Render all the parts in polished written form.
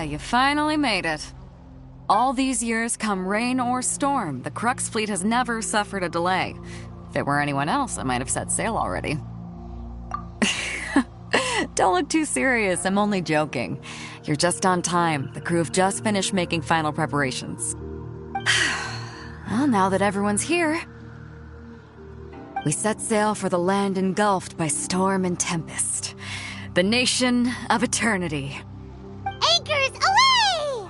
you finally made it. All these years, come rain or storm, the Crux fleet has never suffered a delay. If it were anyone else, I might have set sail already. Don't look too serious, I'm only joking. You're just on time. The crew have just finished making final preparations. Well, now that everyone's here, we set sail for the land engulfed by storm and tempest. The nation of eternity. Anchors away!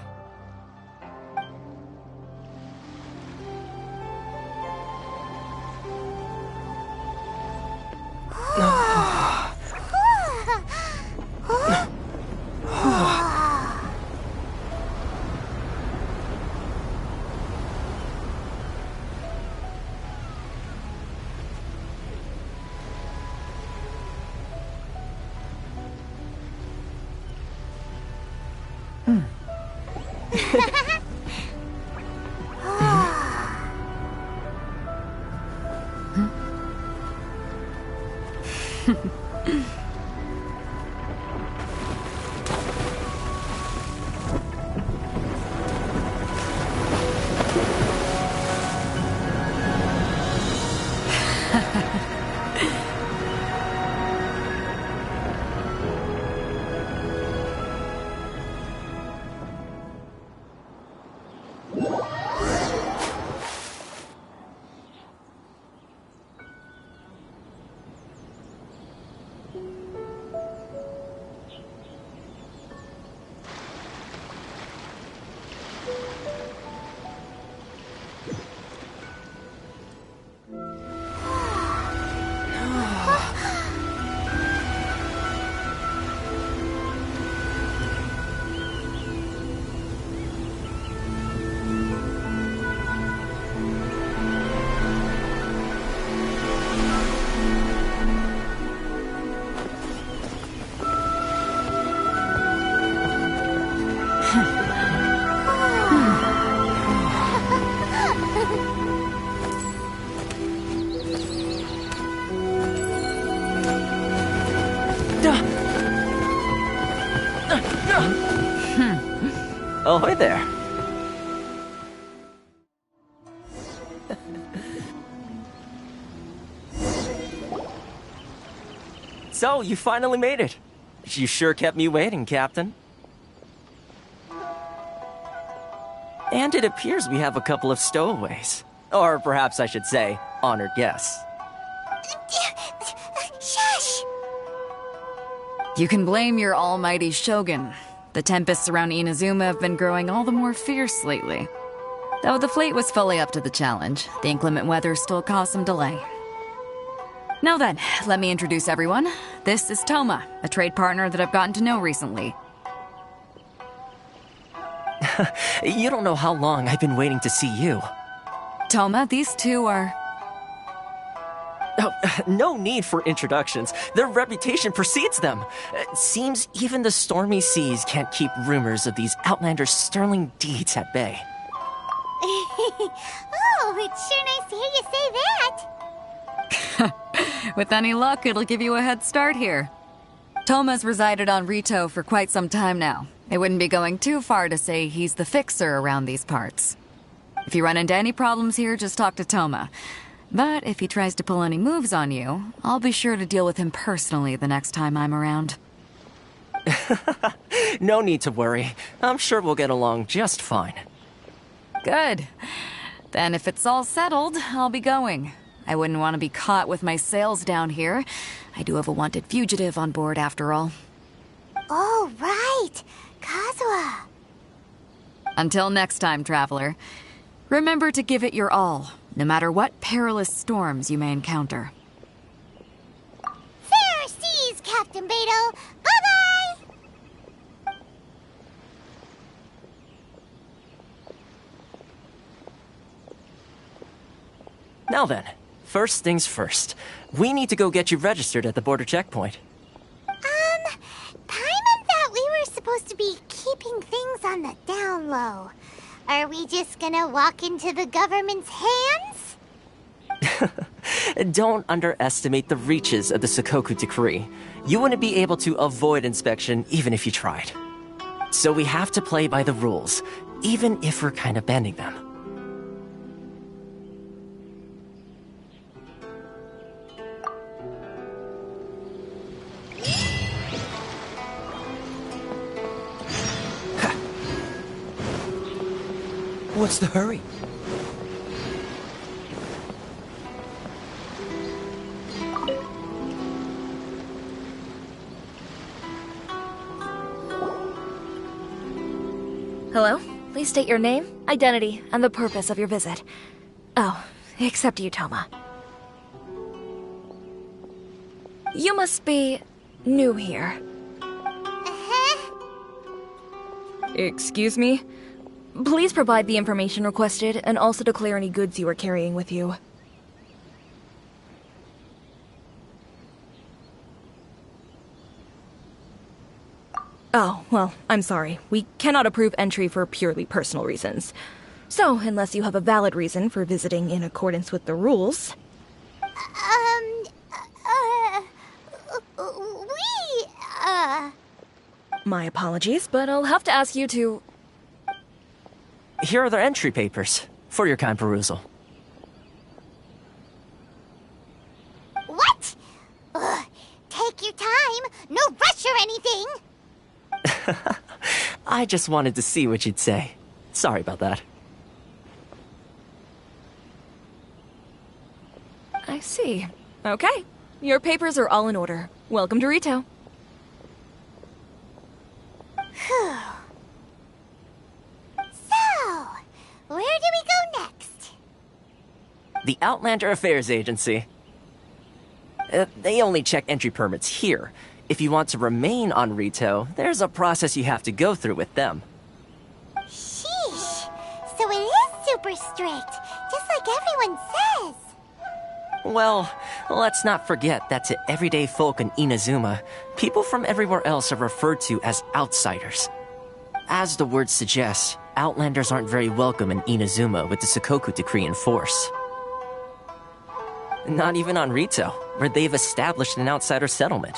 Ahoy there. So, you finally made it. You sure kept me waiting, Captain. And it appears we have a couple of stowaways. Or perhaps I should say, honored guests. Shush! You can blame your almighty Shogun. The tempests around Inazuma have been growing all the more fierce lately. Though the fleet was fully up to the challenge, the inclement weather still caused some delay. Now then, let me introduce everyone. This is Toma, a trade partner that I've gotten to know recently. You don't know how long I've been waiting to see you. Toma, these two are... Oh, no need for introductions. Their reputation precedes them. Seems even the stormy seas can't keep rumors of these Outlander's sterling deeds at bay. Oh, it's sure nice to hear you say that. With any luck, it'll give you a head start here. Toma's resided on Rito for quite some time now. It wouldn't be going too far to say he's the fixer around these parts. If you run into any problems here, just talk to Toma. But if he tries to pull any moves on you, I'll be sure to deal with him personally the next time I'm around. No need to worry. I'm sure we'll get along just fine. Good. Then if it's all settled, I'll be going. I wouldn't want to be caught with my sails down here. I do have a wanted fugitive on board after all. Oh, right. Kazuha. Until next time, traveler. Remember to give it your all, no matter what perilous storms you may encounter. Fair seas, Captain Beto. Bye-bye! Now then, first things first. We need to go get you registered at the border checkpoint. Paimon thought we were supposed to be keeping things on the down low. Are we just gonna walk into the government's hands? Don't underestimate the reaches of the Sakoku Decree. You wouldn't be able to avoid inspection even if you tried. So we have to play by the rules, even if we're kind of bending them. What's the hurry? Hello? Please state your name, identity, and the purpose of your visit. Oh, except you, Toma. You must be new here. Excuse me? Please provide the information requested, and also declare any goods you are carrying with you. Oh, well, I'm sorry. We cannot approve entry for purely personal reasons. So, unless you have a valid reason for visiting in accordance with the rules... My apologies, but I'll have to ask you to... Here are their entry papers, for your kind perusal. What? Ugh, take your time. No rush or anything. I just wanted to see what you'd say. Sorry about that. I see. Okay. Your papers are all in order. Welcome to Rito. Phew. So, where do we go next? The Outlander Affairs Agency. They only check entry permits here. If you want to remain on Rito, there's a process you have to go through with them. Sheesh. So it is super strict, just like everyone says. Well, let's not forget that to everyday folk in Inazuma, people from everywhere else are referred to as outsiders. As the word suggests, Outlanders aren't very welcome in Inazuma with the Sakoku Decree in force. Not even on Rito, where they've established an outsider settlement.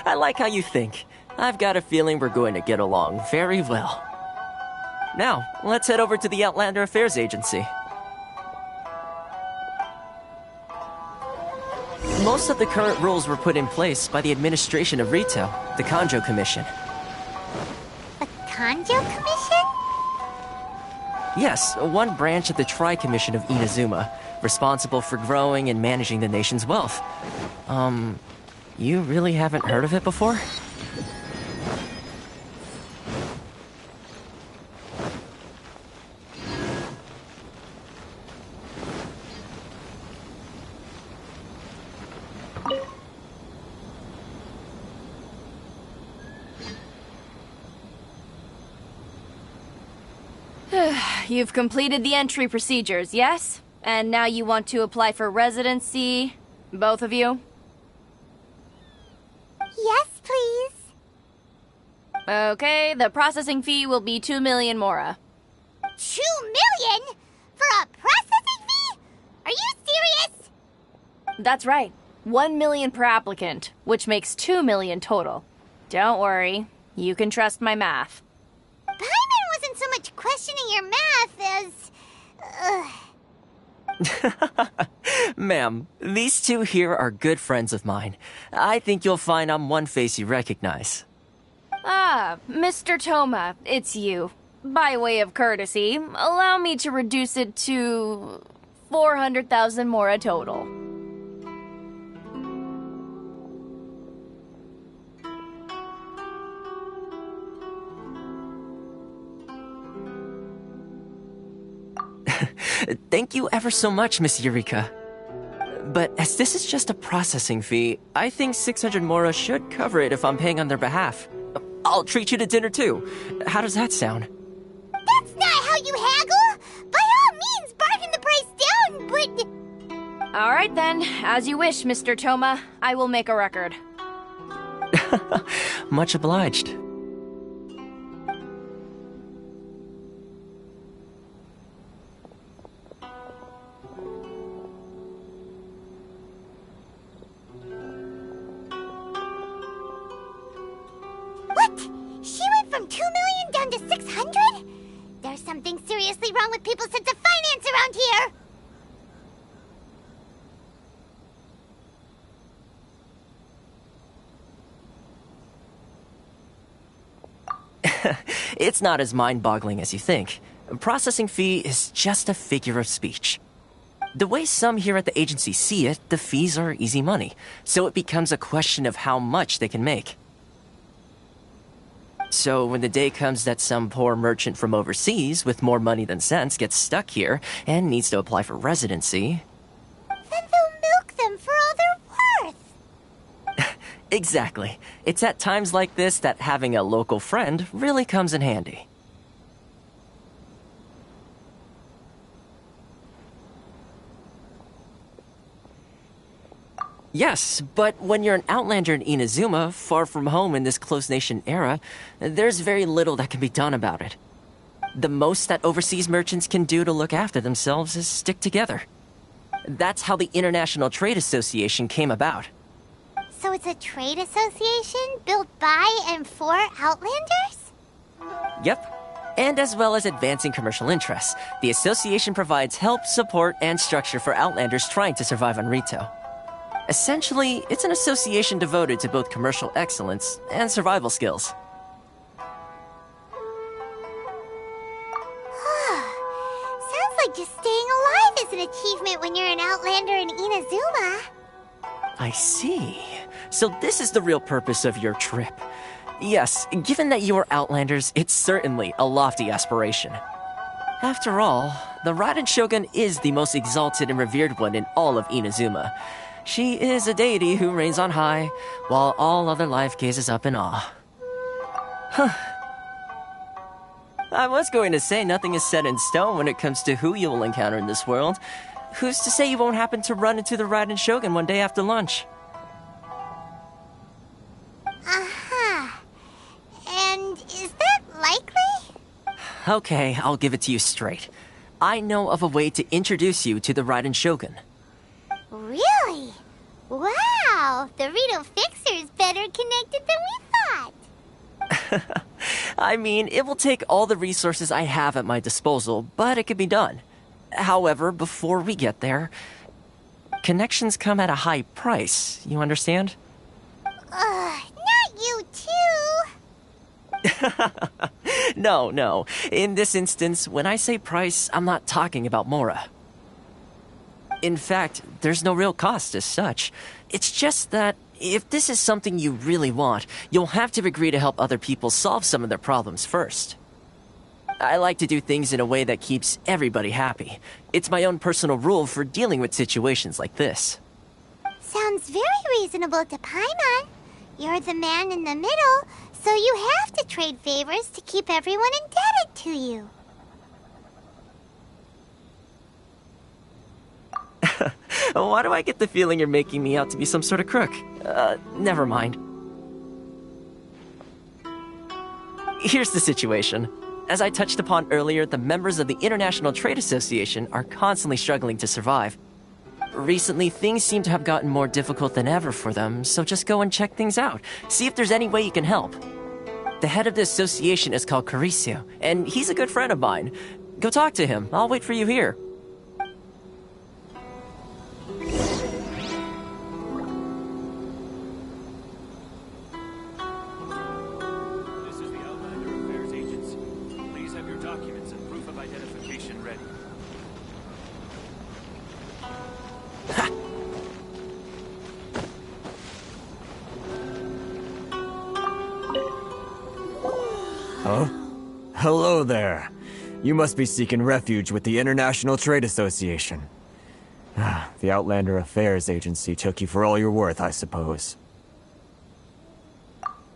I like how you think. I've got a feeling we're going to get along very well. Now, let's head over to the Outlander Affairs Agency. Most of the current rules were put in place by the administration of Rito, the Kanjo Commission. The Kanjo Commission? Yes, one branch of the Tri-Commission of Inazuma, responsible for growing and managing the nation's wealth. You really haven't heard of it before? You've completed the entry procedures, yes? And now you want to apply for residency? Both of you? Yes, please. Okay, the processing fee will be 2 million mora. 2 million? For a processing fee? Are you serious? That's right. 1 million per applicant, which makes 2 million total. Don't worry, you can trust my math. Paimon wasn't so much questioning your math as... Ma'am, these two here are good friends of mine. I think you'll find I'm one face you recognize. Ah, Mr. Toma, it's you. By way of courtesy, allow me to reduce it to 400,000 mora total. Thank you ever so much, Miss Eureka. But as this is just a processing fee, I think 600 mora should cover it if I'm paying on their behalf. I'll treat you to dinner too. How does that sound? That's not how you haggle! By all means, bargain the price down, but... Alright then, as you wish, Mr. Toma. I will make a record. Much obliged. wrong with people's sense of finance around here? It's not as mind-boggling as you think. A processing fee is just a figure of speech. The way some here at the agency see it, the fees are easy money, so it becomes a question of how much they can make. So when the day comes that some poor merchant from overseas with more money than sense gets stuck here and needs to apply for residency... Then they'll milk them for all they're worth. Exactly. It's at times like this that having a local friend really comes in handy. Yes, but when you're an Outlander in Inazuma, far from home in this close nation era, there's very little that can be done about it. The most that overseas merchants can do to look after themselves is stick together. That's how the International Trade Association came about. So it's a trade association built by and for Outlanders? Yep. And as well as advancing commercial interests, the association provides help, support, and structure for Outlanders trying to survive on Rito. Essentially, it's an association devoted to both commercial excellence and survival skills. Sounds like just staying alive is an achievement when you're an Outlander in Inazuma. I see. So this is the real purpose of your trip. Yes, given that you are Outlanders, it's certainly a lofty aspiration. After all, the Raiden Shogun is the most exalted and revered one in all of Inazuma. She is a deity who reigns on high, while all other life gazes up in awe. I was going to say nothing is set in stone when it comes to who you will encounter in this world. Who's to say you won't happen to run into the Raiden Shogun one day after lunch? Uh-huh. And is that likely? Okay, I'll give it to you straight. I know of a way to introduce you to the Raiden Shogun. Really? Wow! The Rito Fixer is better connected than we thought! I mean, it will take all the resources I have at my disposal, but it can be done. However, before we get there, connections come at a high price, you understand? Not you too! No. In this instance, when I say price, I'm not talking about Mora. In fact, there's no real cost as such. It's just that if this is something you really want, you'll have to agree to help other people solve some of their problems first. I like to do things in a way that keeps everybody happy. It's my own personal rule for dealing with situations like this. Sounds very reasonable to Paimon. You're the man in the middle, so you have to trade favors to keep everyone indebted to you. Why do I get the feeling you're making me out to be some sort of crook? Never mind. Here's the situation. As I touched upon earlier, the members of the International Trade Association are constantly struggling to survive. Recently, things seem to have gotten more difficult than ever for them, so just go and check things out. See if there's any way you can help. The head of the association is called Caricio, and he's a good friend of mine. Go talk to him. I'll wait for you here. This is the Outlander Affairs Agency. Please have your documents and proof of identification ready. Huh? Hello there. You must be seeking refuge with the International Trade Association. The Outlander Affairs Agency took you for all you're worth, I suppose.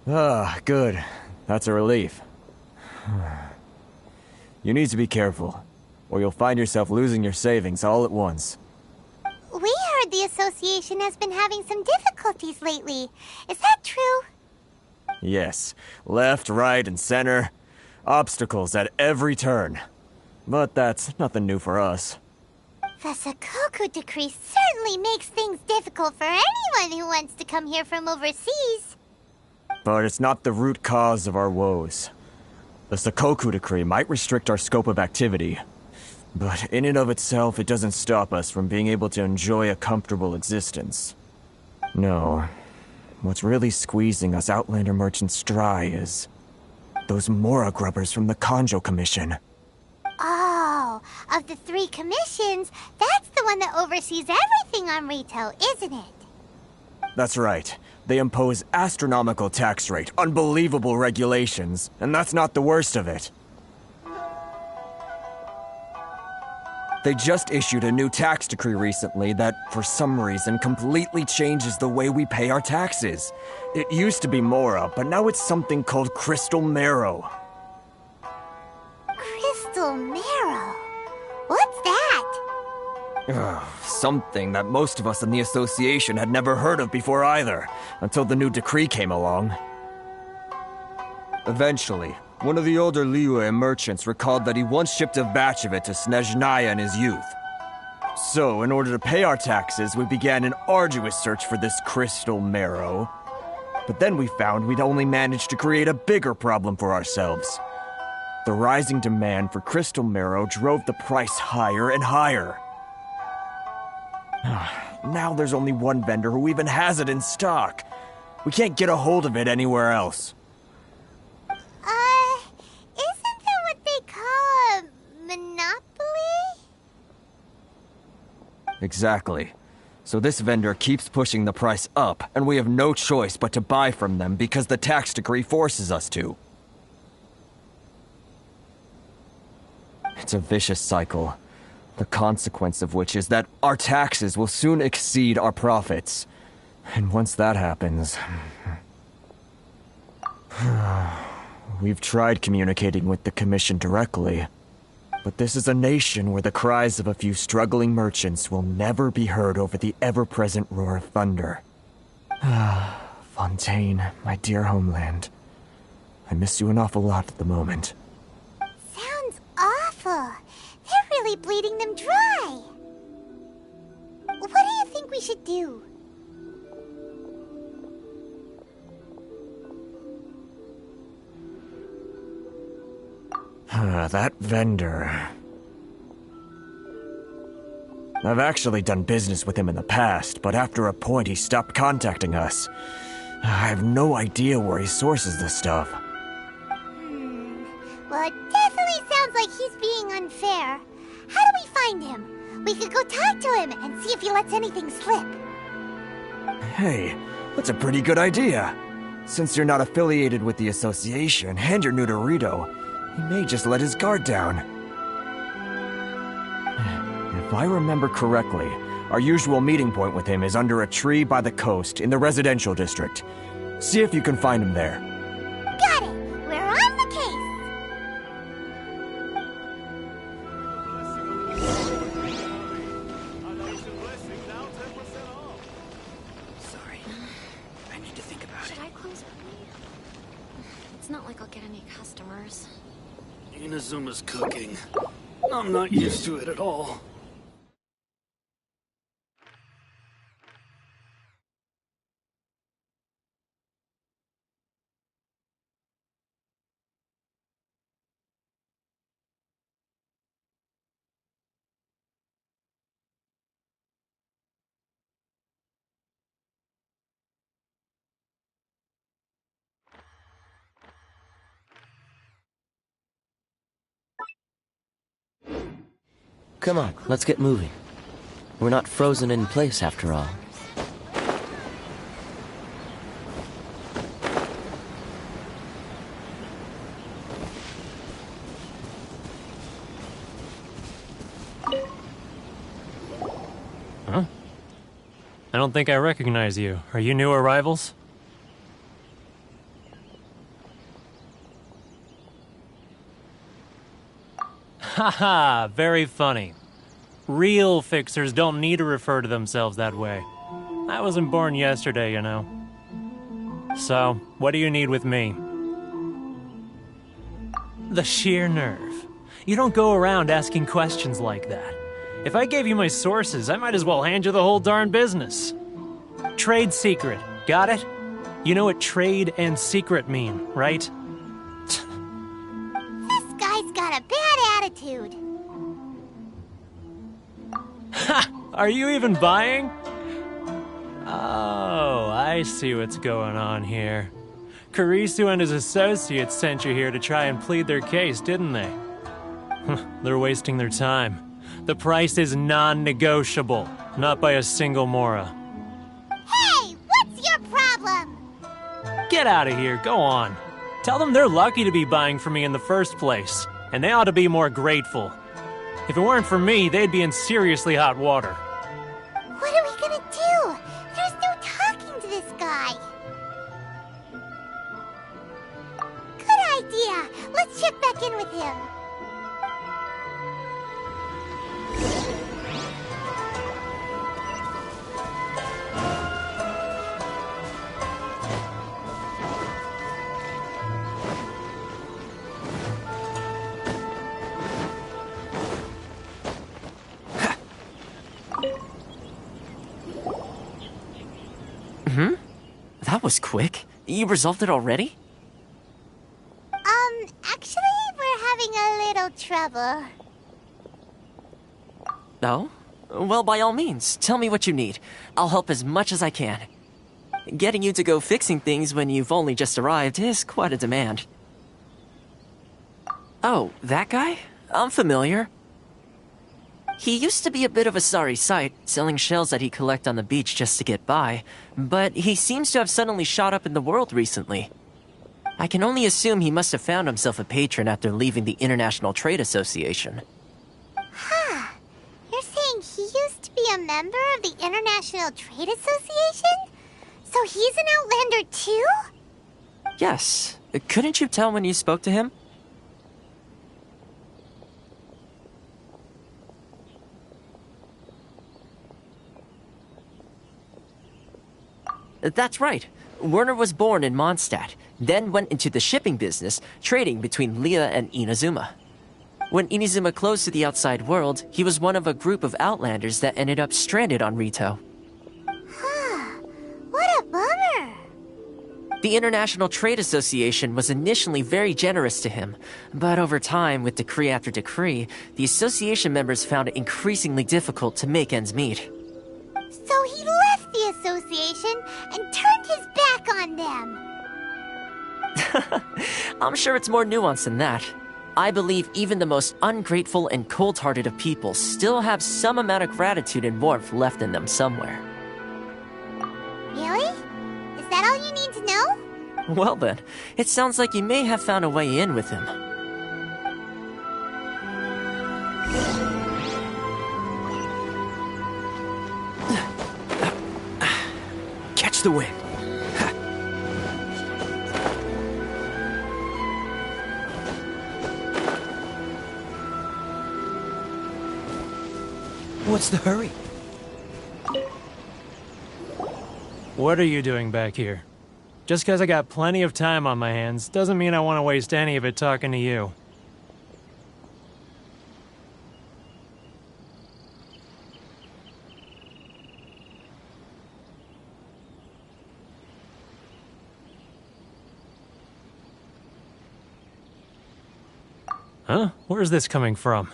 Good. That's a relief. You need to be careful, or you'll find yourself losing your savings all at once. We heard the association has been having some difficulties lately. Is that true? Yes. Left, right, and center. Obstacles at every turn. But that's nothing new for us. The Sakoku decree certainly makes things difficult for anyone who wants to come here from overseas. But it's not the root cause of our woes. The Sakoku decree might restrict our scope of activity, But in and of itself, it doesn't stop us from being able to enjoy a comfortable existence. No. What's really squeezing us Outlander merchants dry is those Mora grubbers from the Kanjo Commission. Oh, of the 3 commissions, that's the one that oversees everything on retail, isn't it? That's right. They impose astronomical tax rate, unbelievable regulations, and that's not the worst of it. They just issued a new tax decree recently that, for some reason, completely changes the way we pay our taxes. It used to be Mora, but now it's something called Crystal Marrow. Crystal Marrow? What's that? Something that most of us in the association had never heard of before either, until the new decree came along. Eventually, one of the older Liyue merchants recalled that he once shipped a batch of it to Snezhnaya in his youth. So, in order to pay our taxes, we began an arduous search for this crystal marrow. But then we found we'd only managed to create a bigger problem for ourselves. The rising demand for crystal marrow drove the price higher and higher. Now there's only one vendor who even has it in stock. We can't get a hold of it anywhere else. Isn't that what they call a monopoly? Exactly. So this vendor keeps pushing the price up, and we have no choice but to buy from them because the tax decree forces us to. It's a vicious cycle, the consequence of which is that our taxes will soon exceed our profits. And once that happens... We've tried communicating with the Commission directly, but this is a nation where the cries of a few struggling merchants will never be heard over the ever-present roar of thunder. Fontaine, my dear homeland. I miss you an awful lot at the moment. Sounds awful. They're really bleeding them dry. What do you think we should do? That vendor... I've actually done business with him in the past, but after a point he stopped contacting us. I have no idea where he sources this stuff. Well, it definitely sounds like he's being unfair. How do we find him? We could go talk to him and see if he lets anything slip. Hey, that's a pretty good idea. Since you're not affiliated with the association and you're new to Rito, he may just let his guard down. If I remember correctly, our usual meeting point with him is under a tree by the coast in the residential district. See if you can find him there. Got it! We're on the case! Sorry. I need to think about it. Should I close early? It's not like I'll get any customers. Inazuma's cooking. I'm not used to it at all. Come on, let's get moving. We're not frozen in place after all. Huh? I don't think I recognize you. Are you new arrivals? Haha, very funny. Real fixers don't need to refer to themselves that way. I wasn't born yesterday, you know. So, what do you need with me? The sheer nerve. You don't go around asking questions like that. If I gave you my sources, I might as well hand you the whole darn business. Trade secret, got it? You know what trade and secret mean, right? This guy's got a bad attitude. Are you even buying? Oh, I see what's going on here. Kurisu and his associates sent you here to try and plead their case, didn't they? They're wasting their time. The price is non-negotiable, not by a single Mora. Hey, what's your problem? Get out of here, go on. Tell them they're lucky to be buying from me in the first place, and they ought to be more grateful. If it weren't for me, they'd be in seriously hot water. What are we gonna do? There's no talking to this guy. Good idea. Let's check back in with him. That was quick. You resolved it already? Actually, we're having a little trouble. Oh? Well, by all means, tell me what you need. I'll help as much as I can. Getting you to go fixing things when you've only just arrived is quite a demand. Oh, that guy? I'm familiar. He used to be a bit of a sorry sight, selling shells that he collect on the beach just to get by, but he seems to have suddenly shot up in the world recently. I can only assume he must have found himself a patron after leaving the International Trade Association. Huh. You're saying he used to be a member of the International Trade Association? So he's an Outlander too? Yes. Couldn't you tell when you spoke to him? That's right. Werner was born in Mondstadt, then went into the shipping business, trading between Leah and Inazuma. When Inazuma closed to the outside world, he was one of a group of Outlanders that ended up stranded on Rito. What a bummer! The International Trade Association was initially very generous to him, but over time, with decree after decree, the association members found it increasingly difficult to make ends meet. So he left the association and turned his back on them. I'm sure it's more nuanced than that. I believe even the most ungrateful and cold-hearted of people still have some amount of gratitude and warmth left in them somewhere. Really? Is that all you need to know? Well then, it sounds like you may have found a way in with him. Catch the wind. What's the hurry? What are you doing back here? Just because I got plenty of time on my hands doesn't mean I want to waste any of it talking to you. Huh? Where's this coming from?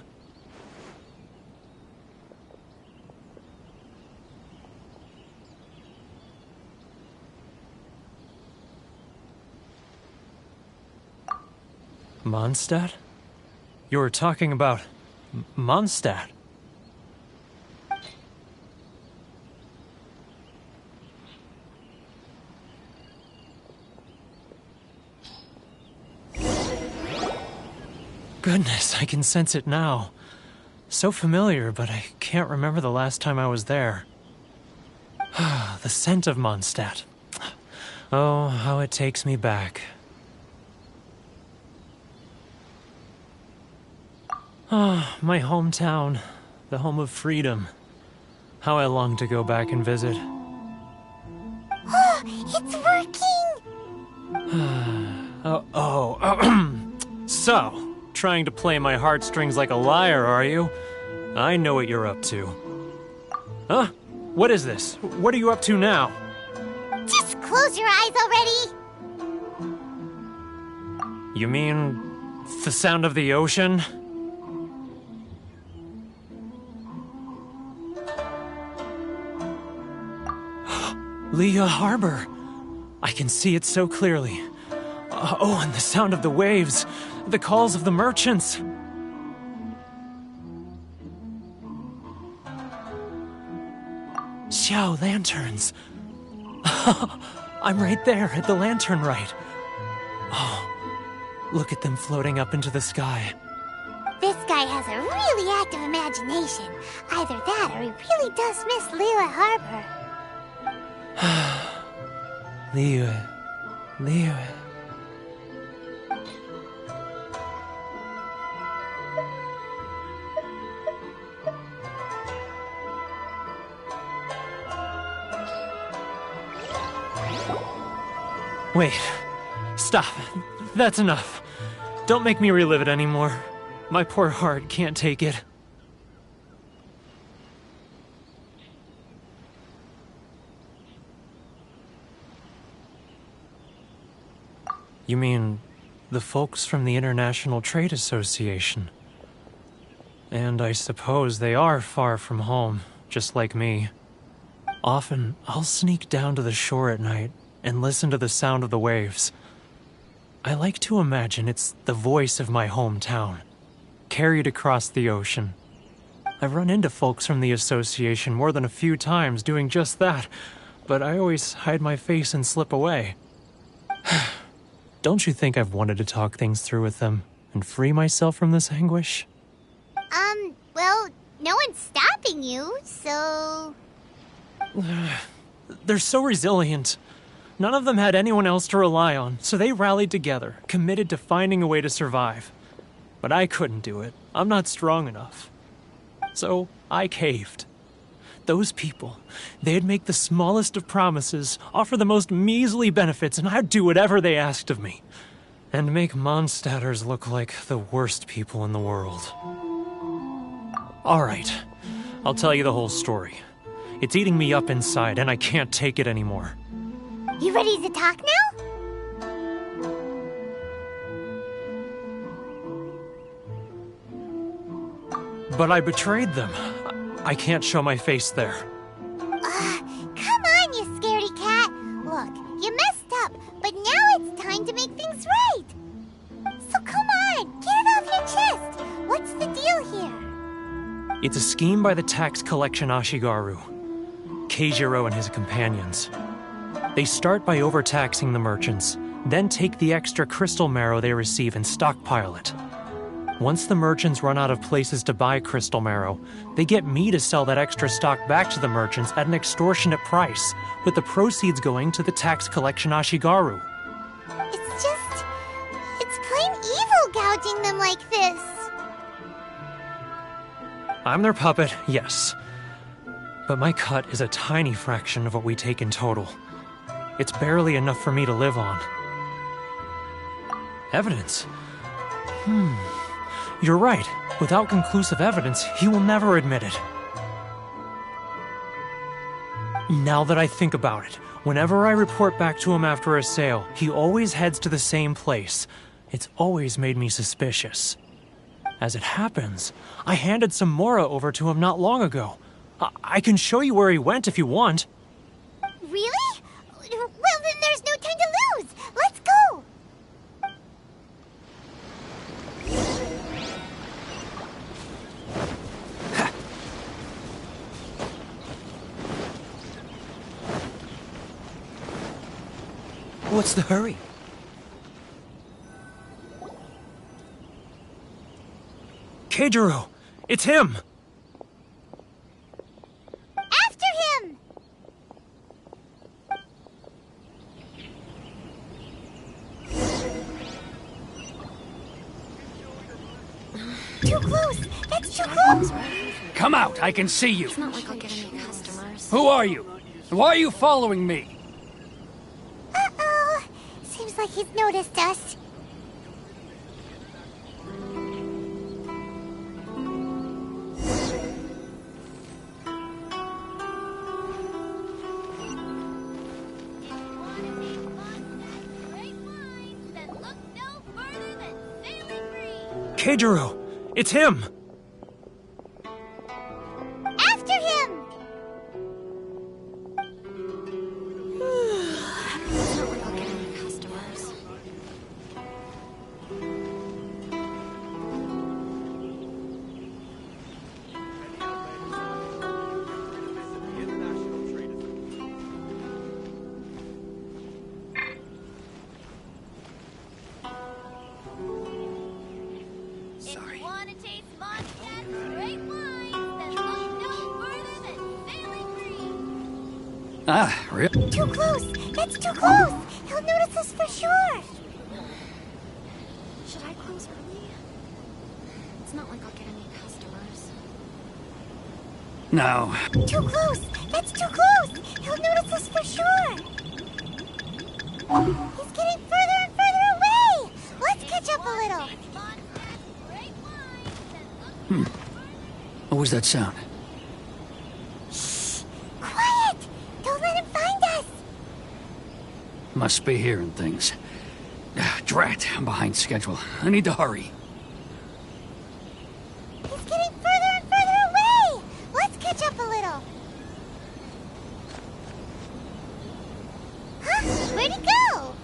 Mondstadt? You were talking about Mondstadt. Goodness, I can sense it now. So familiar, but I can't remember the last time I was there. The scent of Mondstadt. Oh, how it takes me back. Ah, my hometown, the home of freedom. How I long to go back and visit. Oh, it's working! So, trying to play my heartstrings like a liar, are you? I know what you're up to. Huh? What is this? What are you up to now? Just close your eyes already! You mean the sound of the ocean? Leah Harbor. I can see it so clearly. Oh, and the sound of the waves. The calls of the merchants. Xiao lanterns. I'm right there at the lantern right. Oh, look at them floating up into the sky. This guy has a really active imagination. Either that or he really does miss Leela Harbor. Liyue. Wait. Stop. That's enough. Don't make me relive it anymore. My poor heart can't take it. You mean the folks from the International Trade Association? And I suppose they are far from home, just like me. Often, I'll sneak down to the shore at night and listen to the sound of the waves. I like to imagine it's the voice of my hometown, carried across the ocean. I've run into folks from the association more than a few times doing just that, but I always hide my face and slip away. Don't you think I've wanted to talk things through with them and free myself from this anguish? Well, no one's stopping you, so... They're so resilient. None of them had anyone else to rely on, so they rallied together, committed to finding a way to survive. But I couldn't do it. I'm not strong enough. So I caved. Those people, they'd make the smallest of promises, offer the most measly benefits, and I'd do whatever they asked of me. And make Mondstadters look like the worst people in the world. Alright, I'll tell you the whole story. It's eating me up inside, and I can't take it anymore. You ready to talk now? But I betrayed them. I can't show my face there. Come on, you scaredy cat. Look, you messed up, but now it's time to make things right. So come on, get it off your chest. What's the deal here? It's a scheme by the tax collection Ashigaru, Keijiro and his companions. They start by overtaxing the merchants, then take the extra crystal marrow they receive and stockpile it. Once the merchants run out of places to buy crystal marrow, they get me to sell that extra stock back to the merchants at an extortionate price, with the proceeds going to the tax collection Ashigaru. It's plain evil gouging them like this. I'm their puppet, yes. But my cut is a tiny fraction of what we take in total. It's barely enough for me to live on. Evidence? You're right. Without conclusive evidence, he will never admit it. Now that I think about it, whenever I report back to him after a sale, he always heads to the same place. It's always made me suspicious. As it happens, I handed some Mora over to him not long ago. I can show you where he went if you want. Really? Well, then there's no time to lose. Let's go. What's the hurry? Keijiro! It's him! After him! Too close! That's too close! Come out! I can see you! It's not like I'll get any customers. Who are you? Why are you following me? Uh-oh. Seems like he's noticed us. Keijiro! It's him! After him! Ah, really? Too close! That's too close! He'll notice us for sure! Should I close early? It's not like I'll get any customers. Now, Too close! That's too close! He'll notice us for sure! He's getting further and further away! Let's catch up a little! what was that sound? Shh! Quiet! Don't let him find us! Must be hearing things. Drat, I'm behind schedule. I need to hurry. He's getting further and further away! Let's catch up a little! Huh? Where'd he go?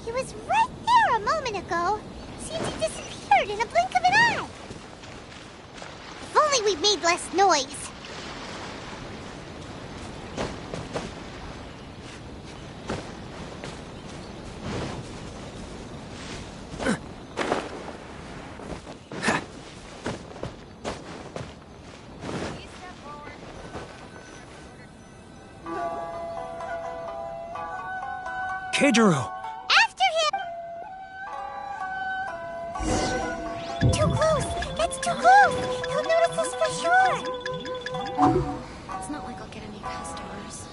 He was right there a moment ago. Seems he disappeared in a blink of an eye. If only we'd made less noise. Keijiro! After him! Too close! That's too close! He'll notice us for sure! It's not like I'll get any customers.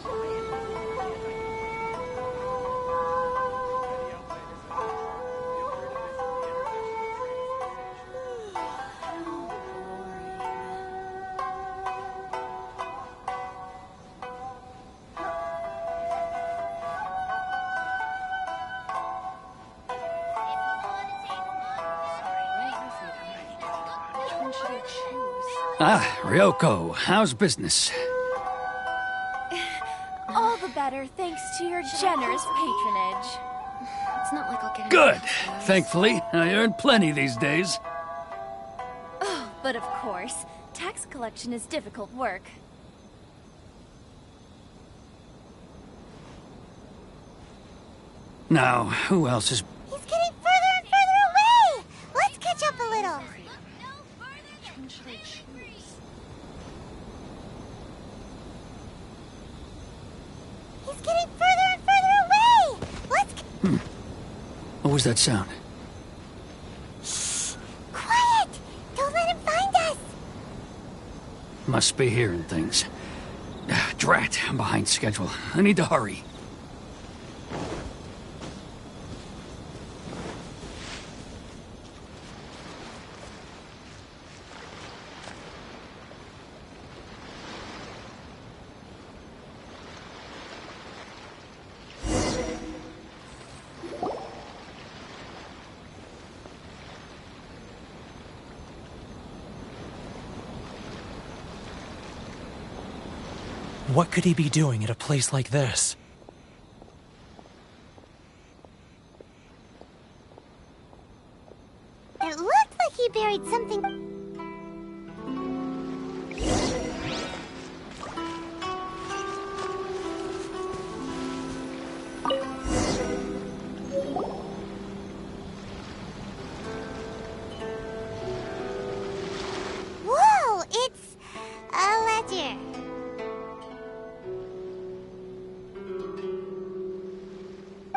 Ah, Ryoko, how's business? All the better thanks to your generous patronage. It's not like I'll get any Good. customers. Thankfully, I earn plenty these days. But of course, tax collection is difficult work. Now, who else is... He's getting further and further away! Let's catch up a little! Which one should I choose? He's getting further and further away! Let's... What was that sound? Shh! Quiet! Don't let him find us! Must be hearing things. Drat, I'm behind schedule. I need to hurry. What could he be doing at a place like this? It looked like he buried something... Whoa! It's... a ledger.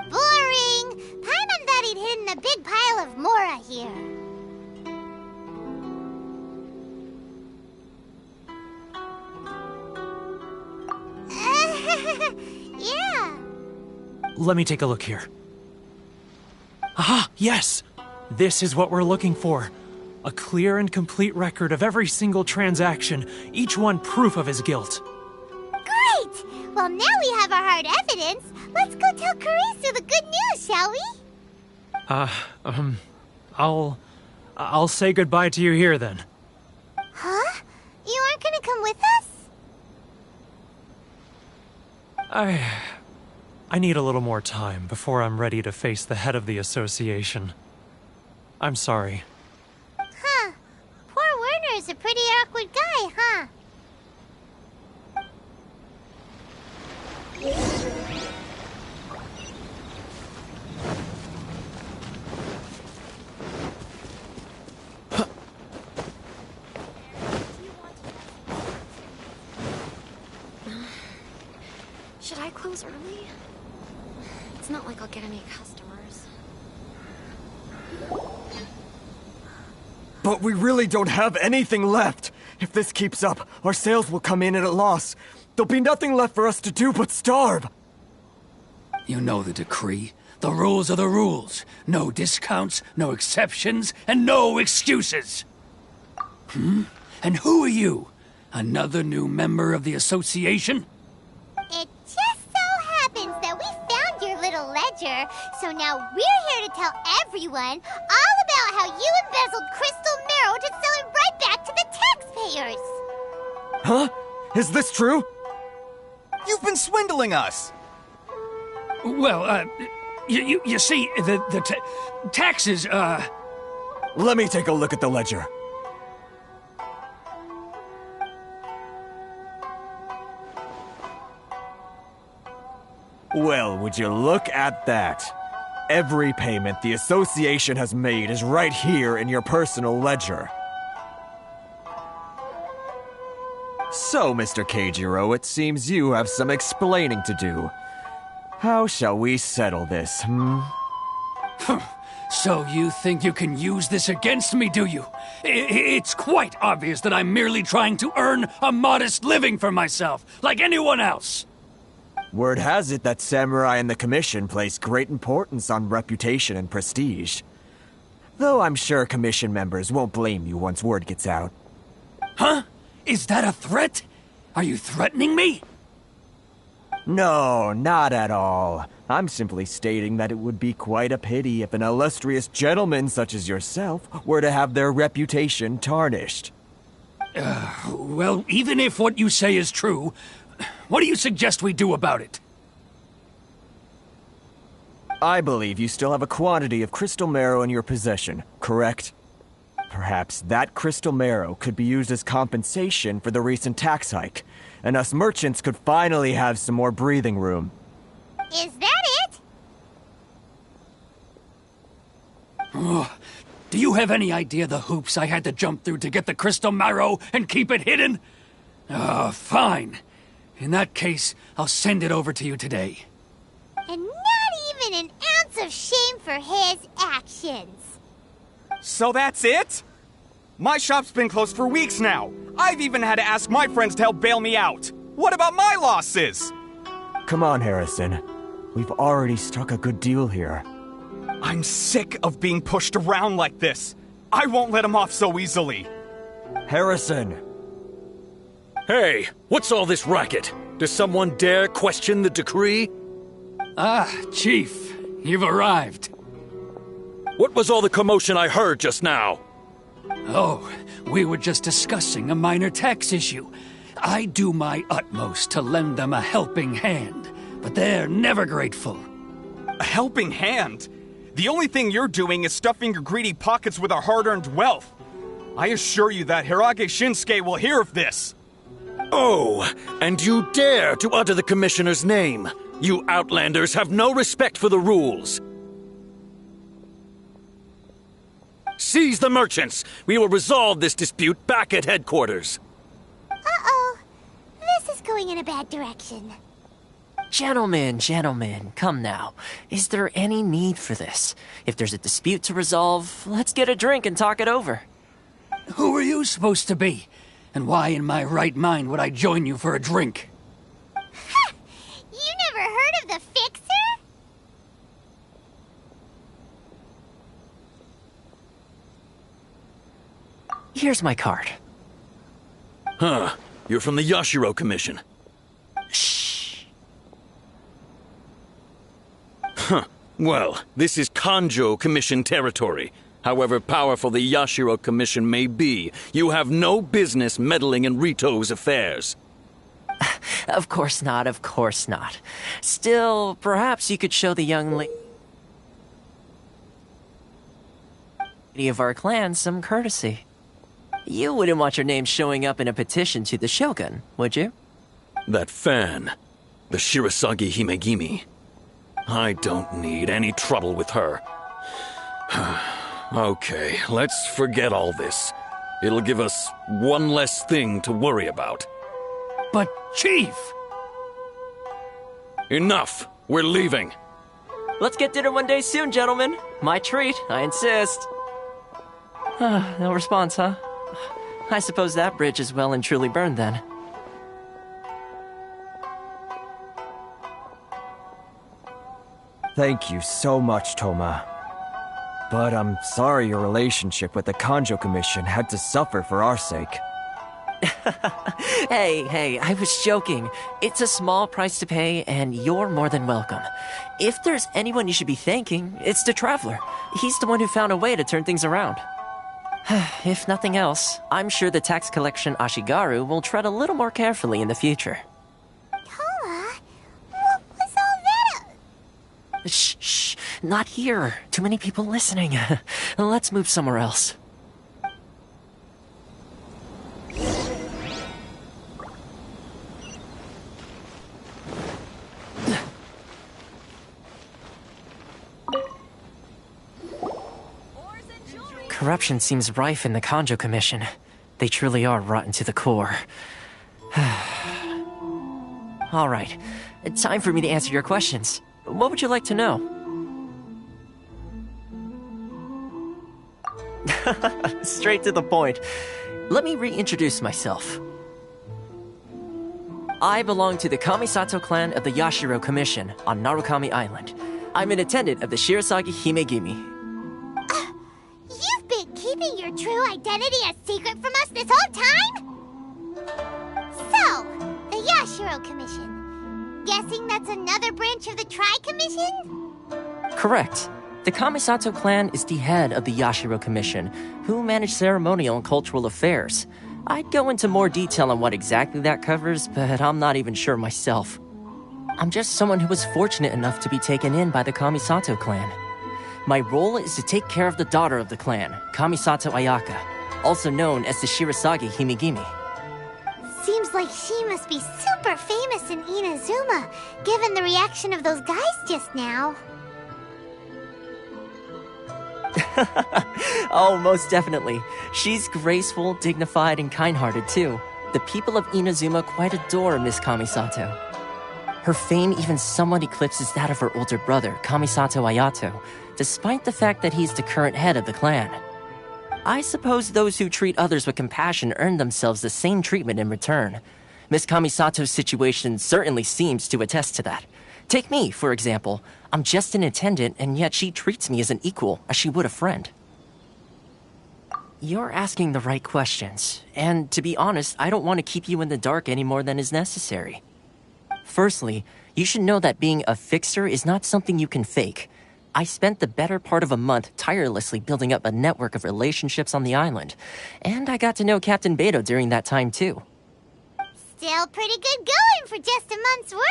Boring! Paimon thought he'd hidden a big pile of Mora here. Yeah. Let me take a look here. Aha! Yes! This is what we're looking for. A clear and complete record of every single transaction, each one proof of his guilt. Great! Well, now we have our hard evidence. Let's go tell Karisu the good news, shall we? I'll say goodbye to you here then. Huh? You aren't gonna come with us? I need a little more time before I'm ready to face the head of the association. I'm sorry. Huh. Poor Werner's a pretty awkward guy, huh? Should I close early? It's not like I'll get any customers. But we really don't have anything left. If this keeps up, our sales will come in at a loss. There'll be nothing left for us to do but starve. You know the decree. The rules are the rules. No discounts, no exceptions, and no excuses. And who are you? Another new member of the association? It just so happens that we found your little ledger, so now we're here to tell everyone all about how you embezzled crystal marrow to sell it right back to the taxpayers. Huh? Is this true? You've been swindling us! Well, you see, the taxes, Let me take a look at the ledger. Well, would you look at that? Every payment the association has made is right here in your personal ledger. So, Mr. Keijiro, it seems you have some explaining to do. How shall we settle this, So you think you can use this against me, do you? It's quite obvious that I'm merely trying to earn a modest living for myself, like anyone else. Word has it that Samurai and the Commission place great importance on reputation and prestige. Though I'm sure Commission members won't blame you once word gets out. Huh? Is that a threat? Are you threatening me? No, not at all. I'm simply stating that it would be quite a pity if an illustrious gentleman such as yourself were to have their reputation tarnished. Well, even if what you say is true, what do you suggest we do about it? I believe you still have a quantity of crystal marrow in your possession, correct? Perhaps that crystal marrow could be used as compensation for the recent tax hike, and us merchants could finally have some more breathing room. Is that it? Do you have any idea the hoops I had to jump through to get the crystal marrow and keep it hidden? Fine. In that case, I'll send it over to you today. And not even an ounce of shame for his actions. So that's it? My shop's been closed for weeks now. I've even had to ask my friends to help bail me out. What about my losses? Come on, Harrison. We've already struck a good deal here. I'm sick of being pushed around like this. I won't let him off so easily. Harrison! Hey, what's all this racket? Does someone dare question the decree? Chief, you've arrived. What was all the commotion I heard just now? Oh, we were just discussing a minor tax issue. I do my utmost to lend them a helping hand, but they're never grateful. A helping hand? The only thing you're doing is stuffing your greedy pockets with our hard-earned wealth. I assure you that Hirage Shinsuke will hear of this. Oh, and you dare to utter the Commissioner's name. You Outlanders have no respect for the rules. Seize the merchants. We will resolve this dispute back at headquarters. Uh-oh. This is going in a bad direction. Gentlemen, come now. Is there any need for this? If there's a dispute to resolve, let's get a drink and talk it over. Who are you supposed to be? And why in my right mind would I join you for a drink? Ha! You never heard of the Fixer? Here's my card. Huh. You're from the Yashiro Commission. Shh. Huh. Well, this is Kanjo Commission territory. However powerful the Yashiro Commission may be, you have no business meddling in Rito's affairs. Of course not, of course not. Still, perhaps you could show the young lady of our clan some courtesy. You wouldn't want your name showing up in a petition to the Shogun, would you? That fan, the Shirasagi Himegimi. I don't need any trouble with her. Okay, let's forget all this. It'll give us one less thing to worry about. But, Chief! Enough! We're leaving. Let's get dinner one day soon, gentlemen. My treat, I insist. No response, huh? I suppose that bridge is well and truly burned then. Thank you so much, Toma. But I'm sorry your relationship with the Kanjo Commission had to suffer for our sake. Hey, I was joking. It's a small price to pay, and you're more than welcome. If there's anyone you should be thanking, it's the Traveler. He's the one who found a way to turn things around. If nothing else, I'm sure the tax collection Ashigaru will tread a little more carefully in the future. Toma? What was all that? Shh, not here. Too many people listening. Let's move somewhere else. Corruption seems rife in the Kanjo Commission. They truly are rotten to the core. All right, time for me to answer your questions. What would you like to know? Straight to the point. Let me reintroduce myself. I belong to the Kamisato clan of the Yashiro Commission on Narukami Island. I'm an attendant of the Shirasagi Himegimi. You've been keeping your true identity a secret from us this whole time? So, the Yashiro Commission. Guessing that's another branch of the Tri-Commission? Correct. The Kamisato clan is the head of the Yashiro Commission, who manage ceremonial and cultural affairs. I'd go into more detail on what exactly that covers, but I'm not even sure myself. I'm just someone who was fortunate enough to be taken in by the Kamisato clan. My role is to take care of the daughter of the clan, Kamisato Ayaka, also known as the Shirasagi Himegimi. Seems like she must be super famous in Inazuma, given the reaction of those guys just now. Oh, most definitely. She's graceful, dignified, and kind-hearted too. The people of Inazuma quite adore Miss Kamisato. Her fame even somewhat eclipses that of her older brother, Kamisato Ayato, despite the fact that he's the current head of the clan. I suppose those who treat others with compassion earn themselves the same treatment in return. Miss Kamisato's situation certainly seems to attest to that. Take me, for example. I'm just an attendant, and yet she treats me as an equal, as she would a friend. You're asking the right questions, and to be honest, I don't want to keep you in the dark any more than is necessary. Firstly, you should know that being a fixer is not something you can fake. I spent the better part of a month tirelessly building up a network of relationships on the island, and I got to know Captain Beto during that time too. Still pretty good going for just a month's work.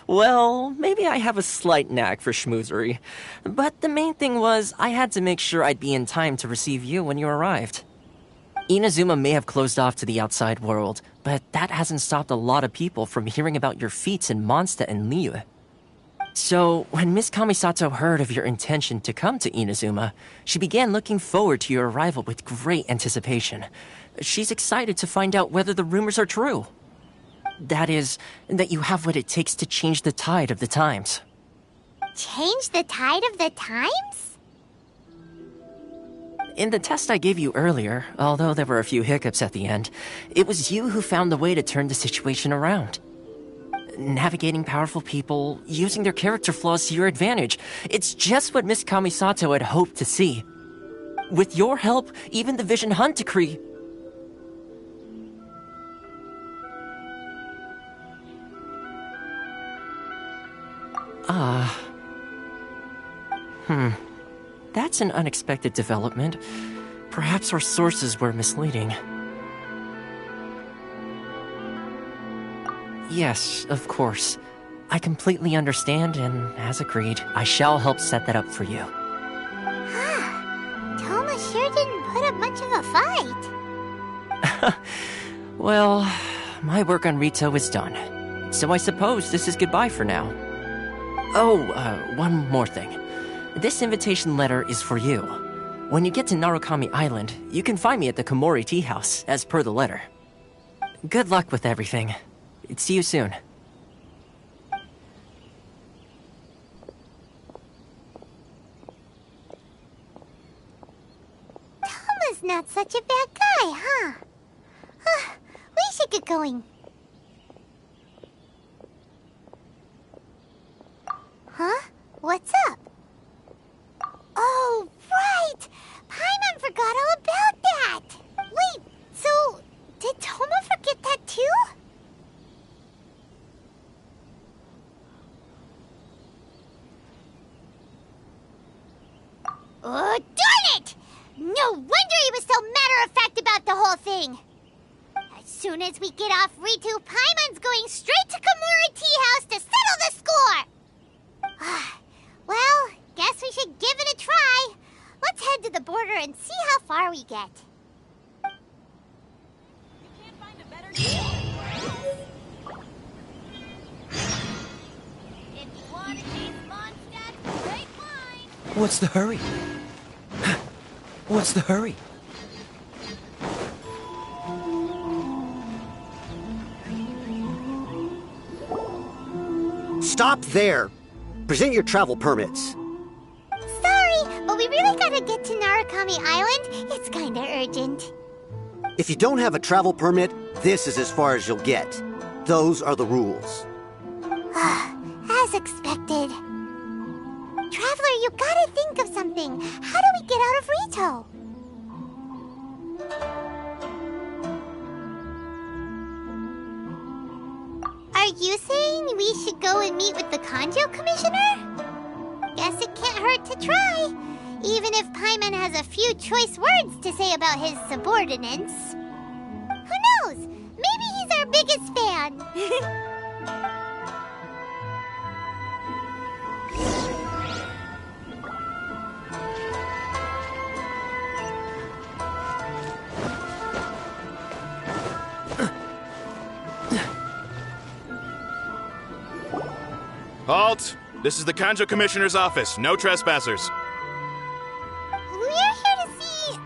Well, maybe I have a slight knack for schmoozery, but the main thing was I had to make sure I'd be in time to receive you when you arrived. Inazuma may have closed off to the outside world, but that hasn't stopped a lot of people from hearing about your feats in Mondstadt and Liyue. So, when Miss Kamisato heard of your intention to come to Inazuma, she began looking forward to your arrival with great anticipation. She's excited to find out whether the rumors are true. That is, that you have what it takes to change the tide of the times. Change the tide of the times? In the test I gave you earlier, although there were a few hiccups at the end, it was you who found the way to turn the situation around. Navigating powerful people, using their character flaws to your advantage. It's just what Miss Kamisato had hoped to see. With your help, even the Vision Hunt decree... That's an unexpected development. Perhaps our sources were misleading. Yes, of course. I completely understand, and as agreed, I shall help set that up for you. Toma sure didn't put up much of a fight. Well, my work on Rito is done. So I suppose this is goodbye for now. Oh, one more thing. This invitation letter is for you. When you get to Narukami Island, you can find me at the Komori Tea House, as per the letter. Good luck with everything. See you soon. not such a bad guy, huh? We should get going. Huh? What's up? Oh, right! Paimon forgot all about that! Wait, so did Toma forget that too? Oh, darn it! No wonder he was so matter-of-fact about the whole thing! As soon as we get off Ritu, Paimon's going straight to Kamura Tea House to settle the score! Well, guess we should give it a try. Let's head to the border and see how far we get. If you want to chase Mondstadt, straight line. What's the hurry? What's the hurry? Stop there! Present your travel permits. Sorry, but we really gotta get to Narukami Island. It's kinda urgent. If you don't have a travel permit, this is as far as you'll get. Those are the rules. As expected. Traveler, you gotta think of something. How do we get out of Rito? Are you saying we should go and meet with the Kanjo Commissioner? Guess it can't hurt to try. Even if Paimon has a few choice words to say about his subordinates. Who knows? Maybe he's our biggest fan. Halt! This is the Kanjo Commissioner's office. No trespassers. We're here to see,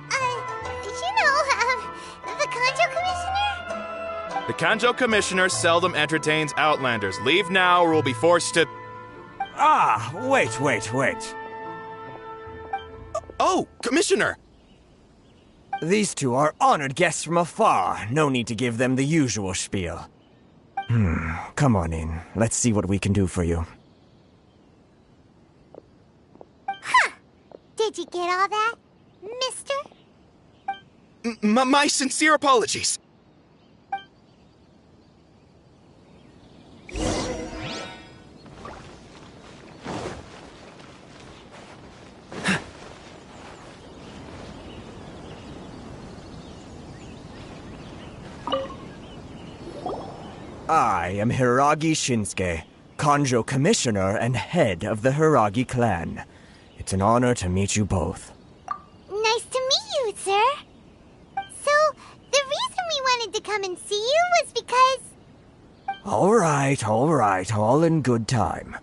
the Kanjo Commissioner? The Kanjo Commissioner seldom entertains Outlanders. Leave now or we'll be forced to... Wait. Oh, Commissioner! These two are honored guests from afar. No need to give them the usual spiel. Come on in. Let's see what we can do for you. Did you get all that, mister? My sincere apologies. I am Hiragi Shinsuke, Kanjo Commissioner and head of the Hiragi clan. It's an honor to meet you both. Nice to meet you, sir. So, the reason we wanted to come and see you was because... All right, all in good time.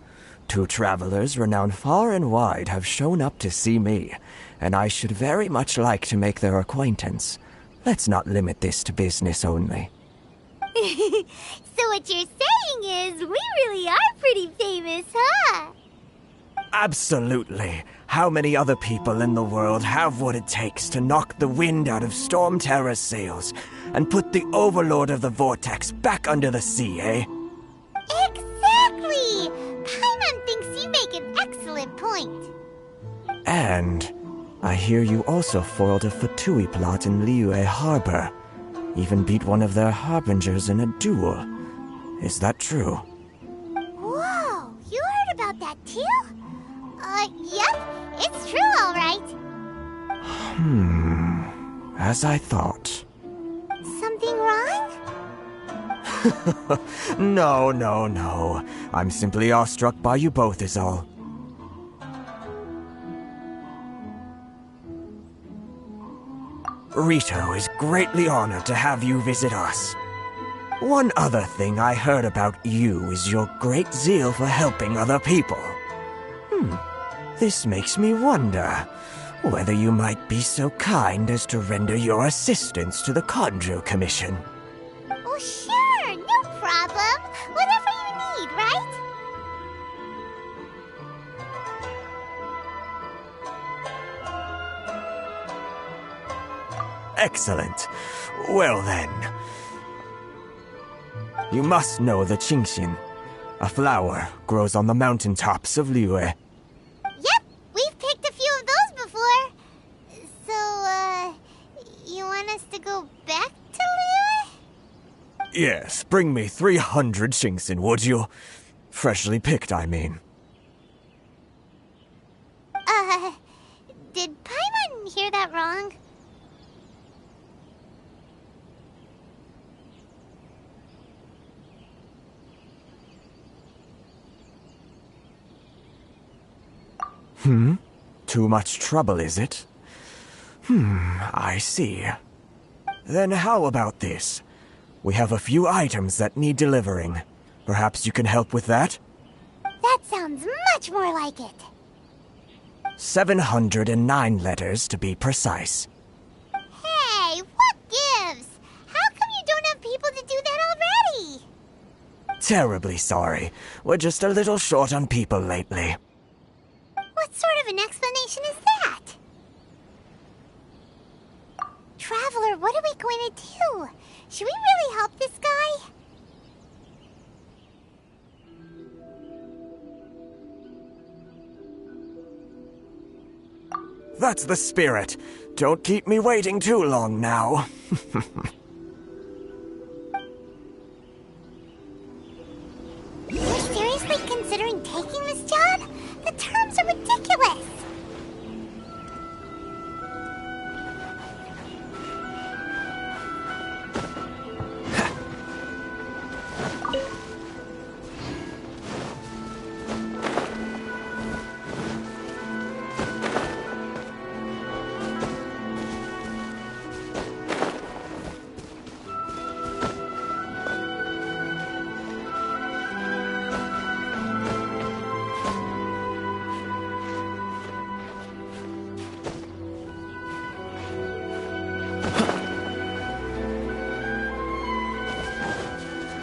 Two travelers renowned far and wide have shown up to see me, and I should very much like to make their acquaintance. Let's not limit this to business only. So what you're saying is, we really are pretty famous, huh? Absolutely. How many other people in the world have what it takes to knock the wind out of Storm Terror's sails and put the Overlord of the Vortex back under the sea, eh? Exactly! Paimon thinks you make an excellent point. And I hear you also foiled a Fatui plot in Liyue Harbor. Even beat one of their harbingers in a duel. Is that true? Whoa, you heard about that too? Yep, it's true, all right. As I thought. Something wrong? No. I'm simply awestruck by you both is all. Rito is greatly honored to have you visit us. One other thing I heard about you is your great zeal for helping other people. This makes me wonder whether you might be so kind as to render your assistance to the Kanjo Commission. Oh, sure, no problem. Whatever you need, right? Excellent. Well then. You must know the Genshin. A flower grows on the mountaintops of Liyue. Yep, we've picked a few of those before. So, you want us to go back to Liyue? Yes, bring me 300 Genshin, would you? Freshly picked, I mean. Did Paimon hear that wrong? Too much trouble, is it? I see. Then how about this? We have a few items that need delivering. Perhaps you can help with that? That sounds much more like it. 709 letters to be precise. Hey, what gives? How come you don't have people to do that already? Terribly sorry. We're just a little short on people lately. What sort of an explanation is that? Traveler, what are we going to do? Should we really help this guy? That's the spirit. Don't keep me waiting too long now. You're seriously considering taking this job? The terms are ridiculous.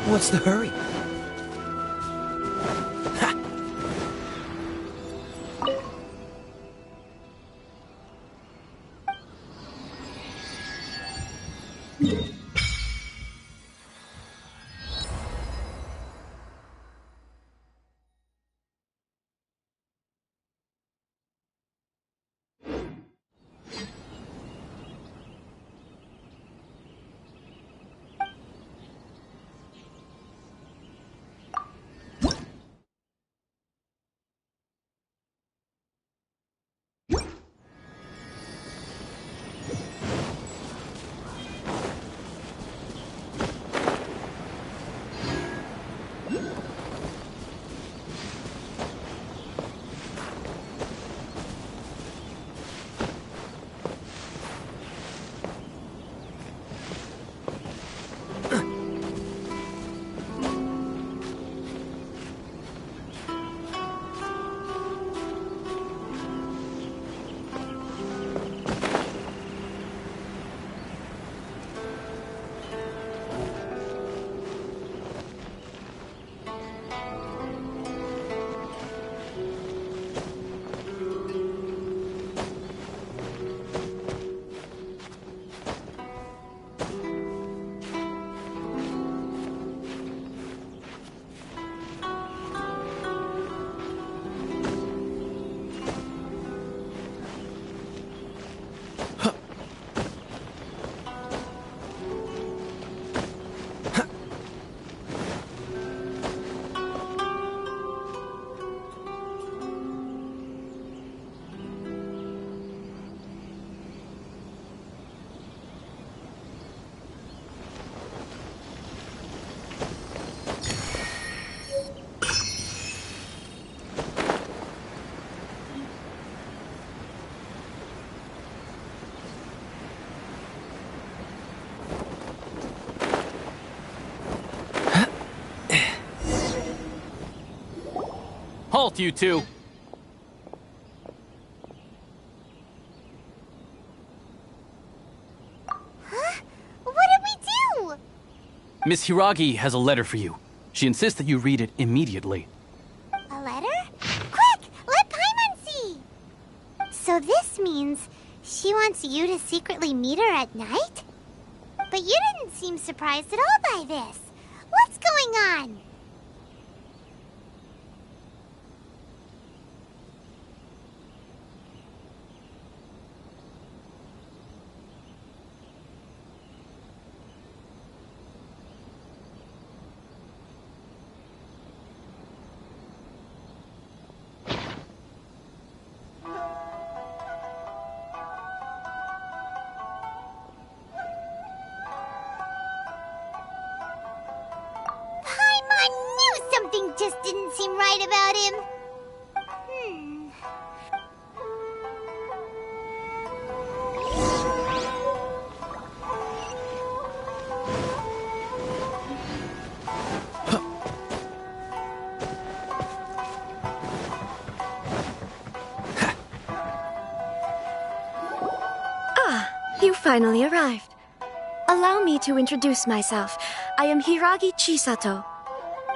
What's the hurry? Halt, you two! Huh? What did we do? Miss Hiragi has a letter for you. She insists that you read it immediately. A letter? Quick! Let Paimon see! So this means She wants you to secretly meet her at night? But you didn't seem surprised at all by this. What's going on? Something just didn't seem right about him. You finally arrived. Allow me to introduce myself. I am Hiragi Chisato.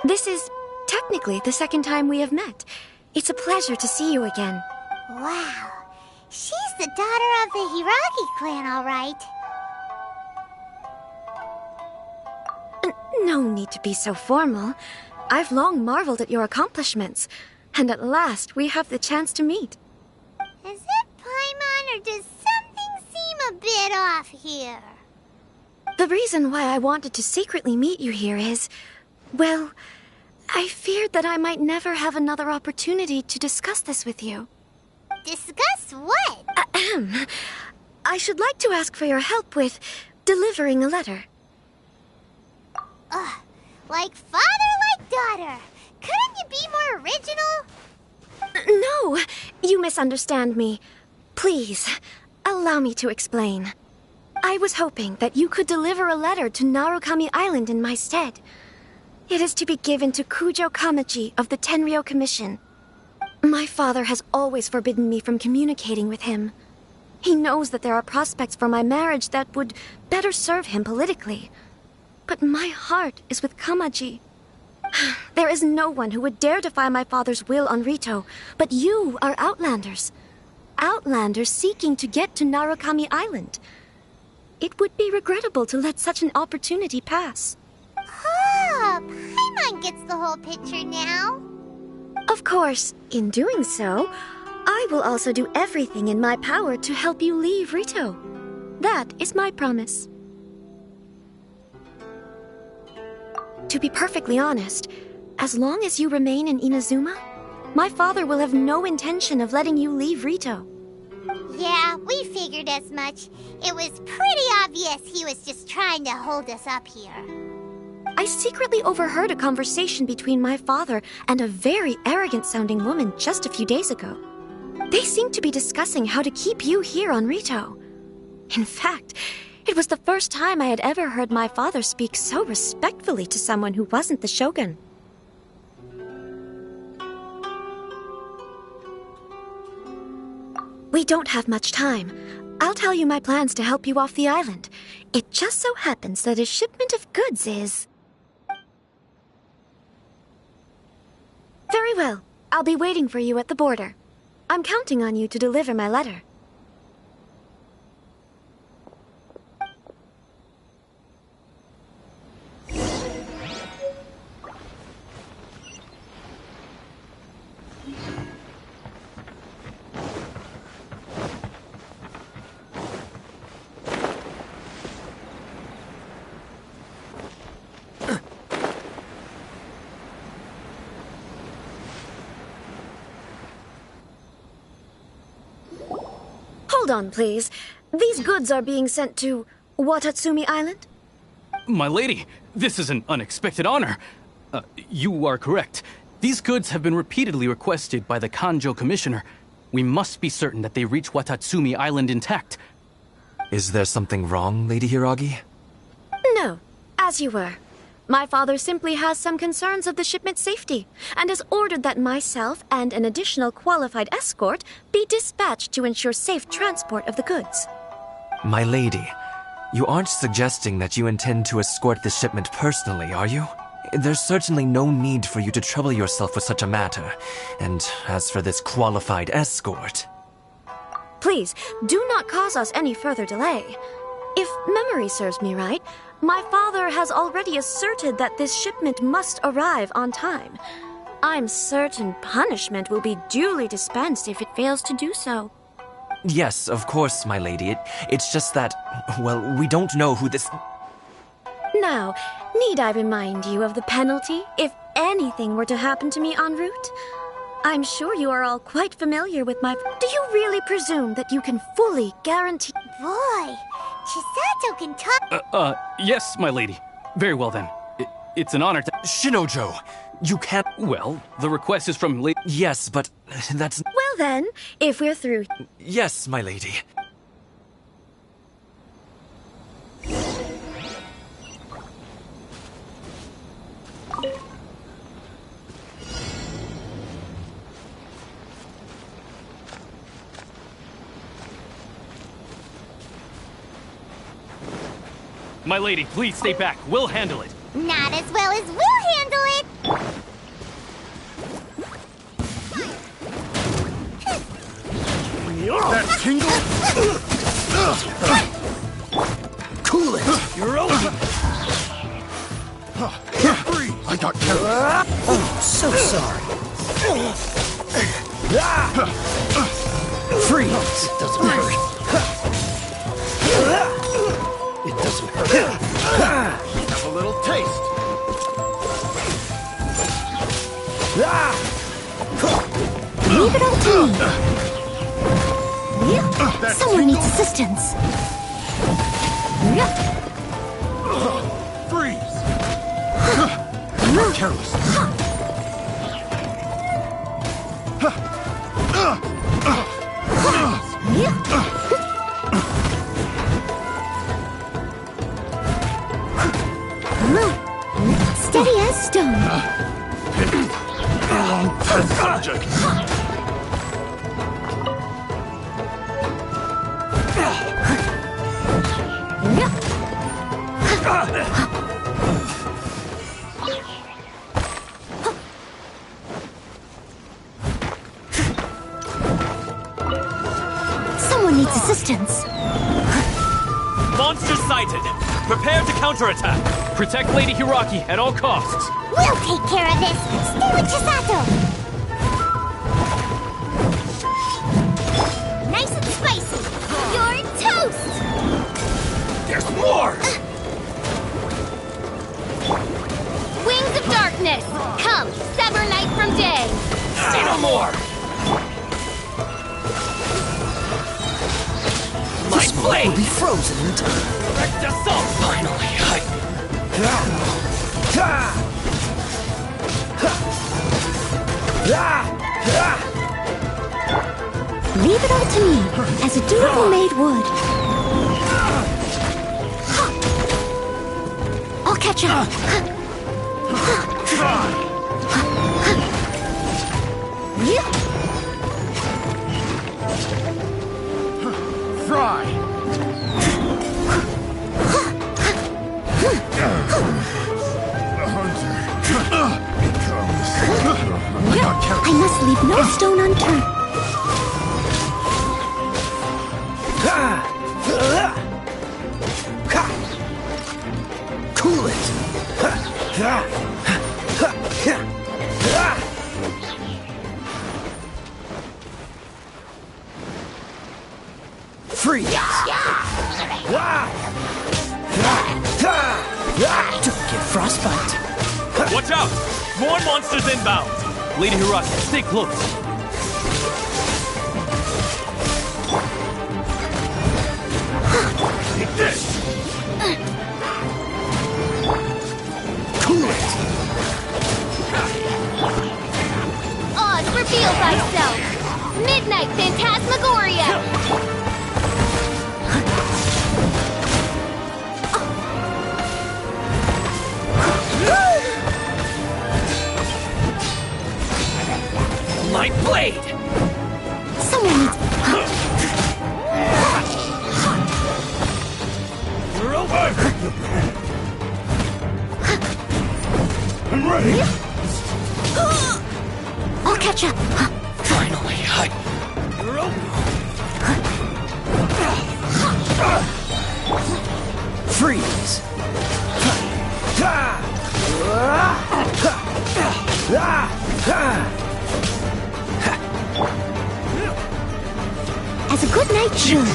This is technically the second time we have met. It's a pleasure to see you again. Wow. She's the daughter of the Hiragi clan, all right. No need to be so formal. I've long marveled at your accomplishments, and at last we have the chance to meet. Is it Paimon, or does something seem a bit off here? The reason why I wanted to secretly meet you here is, well, I feared that I might never have another opportunity to discuss this with you. Discuss what? Ahem. I should like to ask for your help with delivering a letter. Like father, like daughter. Couldn't you be more original? No, you misunderstand me. Please, allow me to explain. I was hoping that you could deliver a letter to Narukami Island in my stead. It is to be given to Kujo Kamaji of the Tenryou Commission. My father has always forbidden me from communicating with him. He knows that there are prospects for my marriage that would better serve him politically. But my heart is with Kamaji. There is no one who would dare defy my father's will on Rito, but you are Outlanders. Outlanders seeking to get to Narukami Island. It would be regrettable to let such an opportunity pass. Oh, Paimon gets the whole picture now. Of course, in doing so, I will also do everything in my power to help you leave Rito. That is my promise. To be perfectly honest, as long as you remain in Inazuma, my father will have no intention of letting you leave Rito. Yeah, we figured as much. It was pretty obvious he was just trying to hold us up here. I secretly overheard a conversation between my father and a very arrogant-sounding woman just a few days ago. They seemed to be discussing how to keep you here on Rito. In fact, it was the first time I had ever heard my father speak so respectfully to someone who wasn't the shogun. We don't have much time. I'll tell you my plans to help you off the island. It just so happens that a shipment of goods is... Very well. I'll be waiting for you at the border. I'm counting on you to deliver my letter. Hold on, please. These goods are being sent to Watatsumi Island? My lady, this is an unexpected honor. You are correct. These goods have been repeatedly requested by the Kanjo Commissioner. We must be certain that they reach Watatsumi Island intact. Is there something wrong, Lady Hiragi? No, as you were. My father simply has some concerns of the shipment's safety, and has ordered that myself and an additional qualified escort be dispatched to ensure safe transport of the goods. My lady, you aren't suggesting that you intend to escort the shipment personally, are you? There's certainly no need for you to trouble yourself with such a matter. And as for this qualified escort... Please, do not cause us any further delay. If memory serves me right, my father has already asserted that this shipment must arrive on time. I'm certain punishment will be duly dispensed if it fails to do so. Yes, of course, my lady. It's just that, well, we don't know who this... Now, need I remind you of the penalty if anything were to happen to me en route? I'm sure you are all quite familiar with my... Do you really presume that you can fully guarantee... Boy, Chisato can talk... Yes, my lady. Very well then. It's an honor to... Shinojo, you can't... Well, the request is from lady... Yes, but that's... Well then, if we're through... Yes, my lady. My lady, please stay back. We'll handle it. Not as well as we'll handle it! That tingle? Cool it! You're over! I got carried. Oh, so sorry. Freeze! It doesn't hurt. It doesn't hurt. Have a little taste. Leave it all to me. Someone needs assistance. Freeze! Careless. Steady as stone. Test subject. Someone needs assistance. Monster sighted! Prepare to counterattack! Protect Lady Hiraki at all costs. We'll take care of this. Stay with Chisato. Nice and spicy. You're toast. There's more! Wings of darkness! Come, sever night from day! Say no more! My blade will be frozen in time. Direct assault! Finally, Leave it all to me, as a dutiful maid would. I'll catch up. Fry! The hunter becomes... I must leave no stone unturned. Cool it! Freeze! Don't get frostbite. Watch out! More monsters inbound! Lady Hiraki, stay close. Take this! Cool it! Oz, reveal thyself! Midnight Phantasmagoria! My blade! Someone needs... You're over! I'm ready! I'll catch up. Finally, you're over! Freeze! As a good night should.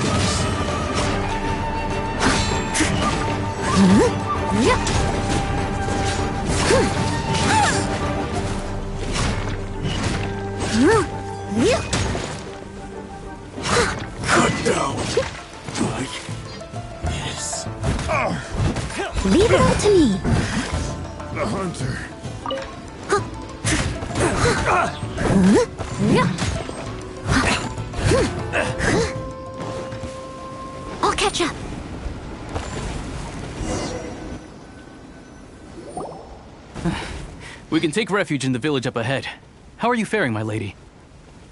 Cut down. Like this. Leave it all to me. The hunter. I'll catch up. We can take refuge in the village up ahead. How are you faring, my lady?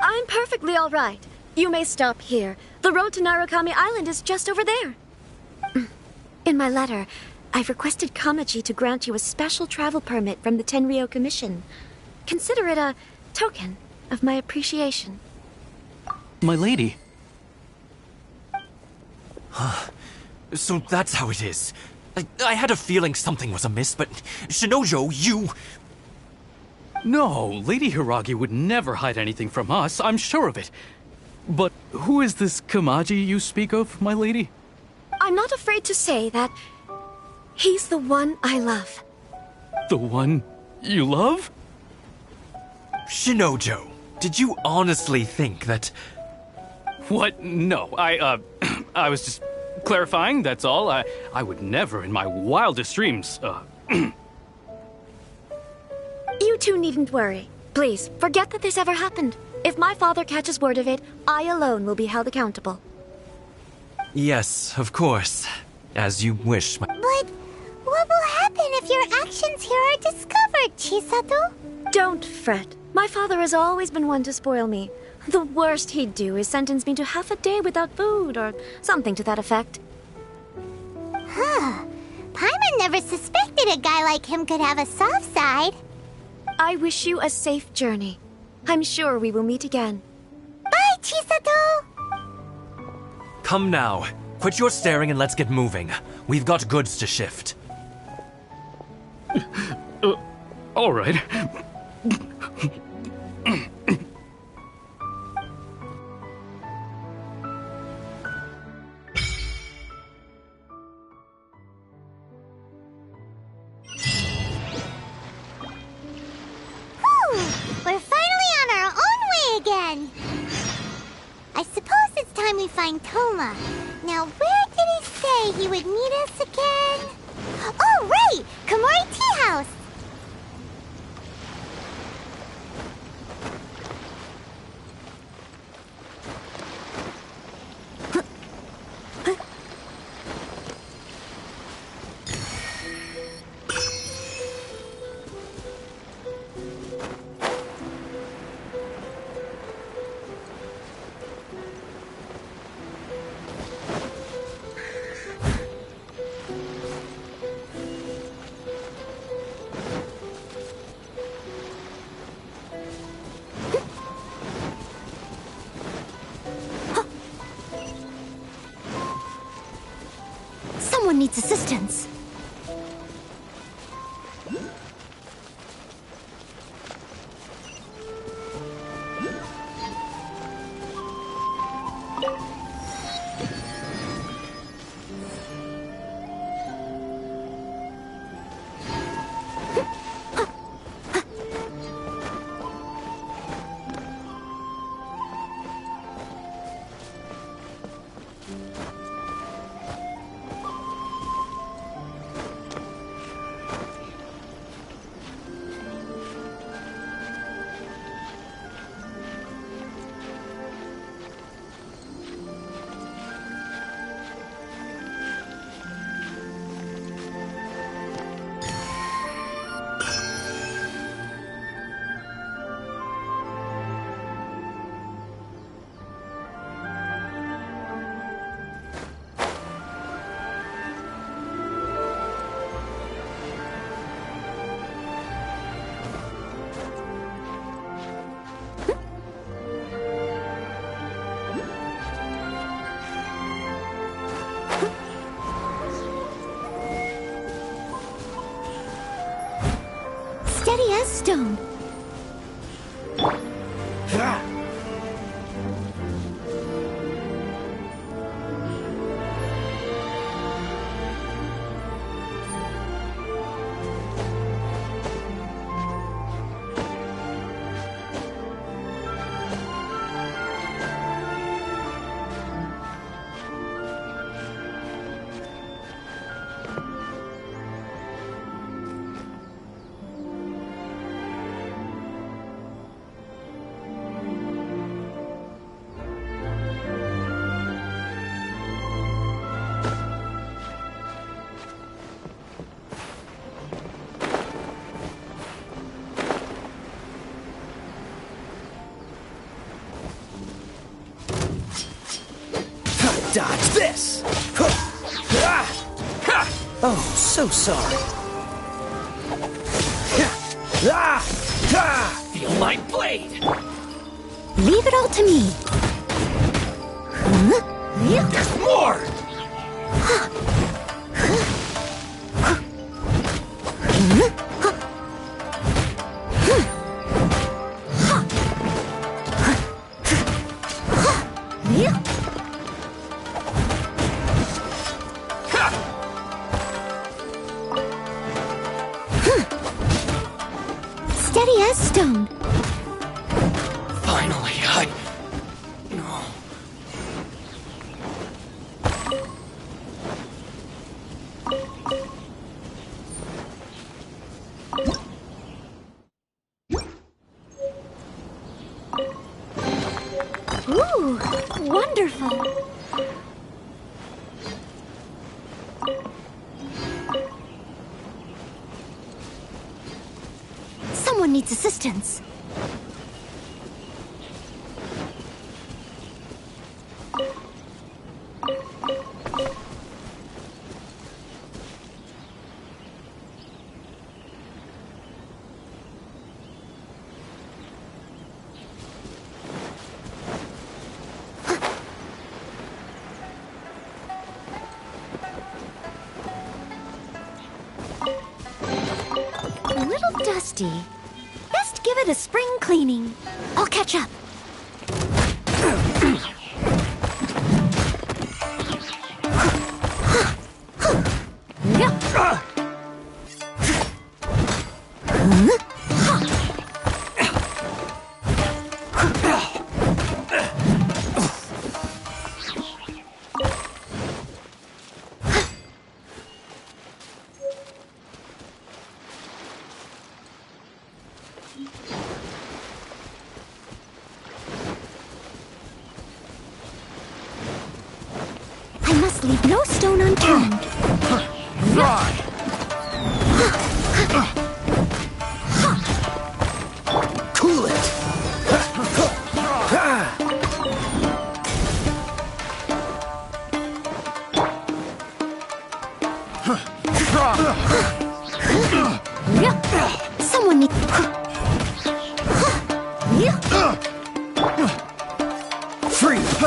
I'm perfectly all right. You may stop here. The road to Narukami Island is just over there. In my letter, I've requested Kamaji to grant you a special travel permit from the Tenryou Commission. Consider it a token of my appreciation. My lady. So that's how it is. I had a feeling something was amiss, but Shinojo, you... No, Lady Hiragi would never hide anything from us, I'm sure of it. But who is this Kamaji you speak of, my lady? I'm not afraid to say that he's the one I love. The one you love? Shinojo, did you honestly think that... What? No, I was just clarifying, that's all. I would never in my wildest dreams, You two needn't worry. Please, forget that this ever happened. If my father catches word of it, I alone will be held accountable. Yes, of course. As you wish, my... But what will happen if your actions here are discovered, Chisato? Don't fret. My father has always been one to spoil me. The worst he'd do is sentence me to half a day without food, or something to that effect. Huh. Paimon never suspected a guy like him could have a soft side. I wish you a safe journey. I'm sure we will meet again. Bye, Chisato! Come now. Quit your staring and let's get moving. We've got goods to shift. All right. We're finally on our own way again! I suppose it's time we find Toma. Now, where did he say he would meet us again? Oh, right! Komori Tea House! Someone needs assistance. Steady as stone. Dodge this! Oh, so sorry. Feel my blade! Leave it all to me. There's more! Steady as stone. Finally, Ooh, wonderful. Someone needs assistance. A little dusty. Best give it a spring cleaning. I'll catch up. I must leave no stone unturned. Cool it! Someone needs... Freeze!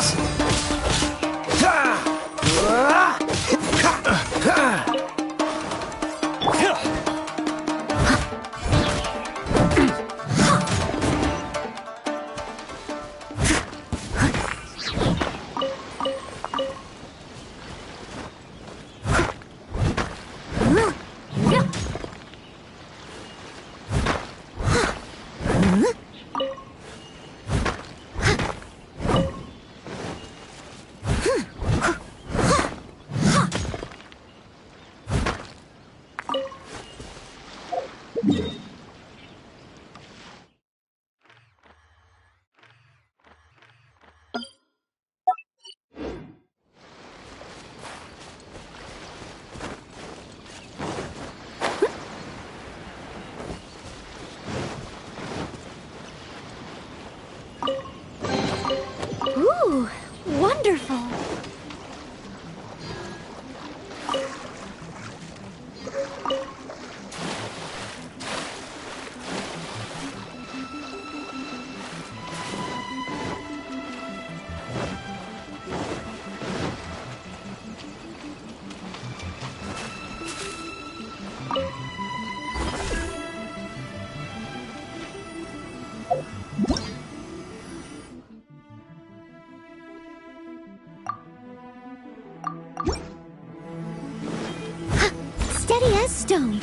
stone.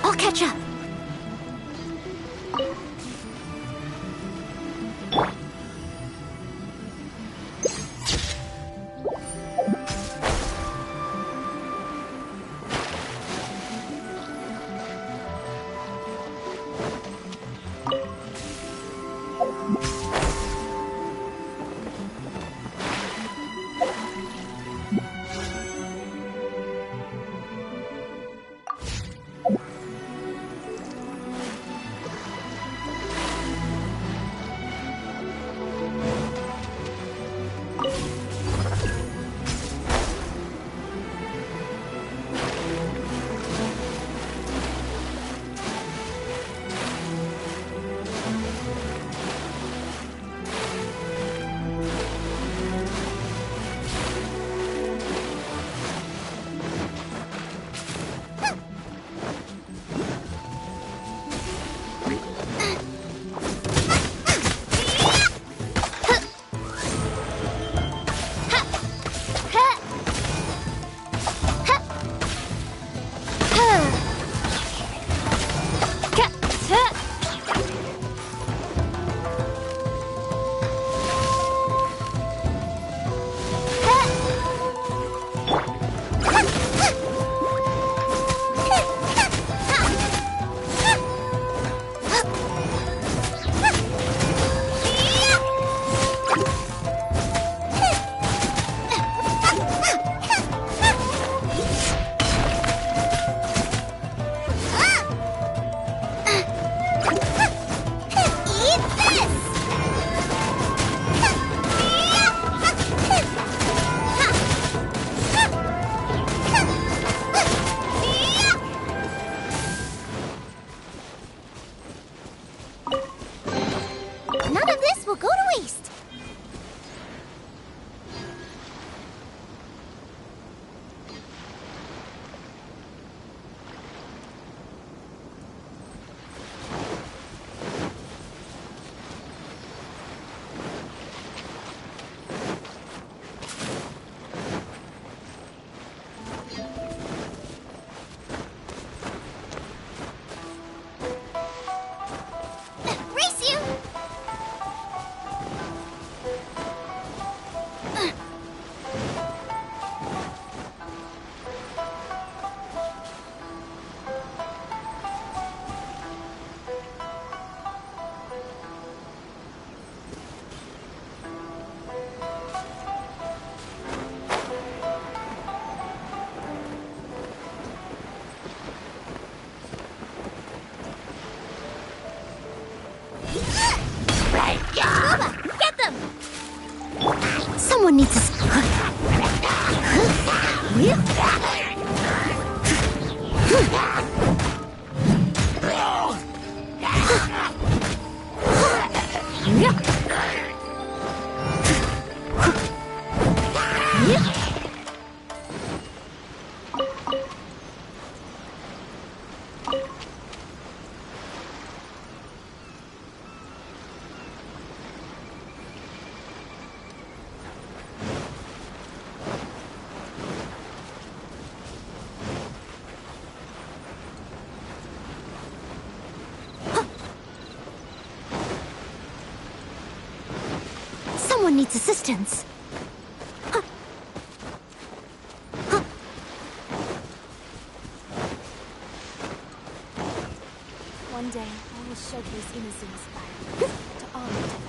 I'll catch up. None of this will go to waste. Race you! Bubba, get them! Someone needs to... Someone needs assistance. One day, I will showcase Inazuma's fire to all of them.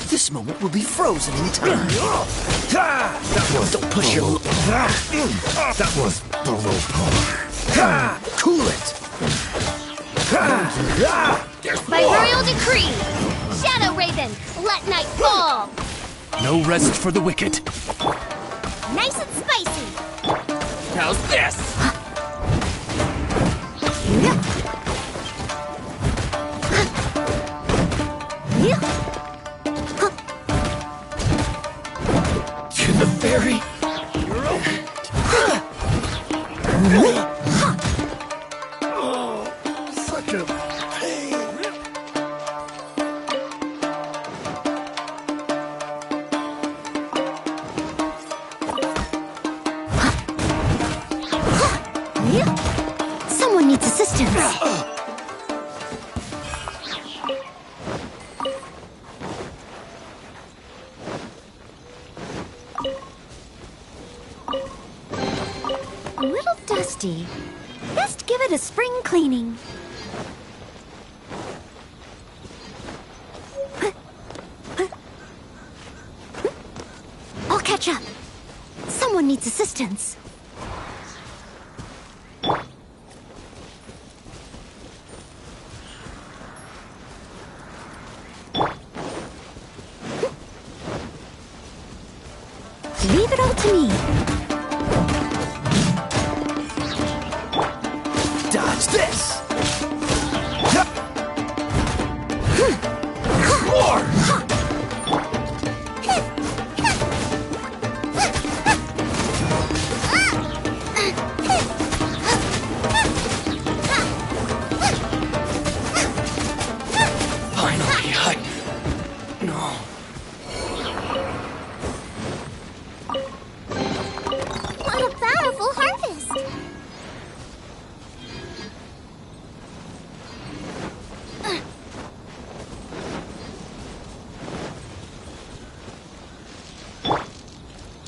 This moment will be frozen in time. That was Don't push your... That was below par. Cool it. By royal decree, Shadow Raven, let night fall. No rest for the wicked. Nice and spicy. How's this? To the very... Such a pain. Someone needs assistance. A little dusty. Best give it a spring cleaning. I'll catch up. Someone needs assistance. Leave it all to me. Dodge this! Finally, No. What a bountiful harvest!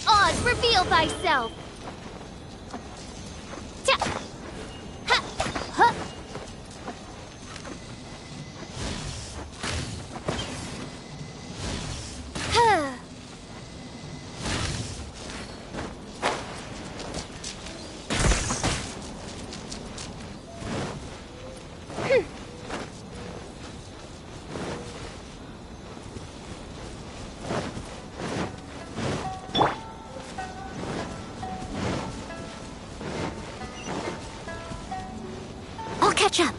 Oz, reveal thyself! catch up.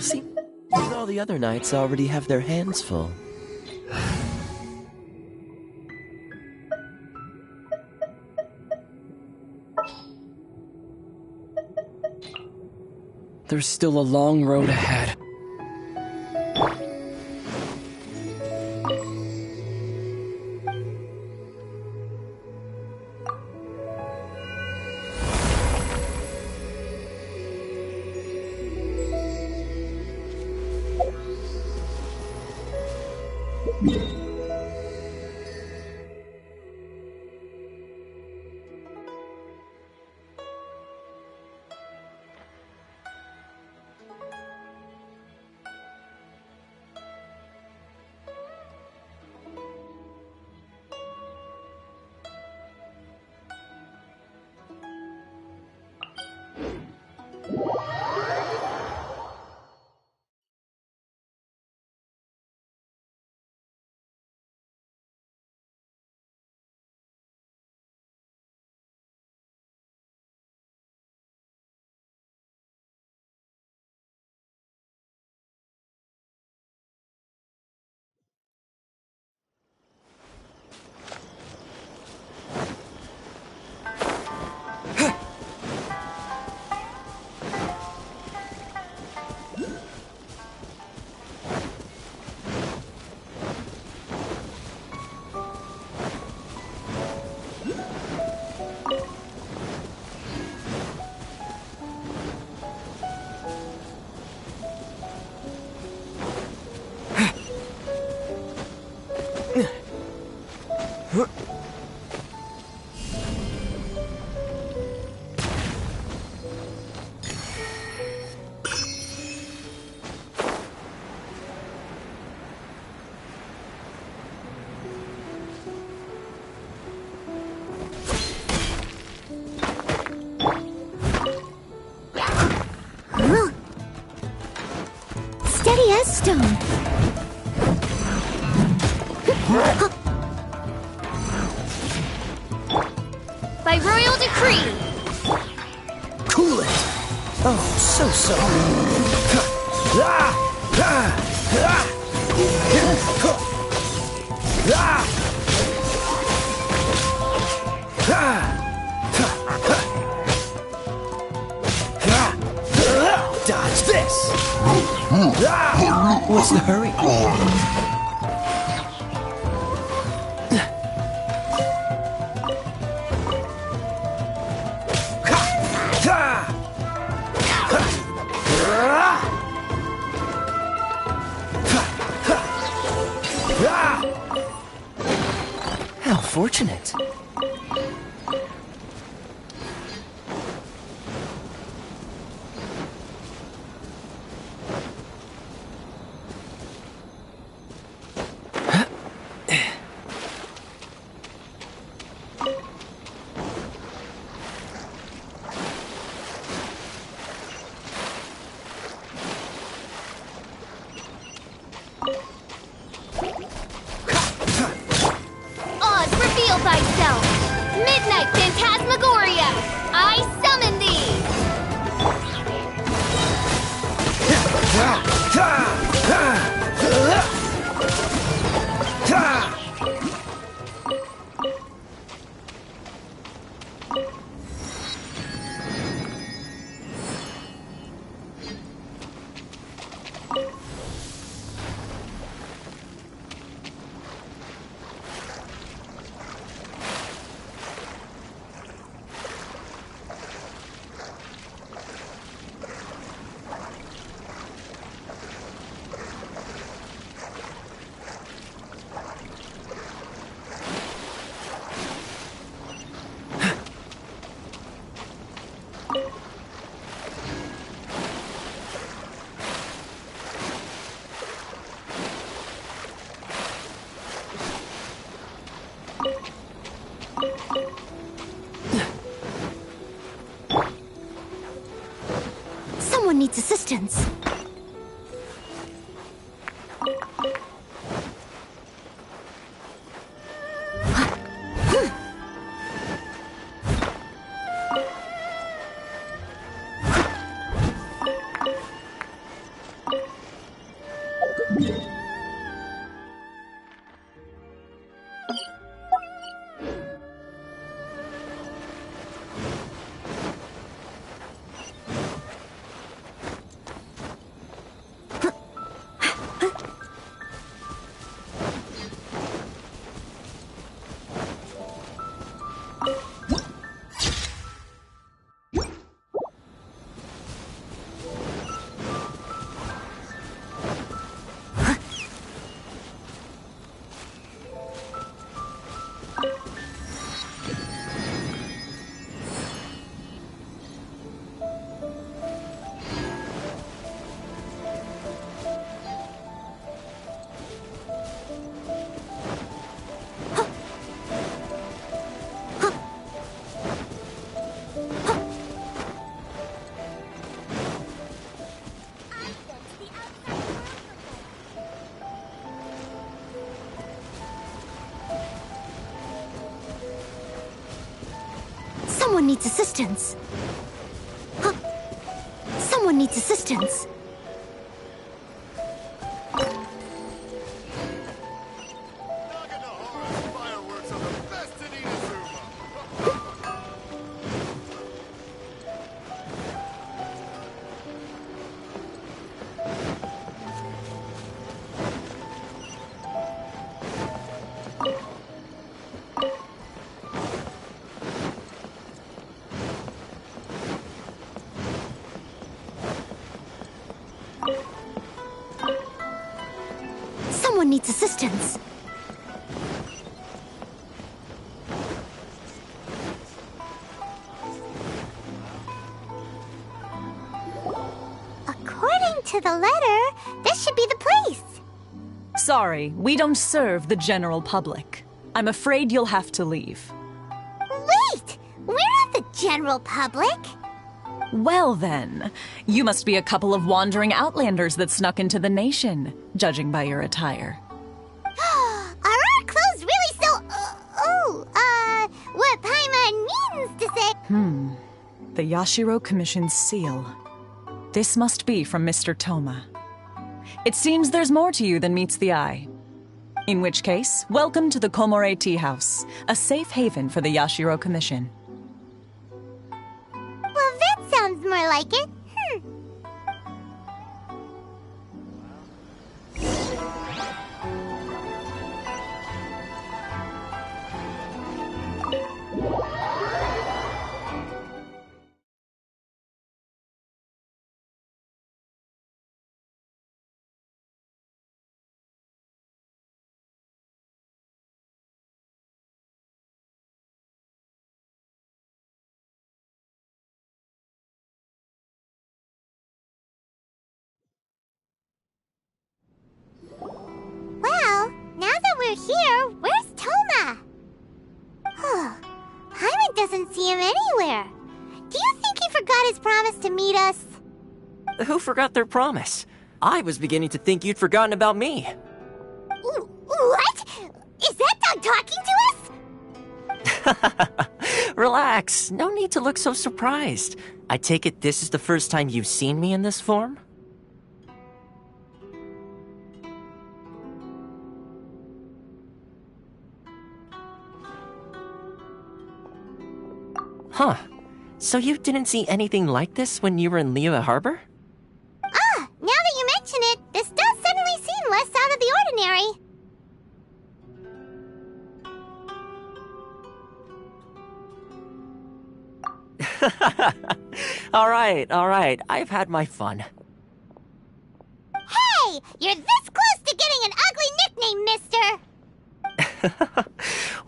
See, all the other knights already have their hands full. There's still a long road ahead. Steady as stone. By royal decree. Cool it! Oh, so Dodge this! What's the hurry? How fortunate. Oz, reveal thyself! Midnight Phantasmagoria! I summon thee! Someone needs assistance. Someone needs assistance. Huh. Someone needs assistance. Someone needs assistance. According to the letter, this should be the place. Sorry, we don't serve the general public. I'm afraid you'll have to leave. Wait! We're not the general public. Well then, you must be a couple of wandering Outlanders that snuck into the nation, judging by your attire. Are our clothes really so... what Paimon means to say... The Yashiro Commission's seal. This must be from Mr. Toma. It seems there's more to you than meets the eye. In which case, welcome to the Komore Tea House, a safe haven for the Yashiro Commission. Well, that sounds more like it. Well, now that we're here, where's Toma? Paimon doesn't see him anywhere. Do you think he forgot his promise to meet us? Who forgot their promise? I was beginning to think you'd forgotten about me. What? Is that dog talking to us? Relax. No need to look so surprised. I take it this is the first time you've seen me in this form? Huh. So you didn't see anything like this when you were in Liyue Harbor? Now that you mention it, this does suddenly seem less out of the ordinary. Alright. I've had my fun. Hey! You're this close to getting an ugly nickname, mister!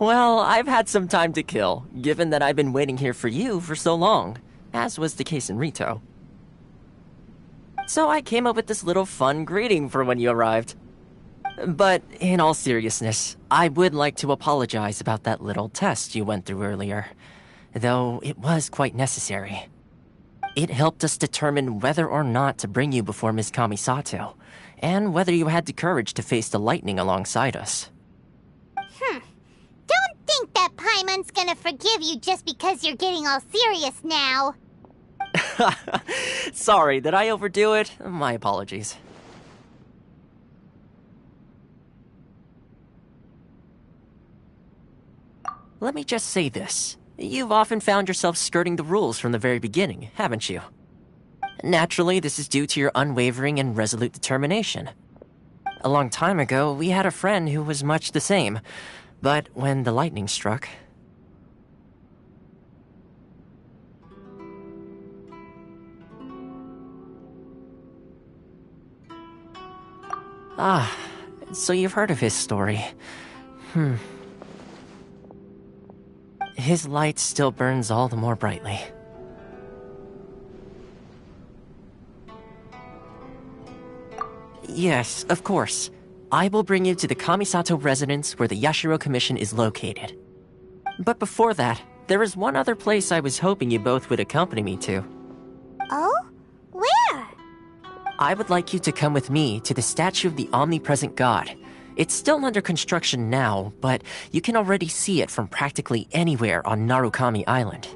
Well, I've had some time to kill, given that I've been waiting here for you for so long, as was the case in Rito. So I came up with this little fun greeting for when you arrived. But in all seriousness, I would like to apologize about that little test you went through earlier, though it was quite necessary. It helped us determine whether or not to bring you before Miss Kamisato, and whether you had the courage to face the lightning alongside us. Don't think that Paimon's gonna forgive you just because you're getting all serious now. Sorry, did I overdo it? My apologies. Let me just say this. You've often found yourself skirting the rules from the very beginning, haven't you? Naturally, this is due to your unwavering and resolute determination. A long time ago, we had a friend who was much the same, but when the lightning struck... Ah, so you've heard of his story. His light still burns all the more brightly. Yes, of course. I will bring you to the Kamisato residence where the Yashiro Commission is located. But before that, there is one other place I was hoping you both would accompany me to. Oh? Where? I would like you to come with me to the statue of the omnipresent god. It's still under construction now, but you can already see it from practically anywhere on Narukami Island.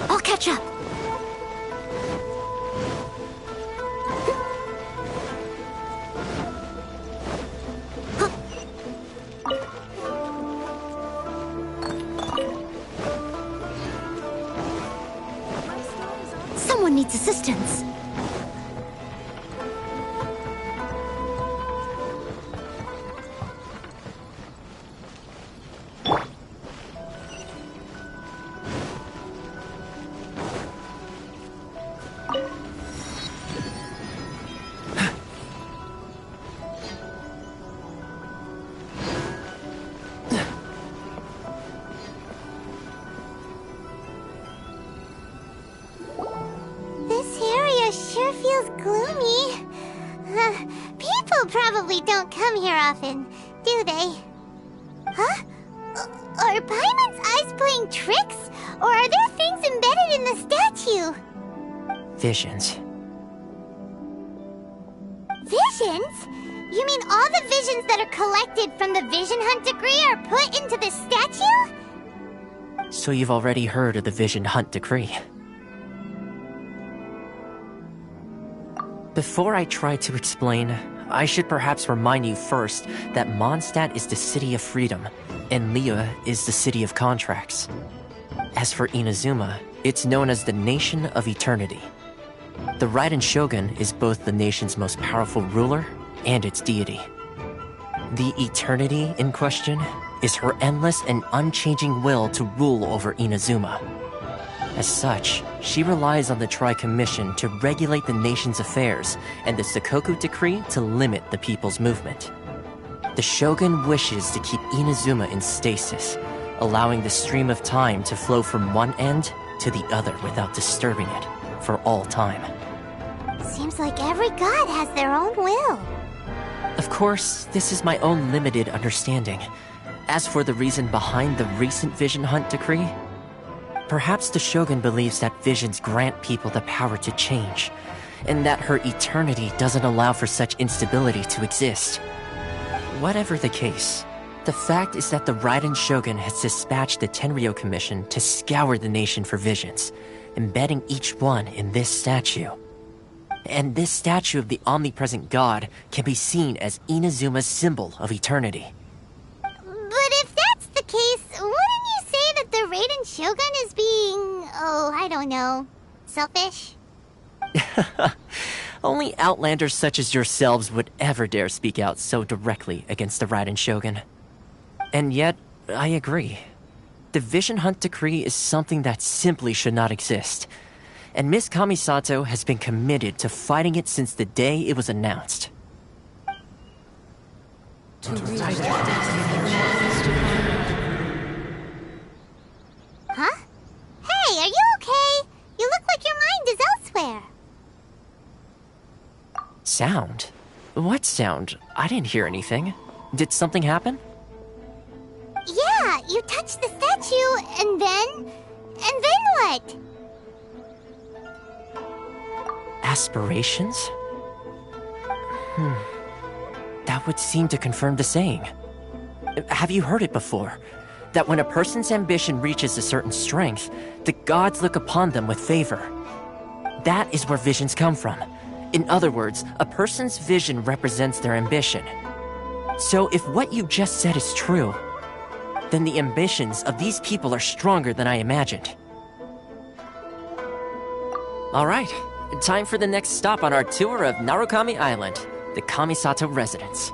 I'll catch up. Someone needs assistance. Sure feels gloomy. People probably don't come here often, do they? Huh? Are Paimon's eyes playing tricks? Or are there things embedded in the statue? Visions. Visions? You mean all the visions that are collected from the Vision Hunt decree are put into the statue? So you've already heard of the Vision Hunt decree. Before I try to explain, I should perhaps remind you first that Mondstadt is the city of freedom, and Liyue is the city of contracts. As for Inazuma, it's known as the Nation of Eternity. The Raiden Shogun is both the nation's most powerful ruler and its deity. The Eternity in question is her endless and unchanging will to rule over Inazuma. As such, she relies on the Tri-Commission to regulate the nation's affairs and the Sakoku Decree to limit the people's movement. The Shogun wishes to keep Inazuma in stasis, allowing the stream of time to flow from one end to the other without disturbing it for all time. Seems like every god has their own will. Of course, this is my own limited understanding. As for the reason behind the recent Vision Hunt decree, perhaps the Shogun believes that visions grant people the power to change, and that her eternity doesn't allow for such instability to exist. Whatever the case, the fact is that the Raiden Shogun has dispatched the Tenryou Commission to scour the nation for visions, embedding each one in this statue. And this statue of the omnipresent god can be seen as Inazuma's symbol of eternity. But if that's the case, wouldn't you say that the Raiden Shogun is being, I don't know, selfish? Only Outlanders such as yourselves would ever dare speak out so directly against the Raiden Shogun. And yet, I agree. The Vision Hunt Decree is something that simply should not exist. And Miss Kamisato has been committed to fighting it since the day it was announced. Huh? Hey, are you okay? You look like your mind is elsewhere. Sound? What sound? I didn't hear anything. Did something happen? Yeah, you touched the statue, and then what? Aspirations? That would seem to confirm the saying. Have you heard it before? That when a person's ambition reaches a certain strength, the gods look upon them with favor. That is where visions come from. In other words, a person's vision represents their ambition. So if what you just said is true, then the ambitions of these people are stronger than I imagined. Alright, time for the next stop on our tour of Narukami Island, the Kamisato residence.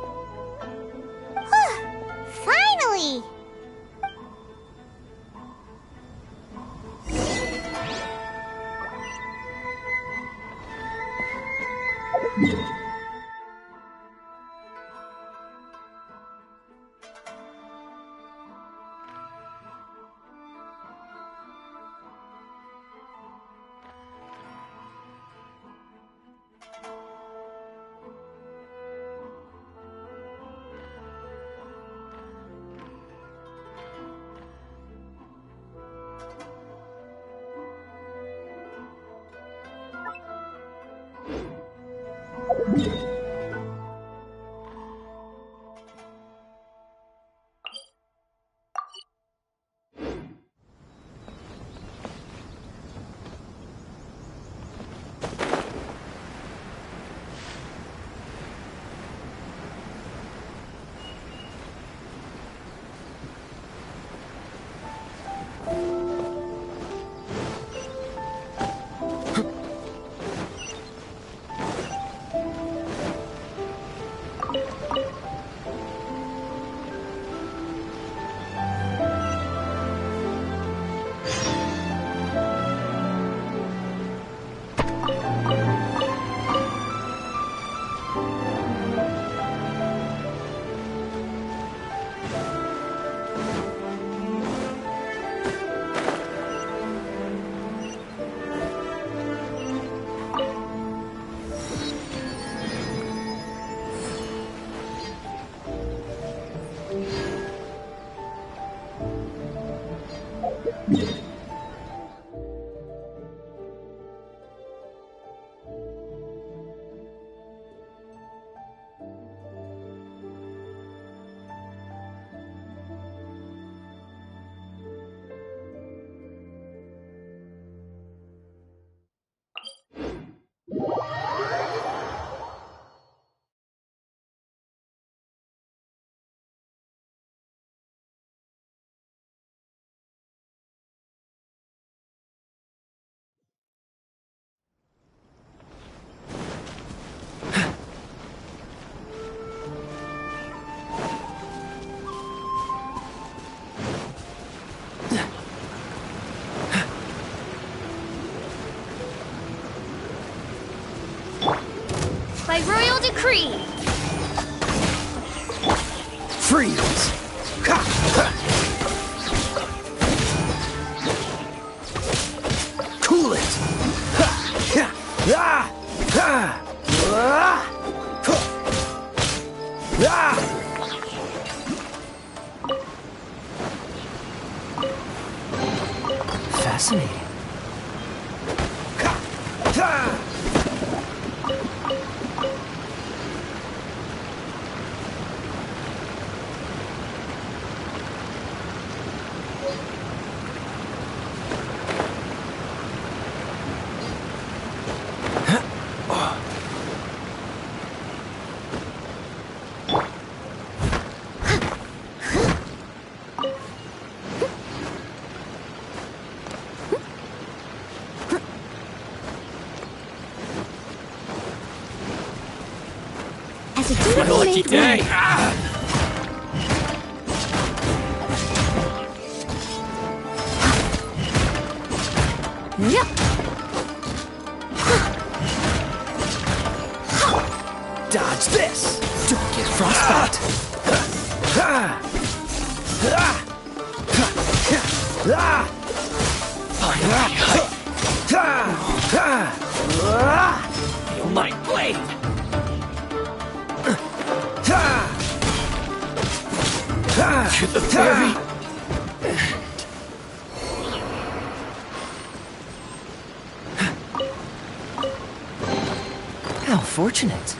Finally! By royal decree. Freeze! Cool it! Fascinating. As a It's my lucky day. Dodge this! Don't get frostbite! Feel my blade. To the very How fortunate.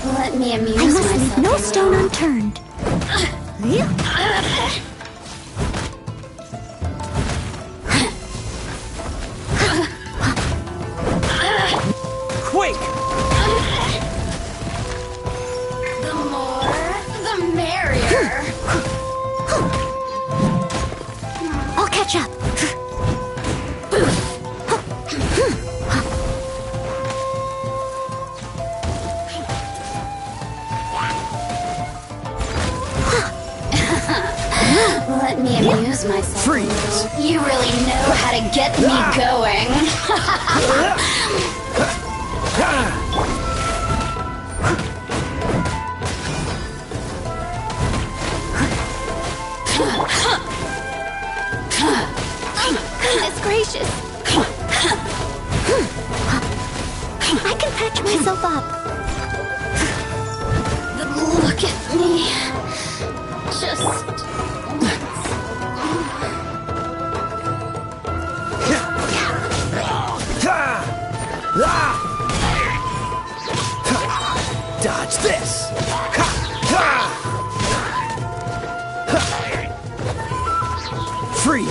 Let me amuse I must myself. leave no stone unturned. Quake! The more, the merrier. I'll catch up. Let me amuse myself. Freeze! You really know how to get me going. Goodness gracious. I can patch myself up. Look at me. Just Dodge this! Freeze!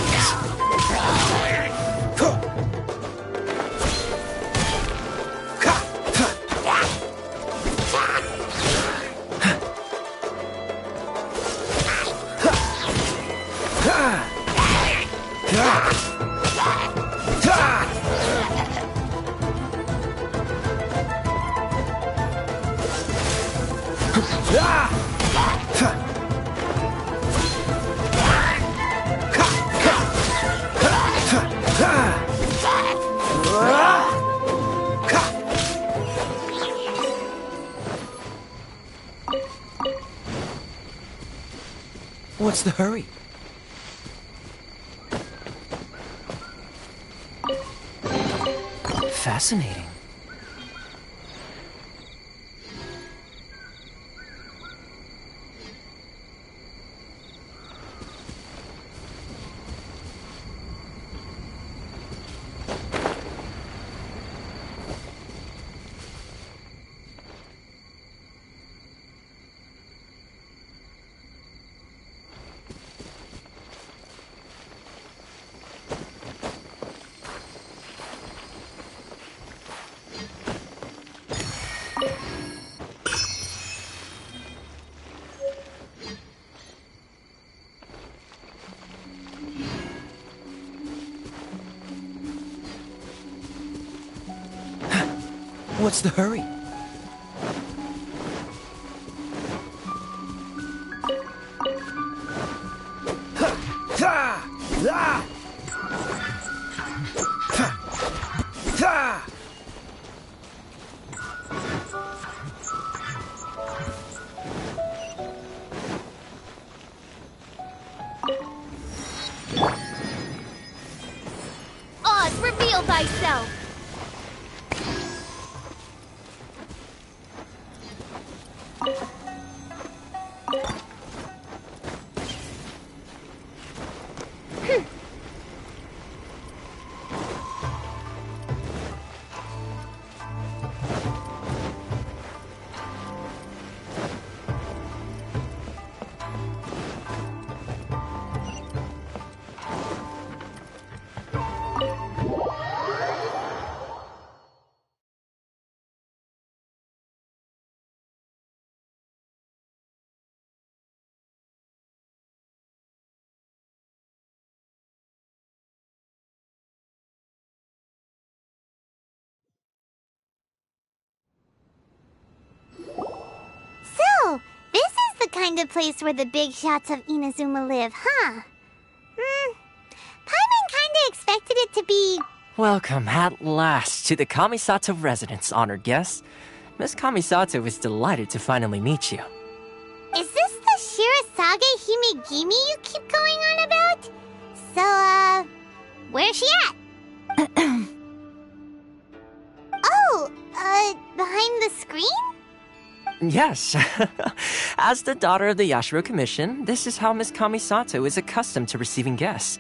What's the hurry? Fascinating. What's the hurry? Oz, reveal thyself! So, this is the kind of place where the big shots of Inazuma live, huh? Paimon kinda expected it to be... Welcome at last to the Kamisato residence, honored guest. Miss Kamisato is delighted to finally meet you. Is this the Shirasage Himegimi you keep going on about? So, where's she at? Oh, behind the screen? Yes. As the daughter of the Yashiro Commission, this is how Miss Kamisato is accustomed to receiving guests.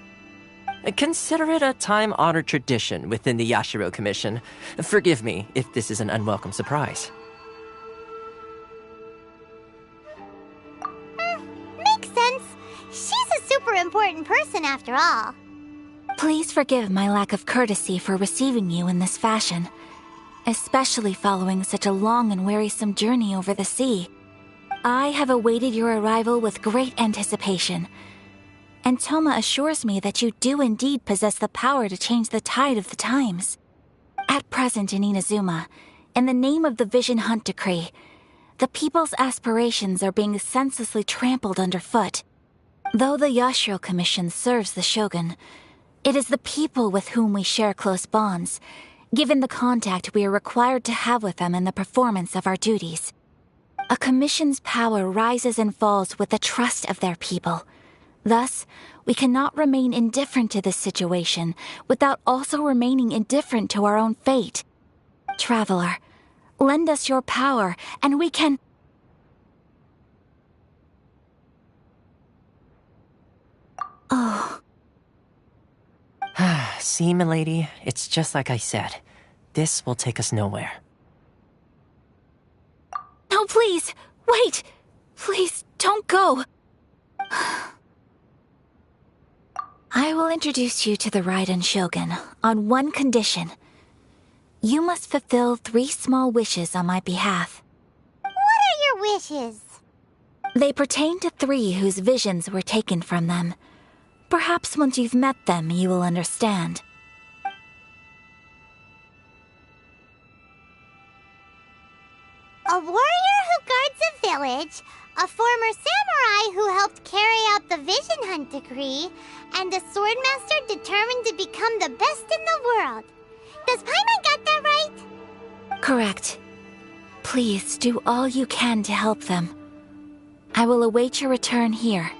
Consider it a time-honored tradition within the Yashiro Commission. Forgive me if this is an unwelcome surprise. Makes sense. She's a super important person after all. Please forgive my lack of courtesy for receiving you in this fashion, especially following such a long and wearisome journey over the sea. I have awaited your arrival with great anticipation, and Toma assures me that you do indeed possess the power to change the tide of the times. At present in Inazuma, in the name of the Vision Hunt Decree, the people's aspirations are being senselessly trampled underfoot. Though the Yashiro Commission serves the Shogun, it is the people with whom we share close bonds, given the contact we are required to have with them in the performance of our duties. A commission's power rises and falls with the trust of their people. Thus, we cannot remain indifferent to this situation without also remaining indifferent to our own fate. Traveler, lend us your power, and we can... Oh. See, milady, it's just like I said. This will take us nowhere. No, please! Wait! Please, don't go! I will introduce you to the Raiden Shogun on one condition. You must fulfill 3 small wishes on my behalf. What are your wishes? They pertain to 3 whose visions were taken from them. Perhaps once you've met them, you will understand. A warrior who guards a village, a former samurai who helped carry out the Vision Hunt decree, and a swordmaster determined to become the best in the world. Does Paimon got that right? Correct. Please do all you can to help them. I will await your return here.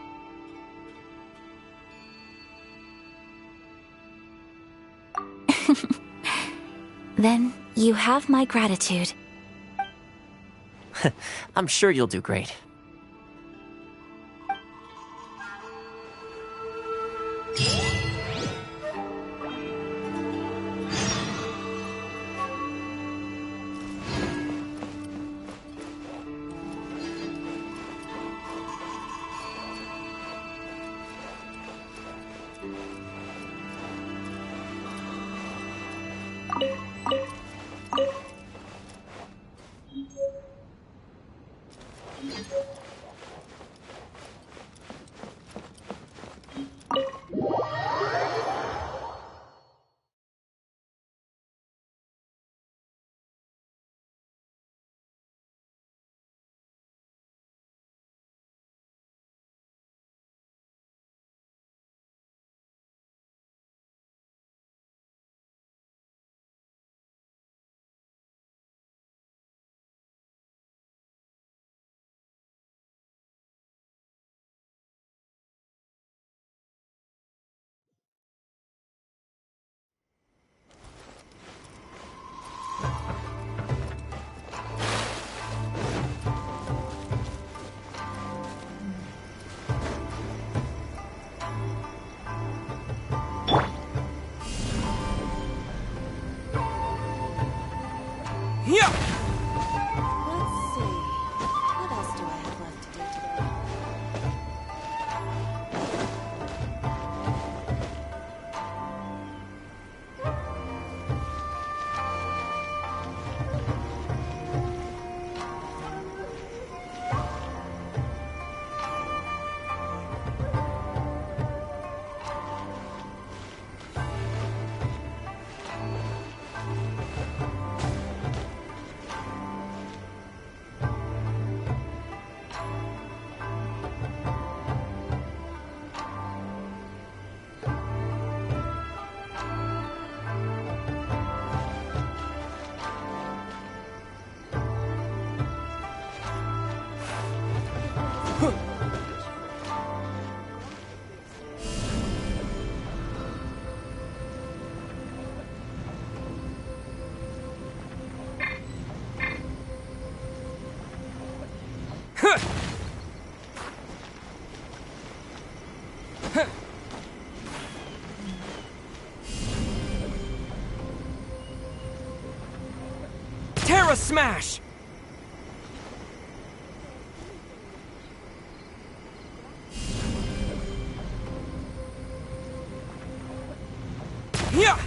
Then you have my gratitude. I'm sure you'll do great. Terra Smash! Yeah!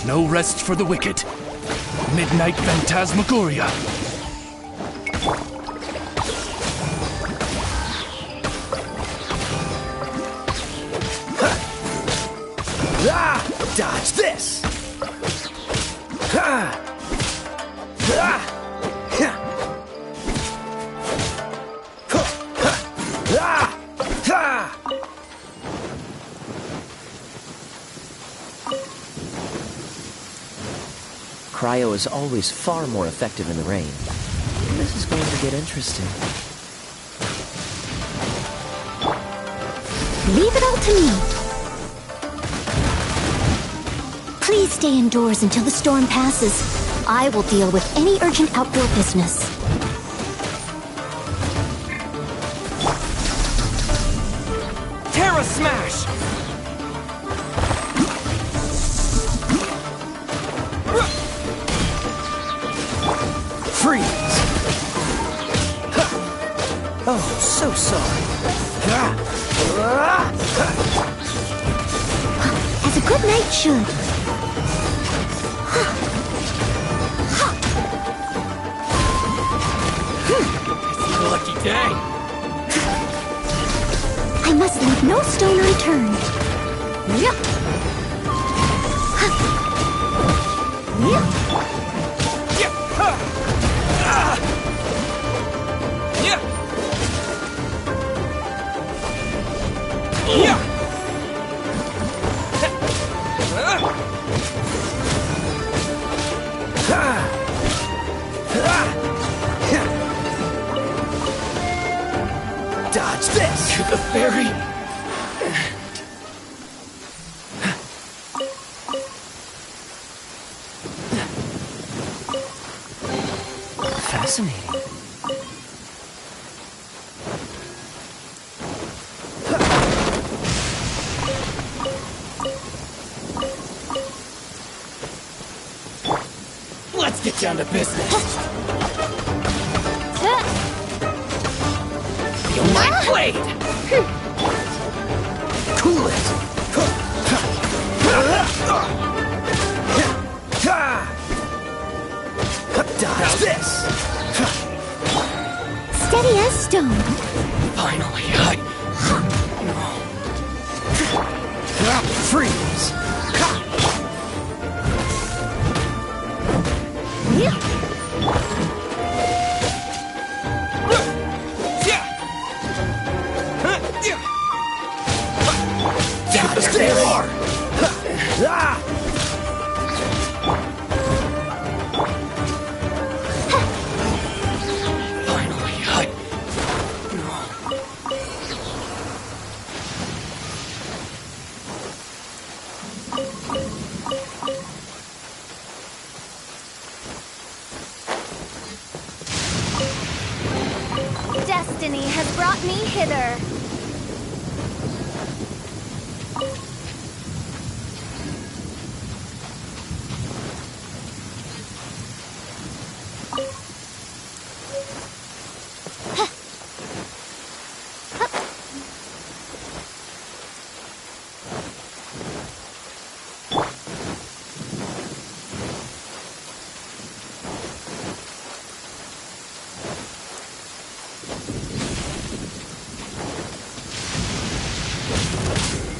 No rest for the wicked. Midnight Phantasmagoria. Dodge this! Cryo is always far more effective in the rain. This is going to get interesting. Leave it all to me. Please stay indoors until the storm passes. I will deal with any urgent outdoor business. Terra Smash! Freeze! Oh, so sorry. As a good night should. Lucky day! I must leave no stone unturned. Yep. Dodge this! To the ferry! Fascinating. Let's get down to business. Feel my blade! Cool it! Dodge this! Steady as stone. Finally, freeze! Dodge this! Destiny has brought me hither.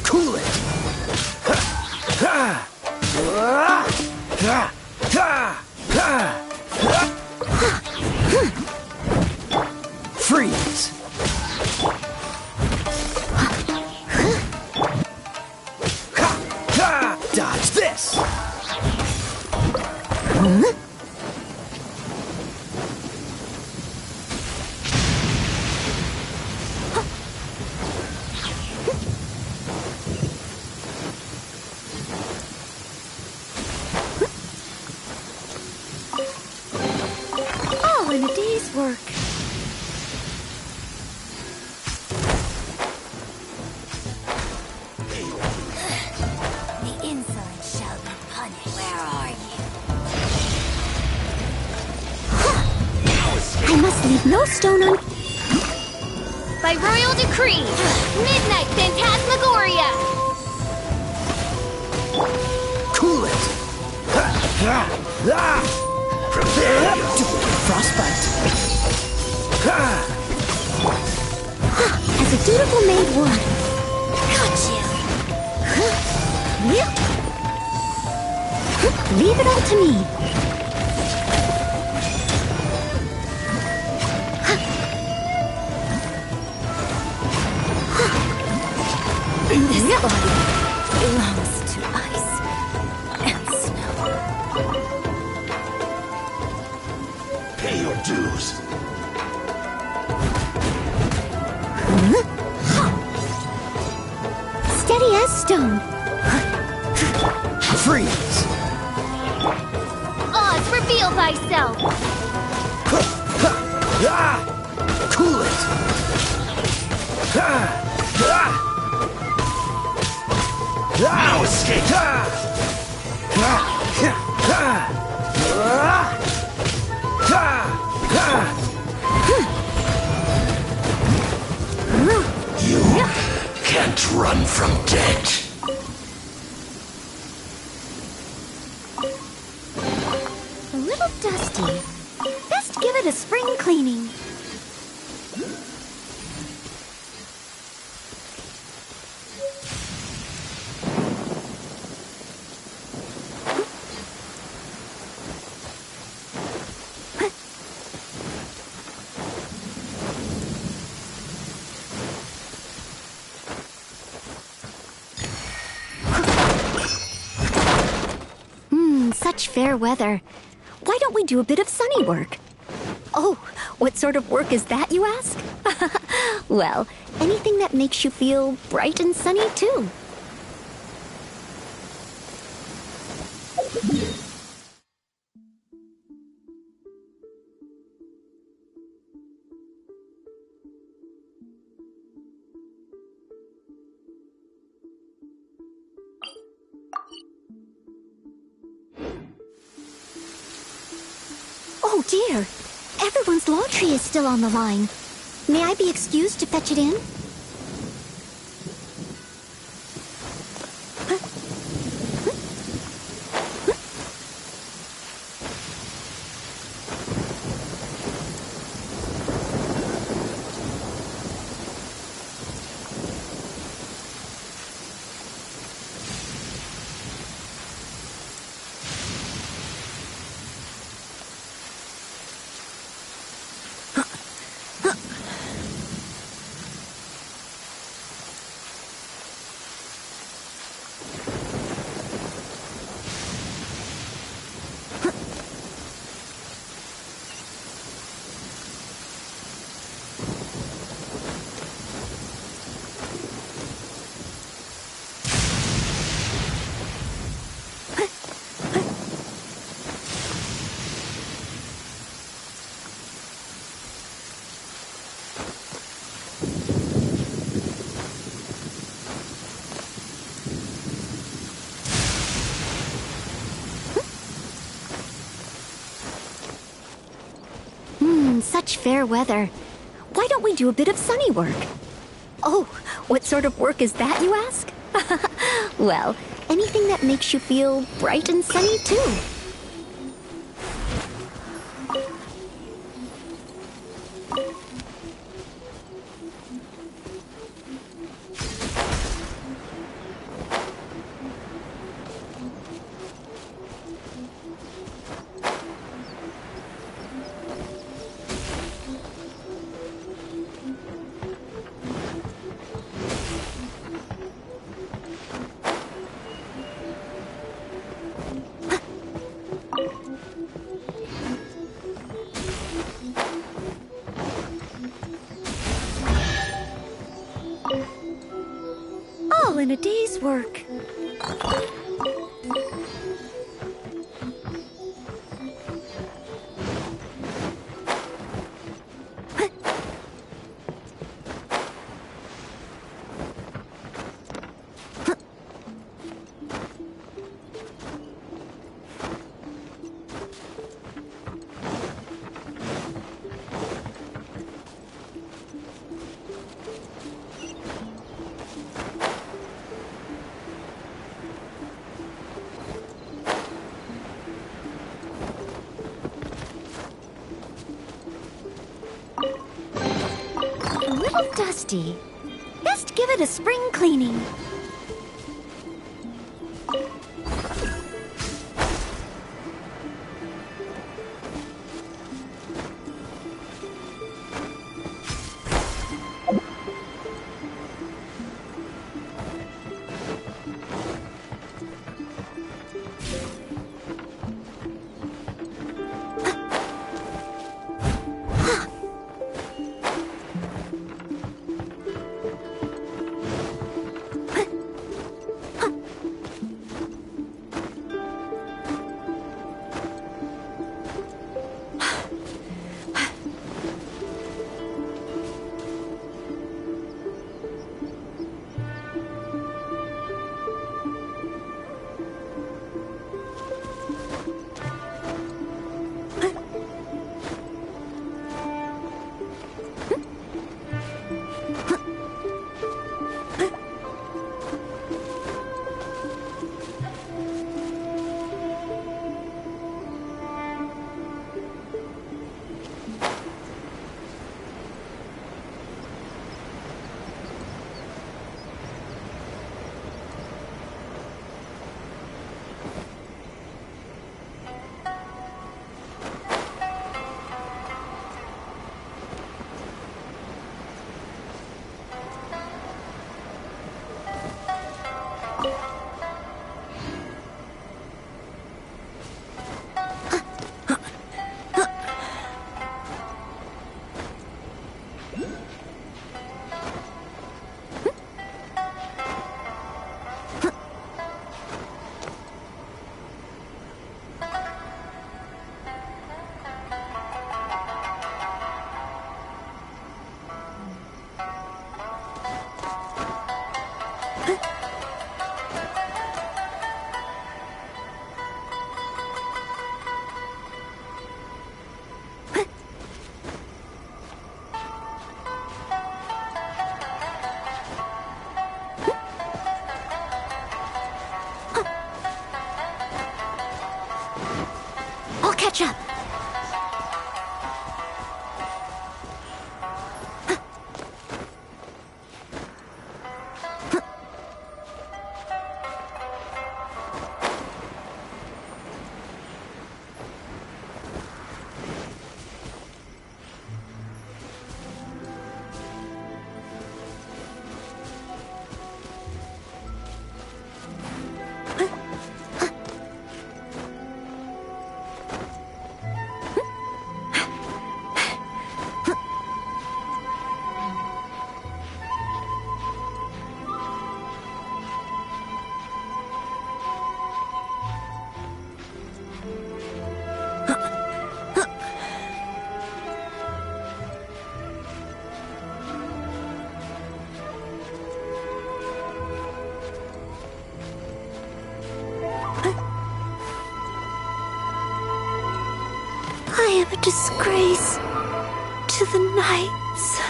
Cool it! Freeze! Dodge this! No stone on... By royal decree, Midnight Phantasmagoria! Cool it! Prepare to frostbite! As a dutiful maid would. Got you! Leave it all to me. This body belongs to ice and snow. Pay your dues. Steady as stone. Freeze! Oz, reveal thyself! Cool it! Now escape! You can't run from death. A little dusty. Best give it a spring cleaning. Such fair weather. Why don't we do a bit of sunny work? Oh, what sort of work is that, you ask? Well, anything that makes you feel bright and sunny, too. Oh dear! Everyone's law tree is still on the line. May I be excused to fetch it in? Such fair weather. Why don't we do a bit of sunny work? Oh, what sort of work is that, you ask? Well, anything that makes you feel bright and sunny, too. All in a day's work. little dusty. Best give it a spring cleaning. Catch up. I am a disgrace to the knights.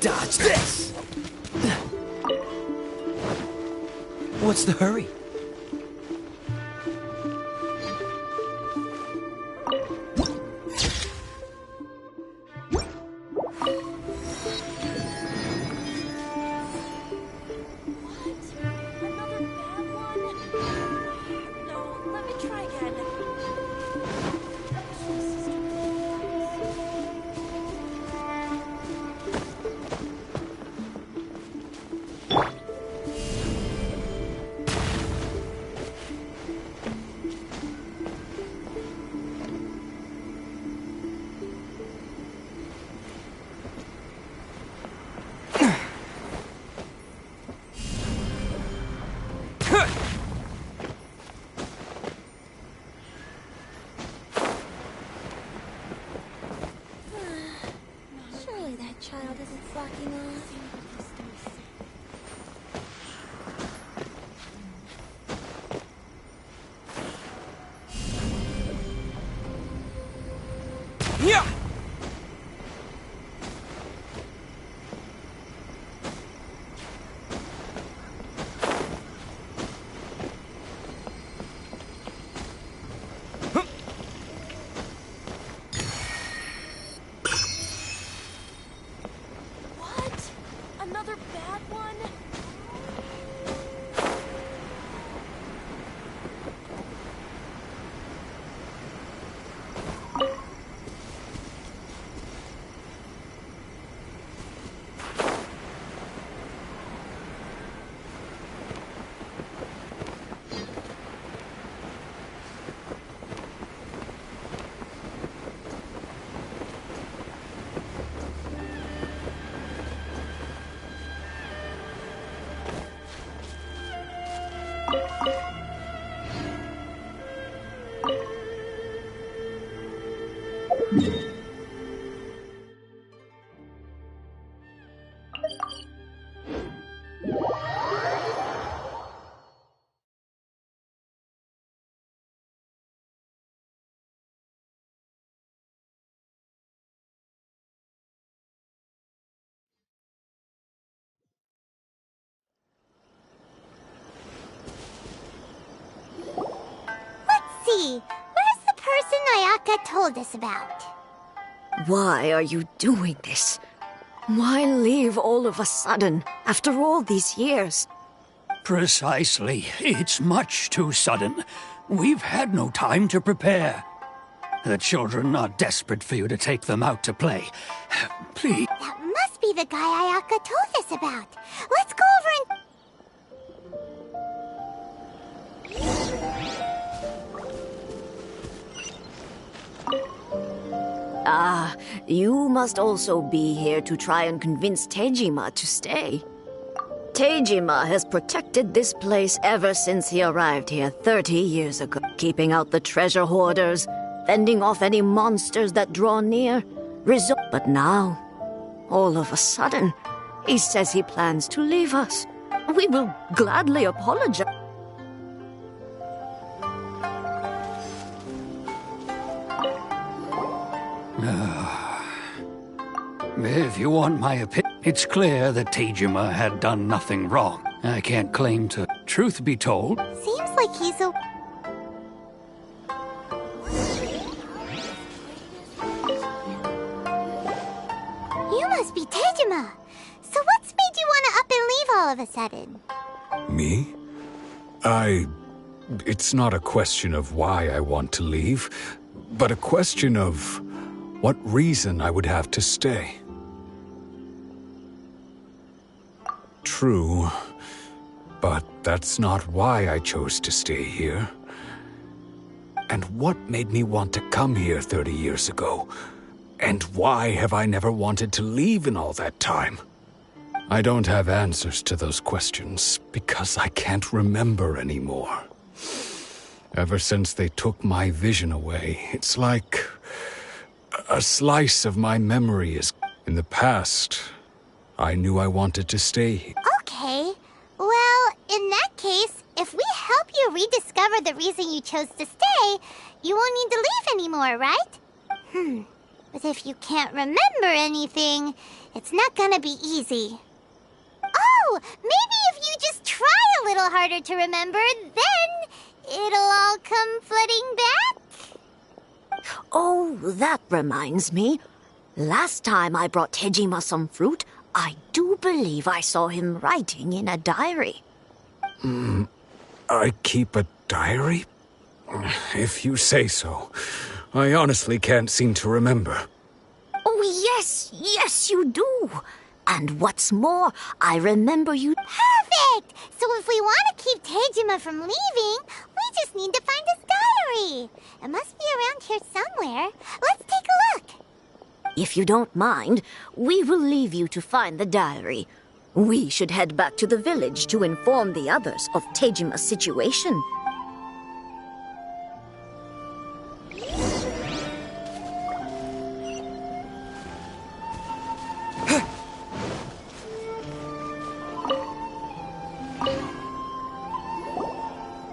Dodge this! What's the hurry? Surely that child isn't slacking off. Yeah! Another bad one? See, where's the person Ayaka told us about? Why are you doing this? Why leave all of a sudden, after all these years? Precisely. It's much too sudden. We've had no time to prepare. The children are desperate for you to take them out to play. Please. That must be the guy Ayaka told us about. Let's go over and... Ah, you must also be here to try and convince Tajima to stay. Tajima has protected this place ever since he arrived here 30 years ago, keeping out the treasure hoarders, fending off any monsters that draw near. But now, all of a sudden, he says he plans to leave us. We will gladly apologize. If you want my opinion, it's clear that Tajima had done nothing wrong. I can't claim to. Truth be told, Seems like he's a... You must be Tajima Tajima. So what's made you want to up and leave all of a sudden? Me? It's not a question of why I want to leave, but a question of what reason I would have to stay. True, but that's not why I chose to stay here. And what made me want to come here 30 years ago? And why have I never wanted to leave in all that time? I don't have answers to those questions because I can't remember anymore. Ever since they took my vision away, it's like a slice of my memory is... In the past, I knew I wanted to stay here. Okay. Well, in that case, if we help you rediscover the reason you chose to stay, you won't need to leave anymore, right? But if you can't remember anything, it's not gonna be easy. Oh, maybe if you just try a little harder to remember, then it'll all come flooding back. Oh, that reminds me. Last time I brought Tajima some fruit, I do believe I saw him writing in a diary. I keep a diary? If you say so. I honestly can't seem to remember. Oh, yes, you do. And what's more, I remember you... Perfect! So if we want to keep Tajima from leaving, we just need to find his diary. It must be around here somewhere. Let's take a look. If you don't mind, we will leave you to find the diary. We should head back to the village to inform the others of Tajima's situation.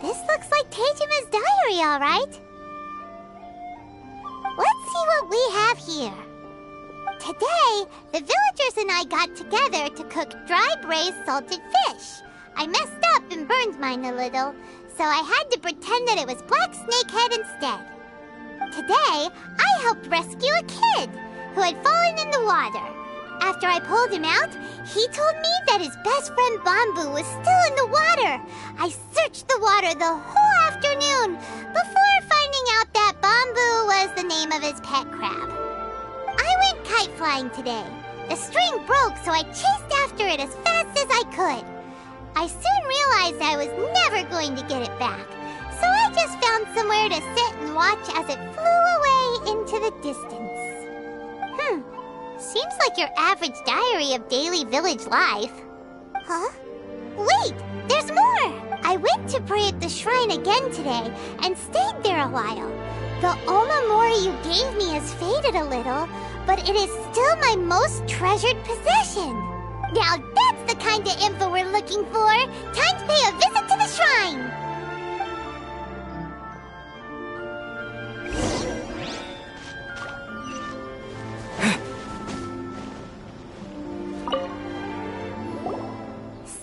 This looks like Tajima's diary, all right. Let's see what we have here. Today, the villagers and I got together to cook dry braised salted fish. I messed up and burned mine a little, so I had to pretend that it was black snakehead instead. Today, I helped rescue a kid who had fallen in the water. After I pulled him out, he told me that his best friend Bamboo was still in the water. I searched the water the whole afternoon before finding out that Bamboo was the name of his pet crab. I went kite flying today. The string broke, so I chased after it as fast as I could. I soon realized I was never going to get it back, so I just found somewhere to sit and watch as it flew away into the distance. Seems like your average diary of daily village life. Huh? Wait, there's more! I went to pray at the shrine again today and stayed there a while. The Omamori you gave me has faded a little, but it is still my most treasured possession. Now that's the kind of info we're looking for. Time to pay a visit to the shrine.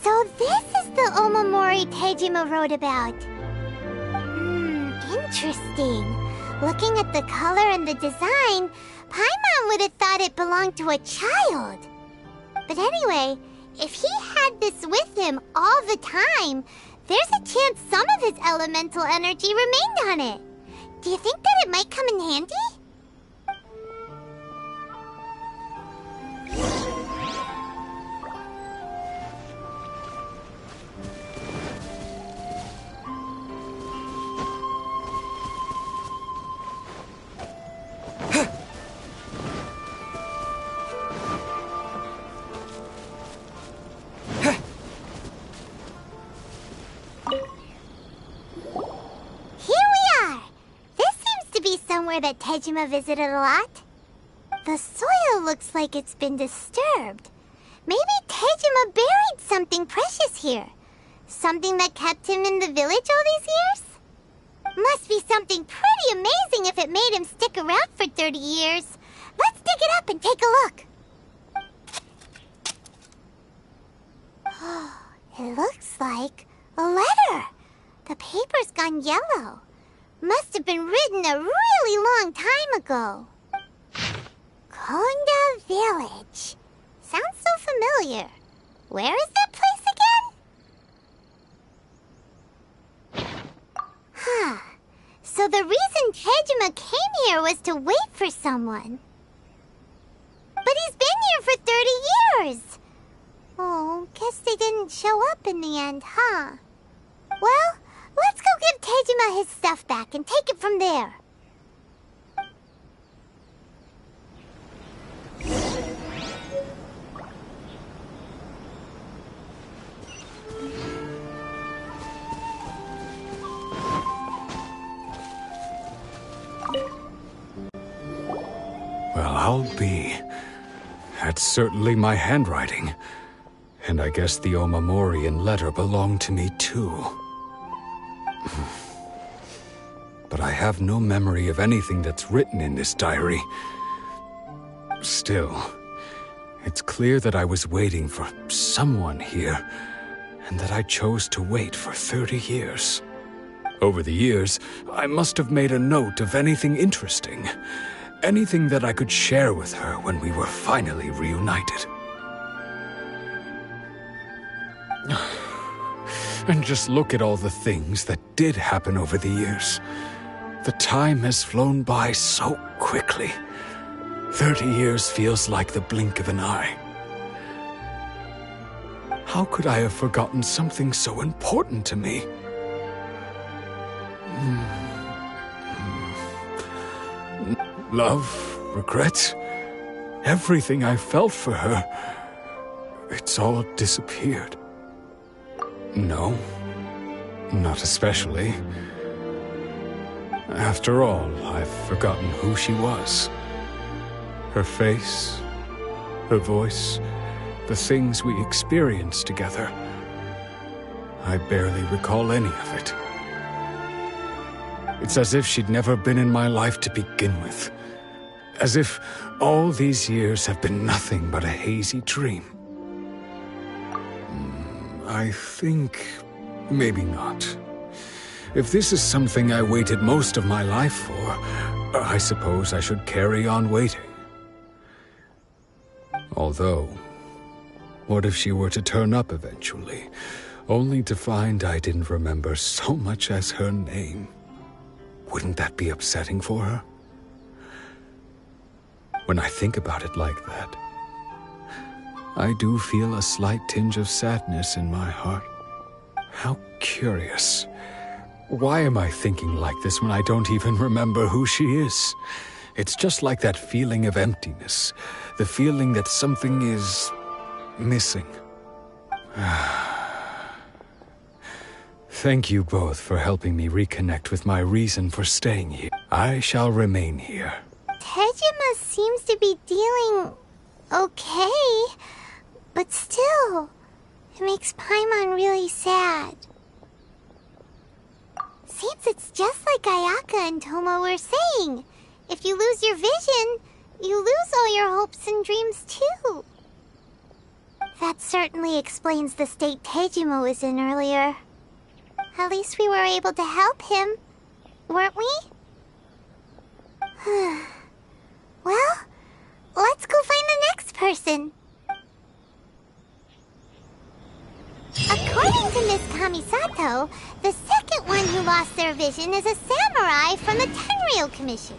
So this is the Omamori Tajima wrote about. Interesting. Looking at the color and the design, Paimon would have thought it belonged to a child. But anyway, if he had this with him all the time, there's a chance some of his elemental energy remained on it. Do you think that it might come in handy? That Tajima visited a lot. The soil looks like it's been disturbed. Maybe Tajima buried something precious here. Something that kept him in the village all these years? Must be something pretty amazing if it made him stick around for 30 years. Let's dig it up and take a look. Oh, it looks like a letter. The paper's gone yellow. Must have been written a really long time ago. Konda Village. Sounds so familiar. Where is that place again? Huh. So the reason Tajima came here was to wait for someone. But he's been here for 30 years! Oh, guess they didn't show up in the end, huh? Well, let's go give Tajima his stuff back and take it from there. Well, I'll be. That's certainly my handwriting. And I guess the Omamorian letter belonged to me too. But I have no memory of anything that's written in this diary. Still, it's clear that I was waiting for someone here, and that I chose to wait for 30 years. Over the years, I must have made a note of anything interesting. Anything that I could share with her when we were finally reunited. And just look at all the things that did happen over the years. The time has flown by so quickly. 30 years feels like the blink of an eye. How could I have forgotten something so important to me? Love, regret, everything I felt for her, it's all disappeared. No, not especially. After all, I've forgotten who she was. Her face, her voice, the things we experienced together. I barely recall any of it. It's as if she'd never been in my life to begin with. As if all these years have been nothing but a hazy dream. I think maybe not. If this is something I waited most of my life for, I suppose I should carry on waiting. Although, what if she were to turn up eventually, only to find I didn't remember so much as her name? Wouldn't that be upsetting for her? When I think about it like that, I do feel a slight tinge of sadness in my heart. How curious. Why am I thinking like this when I don't even remember who she is? It's just like that feeling of emptiness, the feeling that something is missing. Thank you both for helping me reconnect with my reason for staying here. I shall remain here. Tajima seems to be dealing okay, but still, it makes Paimon really sad. Seems it's just like Ayaka and Toma were saying. If you lose your vision, you lose all your hopes and dreams too. That certainly explains the state Tajima was in earlier. At least we were able to help him, weren't we? Well, let's go find the next person. According to Miss Kamisato, the second one who lost their vision is a samurai from the Tenryou Commission.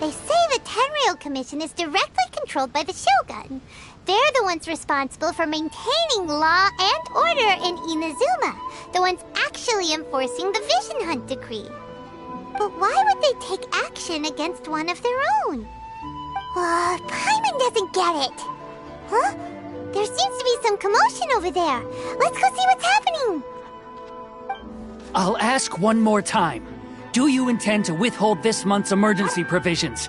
They say the Tenryou Commission is directly controlled by the Shogun. They're the ones responsible for maintaining law and order in Inazuma, the ones actually enforcing the Vision Hunt decree. But why would they take action against one of their own? Paimon doesn't get it. Huh? There seems to be some commotion over there. Let's go see what's happening. I'll ask one more time. Do you intend to withhold this month's emergency provisions?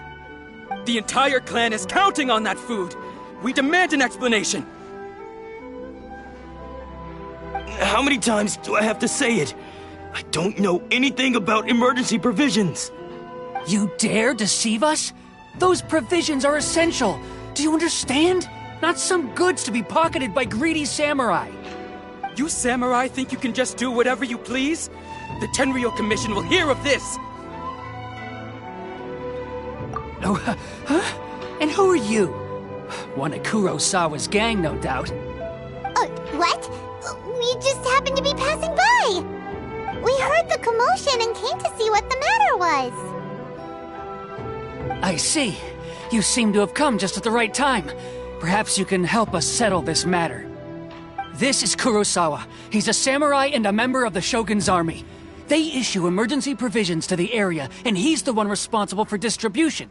The entire clan is counting on that food. We demand an explanation. How many times do I have to say it? I don't know anything about emergency provisions. You dare deceive us? Those provisions are essential. Do you understand? Not some goods to be pocketed by greedy samurai. You samurai think you can just do whatever you please? The Tenryou Commission will hear of this! Oh, huh? And who are you? One of Kurosawa's gang, no doubt. What? We just happened to be passing by! We heard the commotion and came to see what the matter was. I see. You seem to have come just at the right time. Perhaps you can help us settle this matter. This is Kurosawa. He's a samurai and a member of the Shogun's army. They issue emergency provisions to the area, and he's the one responsible for distribution.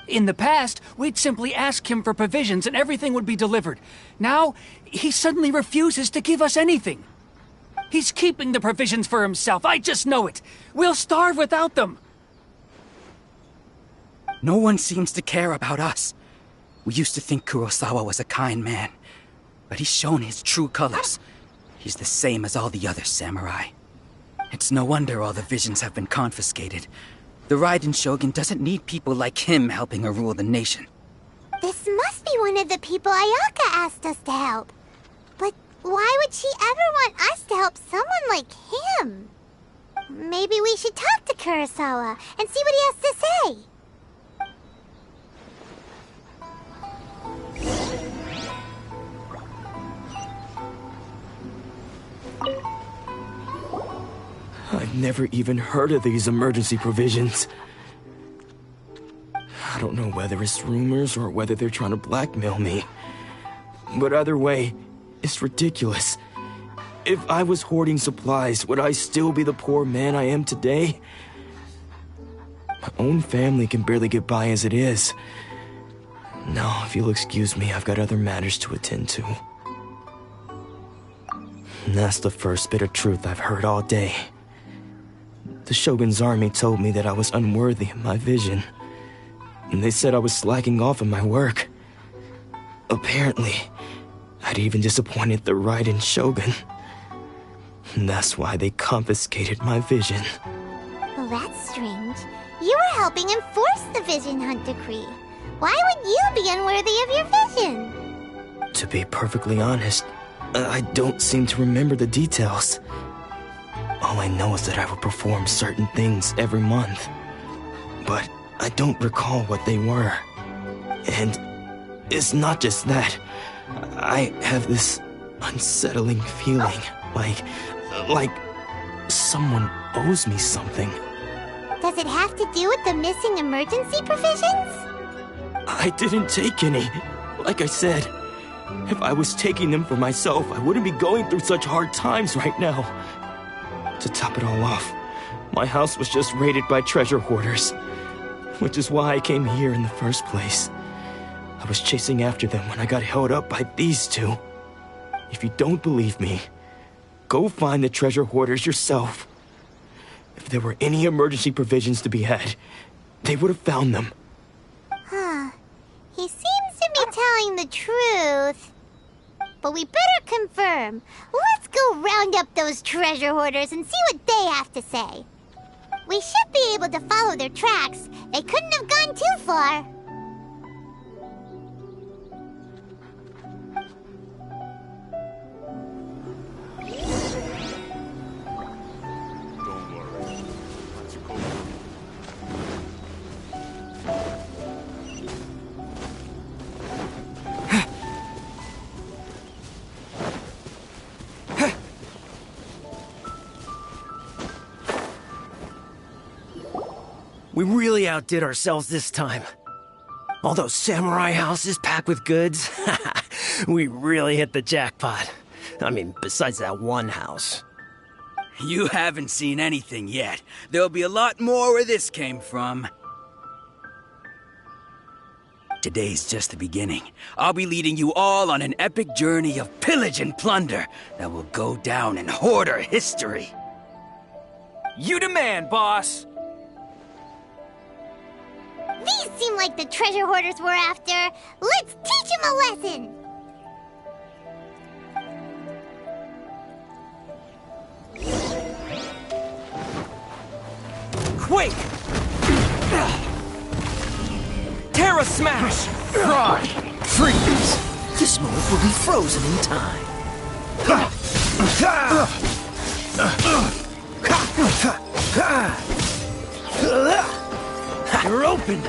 In the past, we'd simply ask him for provisions and everything would be delivered. Now, he suddenly refuses to give us anything. He's keeping the provisions for himself, I just know it. We'll starve without them. No one seems to care about us. We used to think Kurosawa was a kind man, but he's shown his true colors. He's the same as all the other samurai. It's no wonder all the visions have been confiscated. The Raiden Shogun doesn't need people like him helping her rule the nation. This must be one of the people Ayaka asked us to help. But why would she ever want us to help someone like him? Maybe we should talk to Kurosawa and see what he has to say. I've never even heard of these emergency provisions. I don't know whether it's rumors or whether they're trying to blackmail me. But either way, it's ridiculous. If I was hoarding supplies, would I still be the poor man I am today? My own family can barely get by as it is. Now, if you'll excuse me, I've got other matters to attend to. And that's the first bit of truth I've heard all day. The Shogun's army told me that I was unworthy of my vision. And they said I was slacking off in my work. Apparently, I'd even disappointed the Raiden Shogun. And that's why they confiscated my vision. Well, that's strange. You were helping enforce the Vision Hunt Decree. Why would you be unworthy of your vision? To be perfectly honest, I don't seem to remember the details. All I know is that I would perform certain things every month. But I don't recall what they were. And it's not just that. I have this unsettling feeling, like someone owes me something. Does it have to do with the missing emergency provisions? I didn't take any. Like I said, if I was taking them for myself, I wouldn't be going through such hard times right now. To top it all off, my house was just raided by treasure hoarders, which is why I came here in the first place. I was chasing after them when I got held up by these two. If you don't believe me, go find the treasure hoarders yourself. If there were any emergency provisions to be had, they would have found them. Huh. He seems to be telling the truth. But we better confirm. Let's go round up those treasure hoarders and see what they have to say. We should be able to follow their tracks. They couldn't have gone too far. We really outdid ourselves this time. All those samurai houses packed with goods, we really hit the jackpot. I mean, besides that one house. You haven't seen anything yet. There'll be a lot more where this came from. Today's just the beginning. I'll be leading you all on an epic journey of pillage and plunder that will go down in hoarder history. You demand, boss! These seem like the treasure hoarders we're after. Let's teach them a lesson! Quake! Terra Smash! Fry! Freeze! This move will be frozen in time. You're open!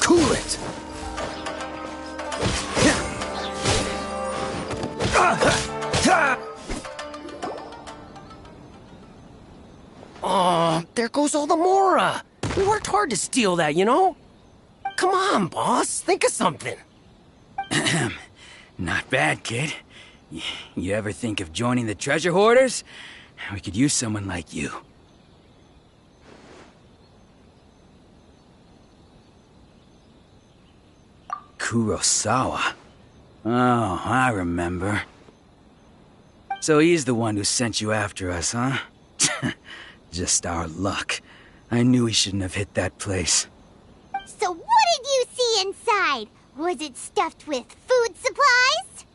Cool it! Oh, there goes all the Mora. We worked hard to steal that, you know? Come on, boss. Think of something. Not bad, kid. You ever think of joining the treasure hoarders? We could use someone like you. Kurosawa. Oh, I remember. So he's the one who sent you after us, huh? Just our luck. I knew he shouldn't have hit that place. So what did you see inside? Was it stuffed with food supplies?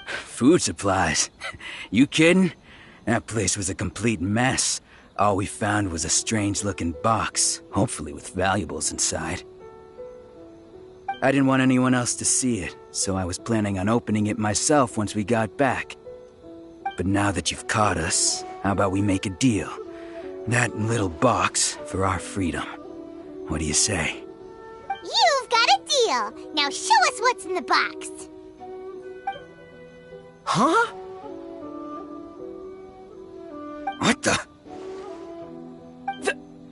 Food supplies? You kidding? That place was a complete mess. All we found was a strange-looking box, hopefully with valuables inside. I didn't want anyone else to see it, so I was planning on opening it myself once we got back. But now that you've caught us, how about we make a deal? That little box for our freedom. What do you say? You've got a deal! Now show us what's in the box! Huh? What the?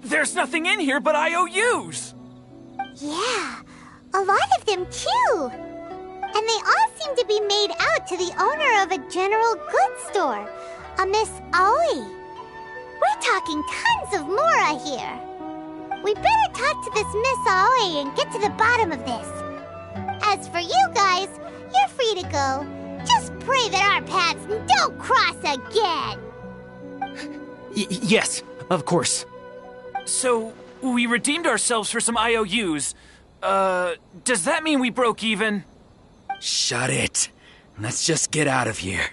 There's nothing in here but IOUs! Yeah, a lot of them too! And they all seem to be made out to the owner of a general goods store, a Miss Aoi. We're talking tons of Mora here. We better talk to this Miss Aoi and get to the bottom of this. As for you guys, you're free to go. Just pray that our paths don't cross again. Yes, of course. So, we redeemed ourselves for some IOUs. Does that mean we broke even? Shut it. Let's just get out of here.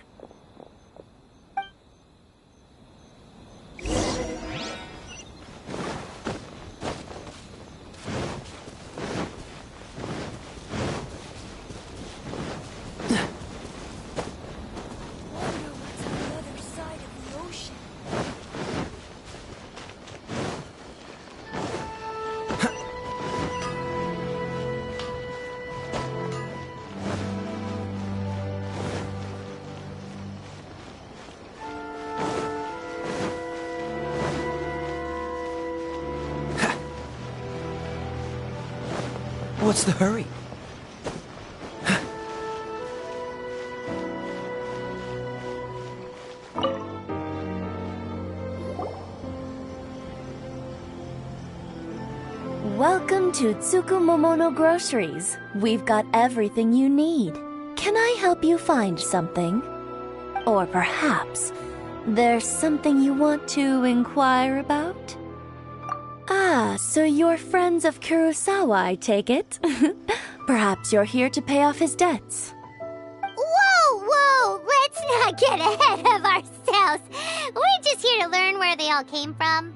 What's the hurry? Welcome to Tsukumomono Groceries. We've got everything you need. Can I help you find something? Or perhaps there's something you want to inquire about? Ah, so you're friends of Kurosawa, I take it? Perhaps you're here to pay off his debts. Whoa! Let's not get ahead of ourselves. We're just here to learn where they all came from.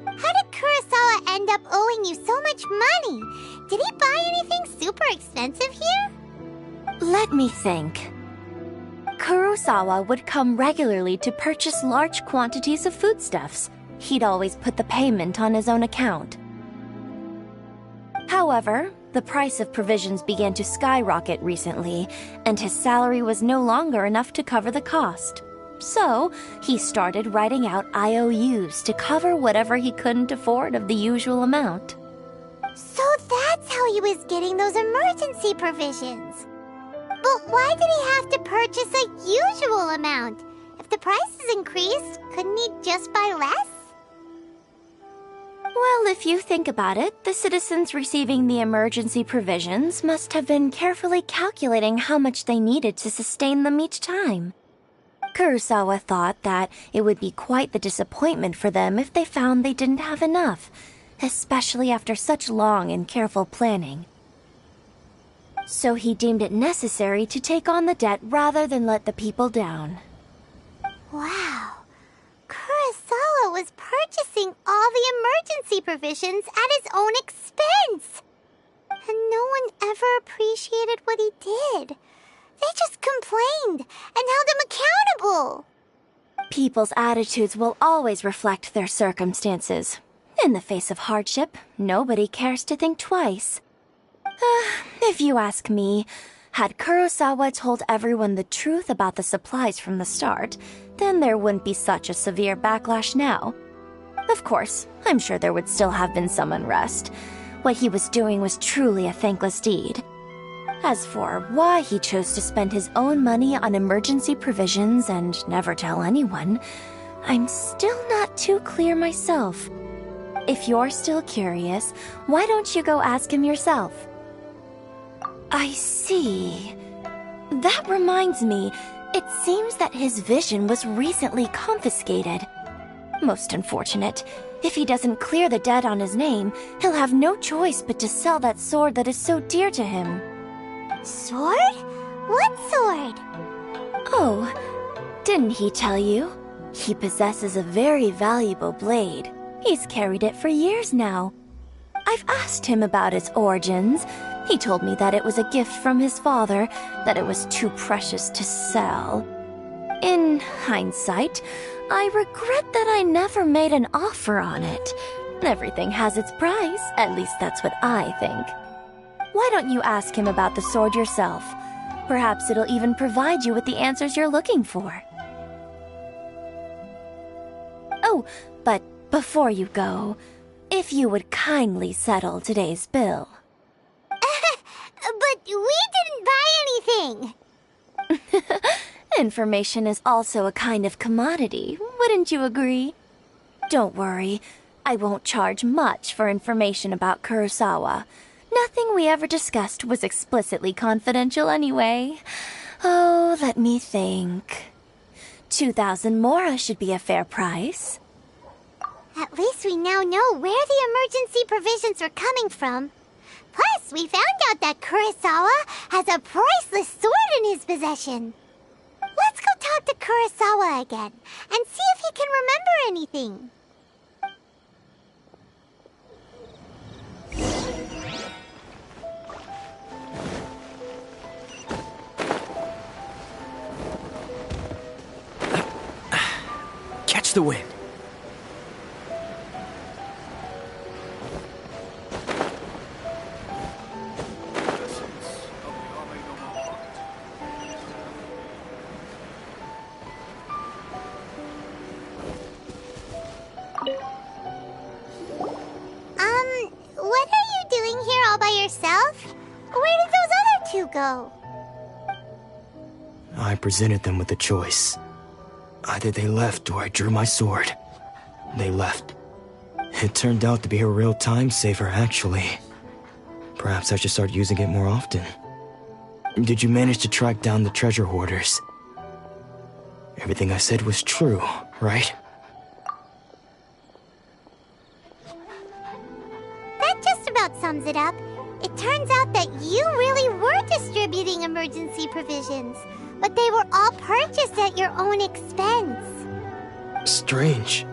How did Kurosawa end up owing you so much money? Did he buy anything super expensive here? Let me think. Kurosawa would come regularly to purchase large quantities of foodstuffs. He'd always put the payment on his own account. However, the price of provisions began to skyrocket recently, and his salary was no longer enough to cover the cost. So, he started writing out IOUs to cover whatever he couldn't afford of the usual amount. So that's how he was getting those emergency provisions. But why did he have to purchase a usual amount? If the prices increased, couldn't he just buy less? Well, if you think about it, the citizens receiving the emergency provisions must have been carefully calculating how much they needed to sustain them each time. Kurosawa thought that it would be quite the disappointment for them if they found they didn't have enough, especially after such long and careful planning. So he deemed it necessary to take on the debt rather than let the people down. Wow. Kurosawa was purchasing all the emergency provisions at his own expense. And no one ever appreciated what he did. They just complained and held him accountable. People's attitudes will always reflect their circumstances. In the face of hardship, nobody cares to think twice. If you ask me, had Kurosawa told everyone the truth about the supplies from the start, then there wouldn't be such a severe backlash now. Of course, I'm sure there would still have been some unrest. What he was doing was truly a thankless deed. As for why he chose to spend his own money on emergency provisions and never tell anyone, I'm still not too clear myself. If you're still curious, why don't you go ask him yourself? I see. That reminds me, it seems that his vision was recently confiscated. Most unfortunate. If he doesn't clear the debt on his name, he'll have no choice but to sell that sword that is so dear to him. Sword? What sword? Oh, didn't he tell you? He possesses a very valuable blade. He's carried it for years now. I've asked him about its origins. He told me that it was a gift from his father, that it was too precious to sell. In hindsight, I regret that I never made an offer on it. Everything has its price, at least that's what I think. Why don't you ask him about the sword yourself? Perhaps it'll even provide you with the answers you're looking for. Oh, but before you go, if you would kindly settle today's bill. But we didn't buy anything! Information is also a kind of commodity, wouldn't you agree? Don't worry, I won't charge much for information about Kurosawa. Nothing we ever discussed was explicitly confidential anyway. Oh, let me think. 2,000 mora should be a fair price. At least we now know where the emergency provisions are coming from. Plus, we found out that Kurosawa has a priceless sword in his possession. Let's go talk to Kurosawa again and see if he can remember anything. Catch the wind. What are you doing here all by yourself? Where did those other two go? I presented them with a choice. Either they left or I drew my sword. They left. It turned out to be a real time saver, actually. Perhaps I should start using it more often. Did you manage to track down the treasure hoarders? Everything I said was true, right? That just about sums it up. It turns out that you really were distributing emergency provisions, but they were all purchased at your own expense. Strange.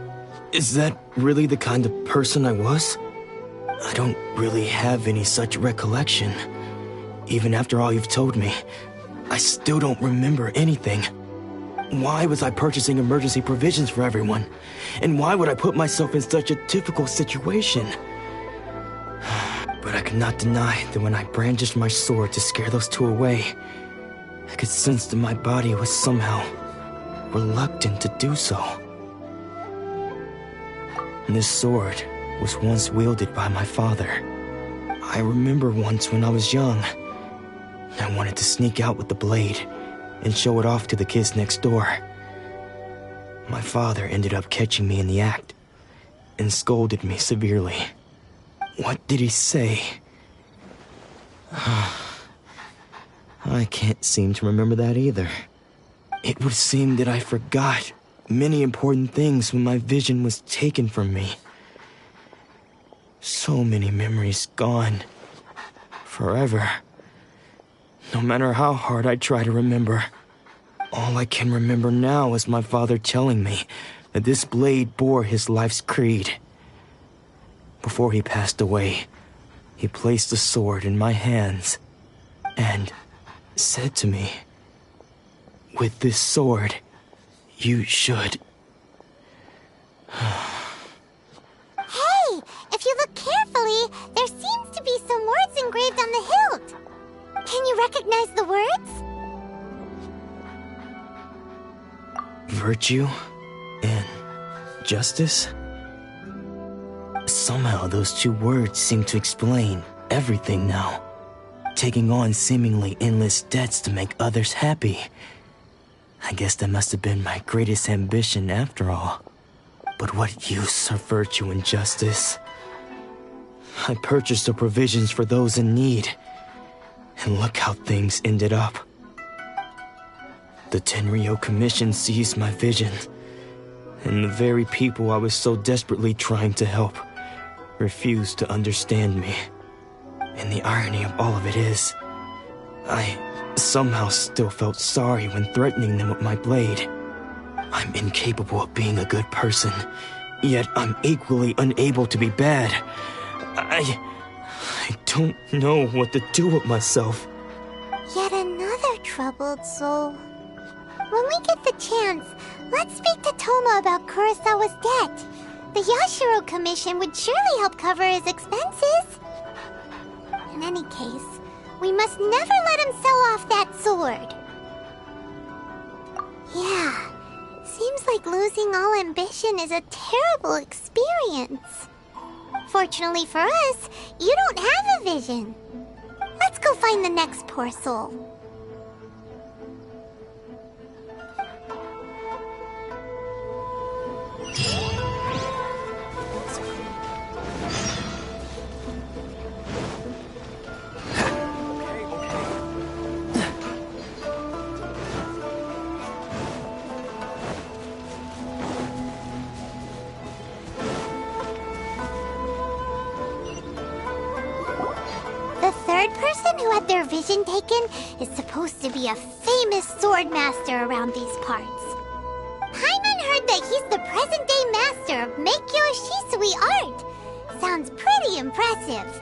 Is that really the kind of person I was? I don't really have any such recollection. Even after all you've told me, I still don't remember anything. Why was I purchasing emergency provisions for everyone? And why would I put myself in such a difficult situation? But I could not deny that when I brandished my sword to scare those two away, I could sense that my body was somehow reluctant to do so. And this sword was once wielded by my father. I remember once when I was young, I wanted to sneak out with the blade and show it off to the kids next door. My father ended up catching me in the act and scolded me severely. What did he say? I can't seem to remember that either. It would seem that I forgot many important things when my vision was taken from me. So many memories gone. Forever. No matter how hard I try to remember, all I can remember now is my father telling me that this blade bore his life's creed. Before he passed away, he placed the sword in my hands and said to me, "With this sword, you should..." Hey, if you look carefully, there seems to be some words engraved on the hilt. Can you recognize the words? Virtue and justice? Somehow those two words seem to explain everything now. Taking on seemingly endless debts to make others happy. I guess that must have been my greatest ambition after all. But what use are virtue and justice? I purchased the provisions for those in need. And look how things ended up. The Tenryo Commission seized my vision. And the very people I was so desperately trying to help refused to understand me. And the irony of all of it is, I somehow still felt sorry when threatening them with my blade. I'm incapable of being a good person, yet I'm equally unable to be bad. I don't know what to do with myself. Yet another troubled soul. When we get the chance, let's speak to Toma about Kurosawa's debt. The Yashiro Commission would surely help cover his expenses. In any case, we must never let him sell off that sword. Yeah, seems like losing all ambition is a terrible experience. Fortunately for us, you don't have a vision. Let's go find the next poor soul. Who had their vision taken is supposed to be a famous sword master around these parts. Paimon heard that he's the present-day master of Meikyo Shisui art. Sounds pretty impressive.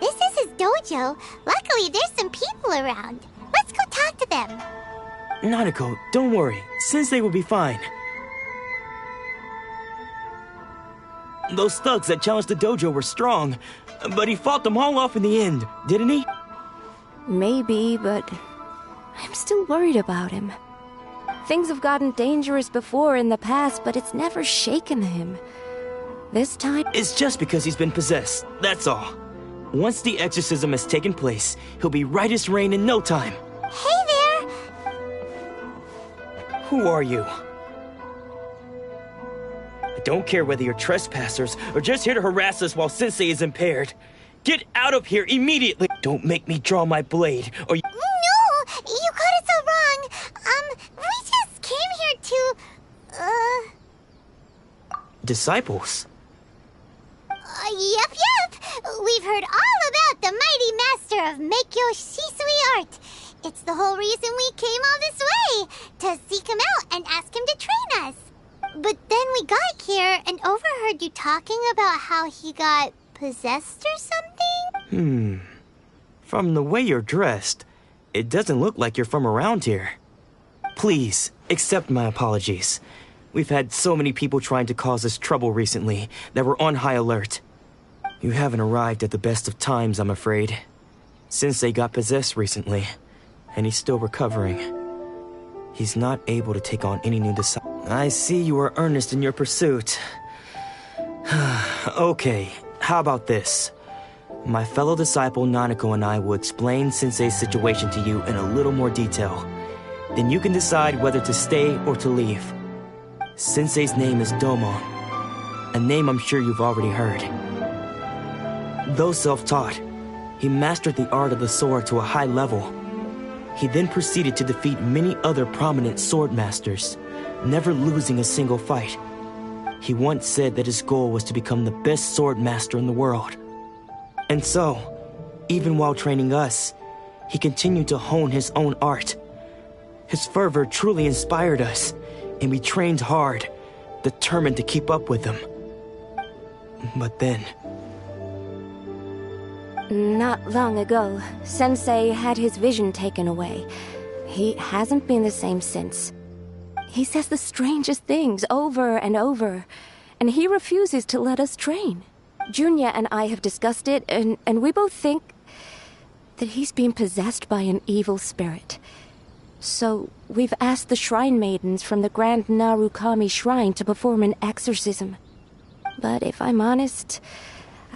This is his dojo. Luckily, there's some people around. Let's go talk to them. Nanako, don't worry. Sensei will be fine. Those thugs that challenged the dojo were strong, but he fought them all off in the end, didn't he? Maybe, but I'm still worried about him. Things have gotten dangerous before in the past, but it's never shaken him. This time... It's just because he's been possessed, that's all. Once the exorcism has taken place, he'll be right as rain in no time. Hey there! Who are you? I don't care whether you're trespassers or just here to harass us while Sensei is impaired. Get out of here immediately! Don't make me draw my blade, or you... No! You got it so wrong! We just came here to... Disciples? Yep! We've heard all about the mighty master of Meikyo Shisui art. It's the whole reason we came all this way, to seek him out and ask him to train us. But then we got here and overheard you talking about how he got possessed or something? From the way you're dressed, it doesn't look like you're from around here. Please, accept my apologies. We've had so many people trying to cause us trouble recently that we're on high alert. You haven't arrived at the best of times, I'm afraid. Sensei got possessed recently, and he's still recovering. He's not able to take on any new disciples. I see you are earnest in your pursuit. Okay, how about this? My fellow disciple Nanako and I will explain Sensei's situation to you in a little more detail. Then you can decide whether to stay or to leave. Sensei's name is Domon, a name I'm sure you've already heard. Though self-taught, he mastered the art of the sword to a high level. He then proceeded to defeat many other prominent sword masters, never losing a single fight. He once said that his goal was to become the best sword master in the world. And so, even while training us, he continued to hone his own art. His fervor truly inspired us, and we trained hard, determined to keep up with him. But then... Not long ago, Sensei had his vision taken away. He hasn't been the same since. He says the strangest things over and over, and he refuses to let us train. Junya and I have discussed it, and we both think that he's been possessed by an evil spirit. So we've asked the shrine maidens from the Grand Narukami Shrine to perform an exorcism. But if I'm honest,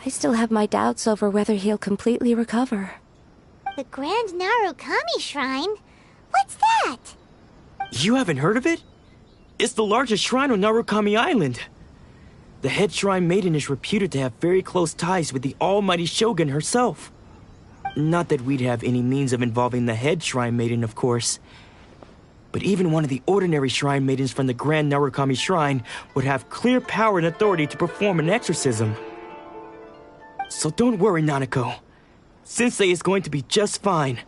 I still have my doubts over whether he'll completely recover. The Grand Narukami Shrine? What's that? You haven't heard of it? It's the largest shrine on Narukami Island. The head shrine maiden is reputed to have very close ties with the almighty Shogun herself. Not that we'd have any means of involving the head shrine maiden, of course. But even one of the ordinary shrine maidens from the Grand Narukami Shrine would have clear power and authority to perform an exorcism. So don't worry, Nanako. Sensei is going to be just fine.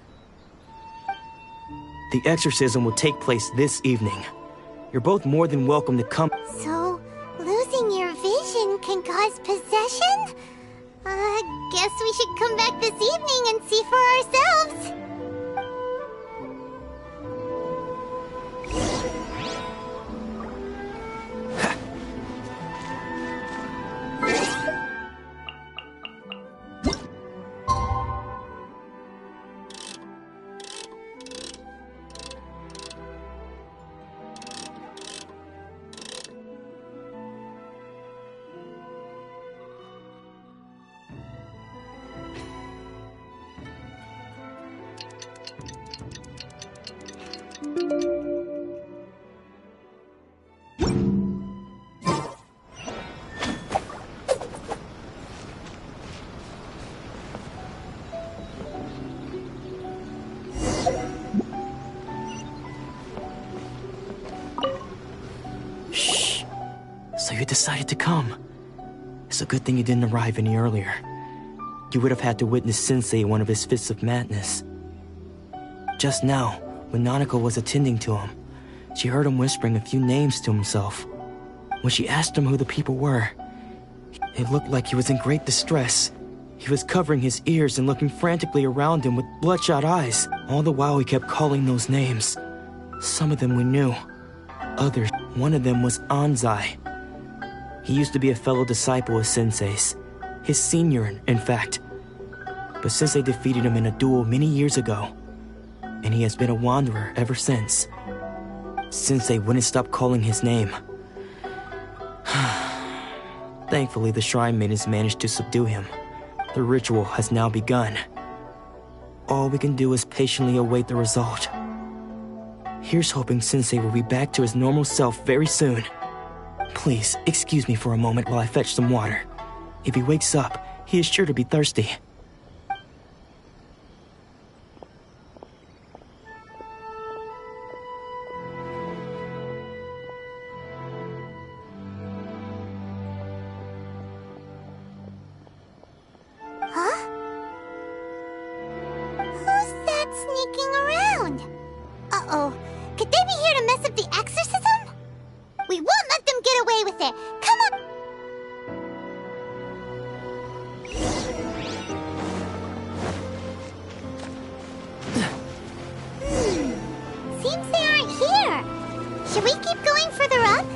The exorcism will take place this evening. You're both more than welcome to come. So, losing your vision can cause possession? Guess we should come back this evening and see for ourselves. So you decided to come. It's a good thing you didn't arrive any earlier. You would have had to witness Sensei in one of his fits of madness. Just now, when Nanako was attending to him, she heard him whispering a few names to himself. When she asked him who the people were, it looked like he was in great distress. He was covering his ears and looking frantically around him with bloodshot eyes. All the while he kept calling those names. Some of them we knew. Others, one of them was Anzai. He used to be a fellow disciple of Sensei's. His senior, in fact. But Sensei defeated him in a duel many years ago. And he has been a wanderer ever since. Sensei wouldn't stop calling his name. Thankfully, the shrine maidens managed to subdue him. The ritual has now begun. All we can do is patiently await the result. Here's hoping Sensei will be back to his normal self very soon. Please, excuse me for a moment while I fetch some water. If he wakes up, he is sure to be thirsty. Huh? Who's that sneaking around? Uh-oh. Could they be here to mess up the exorcism? We won't let them get away with it. Come on! Seems they aren't here. Should we keep going further up?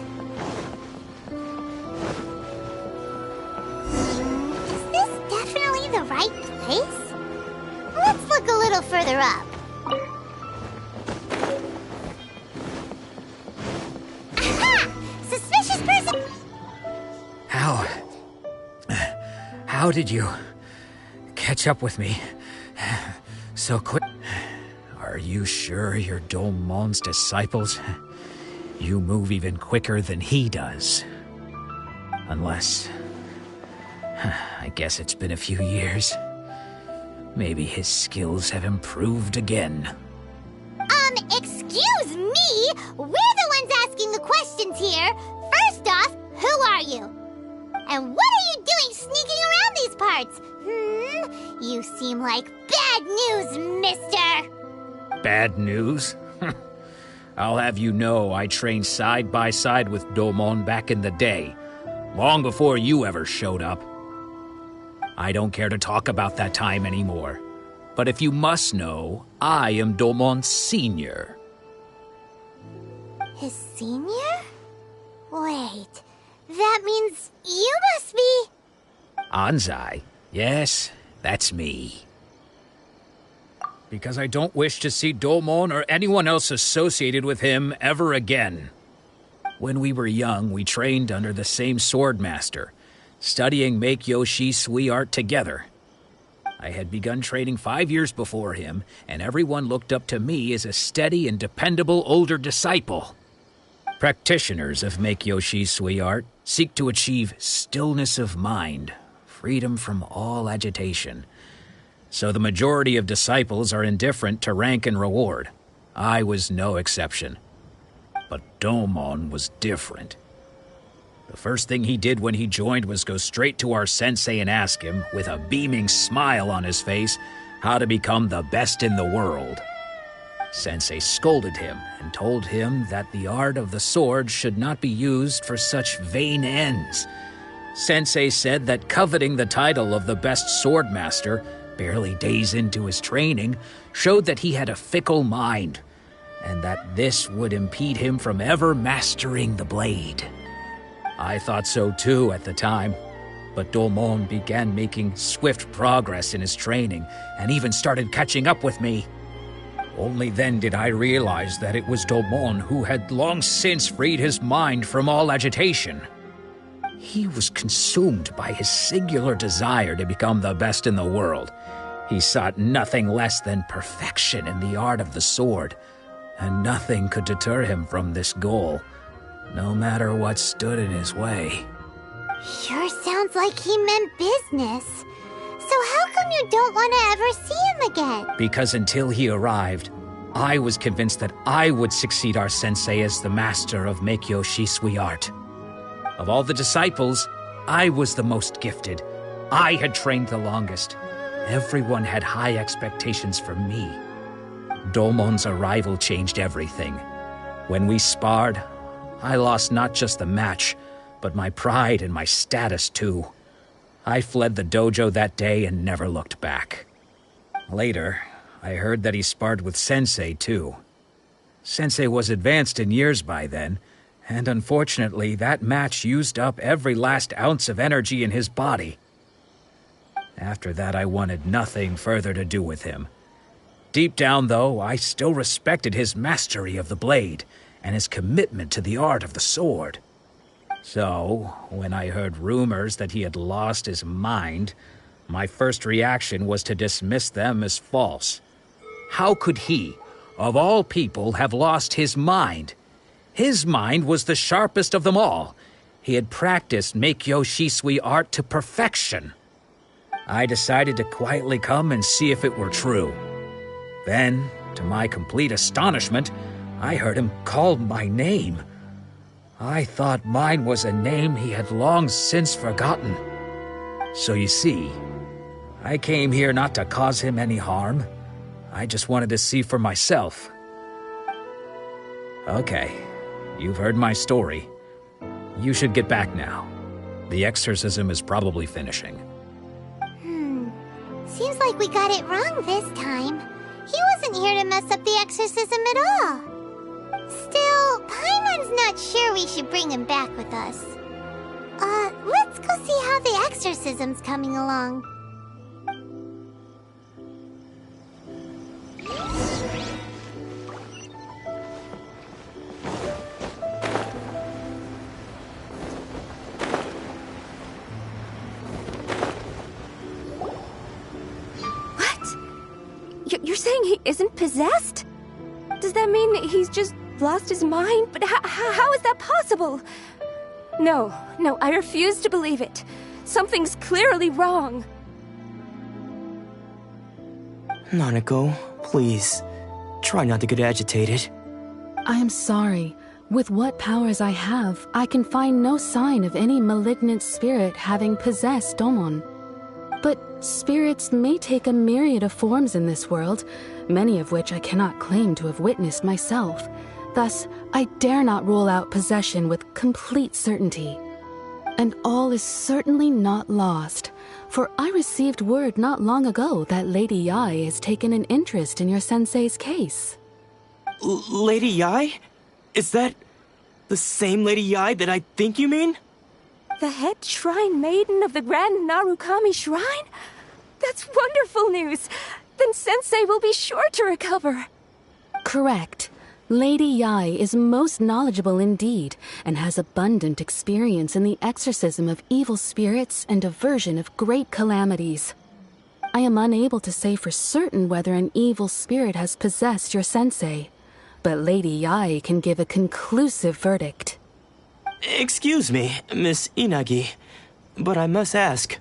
Is this definitely the right place? Let's look a little further up. Aha! Suspicious person! How did you catch up with me so quick? Are you sure you're Dolmon's disciples? You move even quicker than he does. Unless... I guess it's been a few years. Maybe his skills have improved again. Excuse me! We're the ones asking the questions here. First off, who are you? And what are you doing sneaking around these parts? You seem like bad news, mister! Bad news? I'll have you know I trained side by side with Domon back in the day, long before you ever showed up. I don't care to talk about that time anymore. But if you must know, I am Domon's senior. His senior? Wait, that means you must be... Anzai? Yes, that's me. Because I don't wish to see Domon or anyone else associated with him ever again. When we were young, we trained under the same swordmaster, studying Meikyo Shisui art together. I had begun training 5 years before him, and everyone looked up to me as a steady and dependable older disciple. Practitioners of Meikyo Shisui art seek to achieve stillness of mind, freedom from all agitation. So the majority of disciples are indifferent to rank and reward. I was no exception. But Domon was different. The first thing he did when he joined was go straight to our sensei and ask him, with a beaming smile on his face, how to become the best in the world. Sensei scolded him and told him that the art of the sword should not be used for such vain ends. Sensei said that coveting the title of the best swordmaster, barely days into his training, showed that he had a fickle mind, and that this would impede him from ever mastering the blade. I thought so too at the time, but Domon began making swift progress in his training and even started catching up with me. Only then did I realize that it was Domon who had long since freed his mind from all agitation. He was consumed by his singular desire to become the best in the world. He sought nothing less than perfection in the art of the sword, and nothing could deter him from this goal, no matter what stood in his way. Sure sounds like he meant business. So how come you don't want to ever see him again? Because until he arrived, I was convinced that I would succeed our sensei as the master of Meikyo Shisui art. Of all the disciples, I was the most gifted. I had trained the longest. Everyone had high expectations for me. Domon's arrival changed everything. When we sparred, I lost not just the match, but my pride and my status too. I fled the dojo that day and never looked back. Later, I heard that he sparred with Sensei too. Sensei was advanced in years by then, and unfortunately that match used up every last ounce of energy in his body. After that, I wanted nothing further to do with him. Deep down, though, I still respected his mastery of the blade and his commitment to the art of the sword. So, when I heard rumors that he had lost his mind, my first reaction was to dismiss them as false. How could he, of all people, have lost his mind? His mind was the sharpest of them all. He had practiced Meikyo Shisui art to perfection. I decided to quietly come and see if it were true. Then, to my complete astonishment, I heard him call my name. I thought mine was a name he had long since forgotten. So you see, I came here not to cause him any harm. I just wanted to see for myself. Okay, you've heard my story. You should get back now. The exorcism is probably finishing. Seems like we got it wrong this time. He wasn't here to mess up the exorcism at all. Still, Paimon's not sure we should bring him back with us. Let's go see how the exorcism's coming along. You're saying he isn't possessed? Does that mean he's just lost his mind? But how is that possible? No, I refuse to believe it. Something's clearly wrong. Nanako, please. Try not to get agitated. I am sorry. With what powers I have, I can find no sign of any malignant spirit having possessed Domon. But spirits may take a myriad of forms in this world, many of which I cannot claim to have witnessed myself. Thus, I dare not rule out possession with complete certainty. And all is certainly not lost, for I received word not long ago that Lady Yai has taken an interest in your sensei's case. Lady Yai? Is that the same Lady Yai that I think you mean? The head shrine maiden of the Grand Narukami Shrine? That's wonderful news! Then Sensei will be sure to recover. Correct. Lady Yai is most knowledgeable indeed, and has abundant experience in the exorcism of evil spirits and aversion of great calamities. I am unable to say for certain whether an evil spirit has possessed your sensei, but Lady Yai can give a conclusive verdict. Excuse me, Miss Inagi, but I must ask,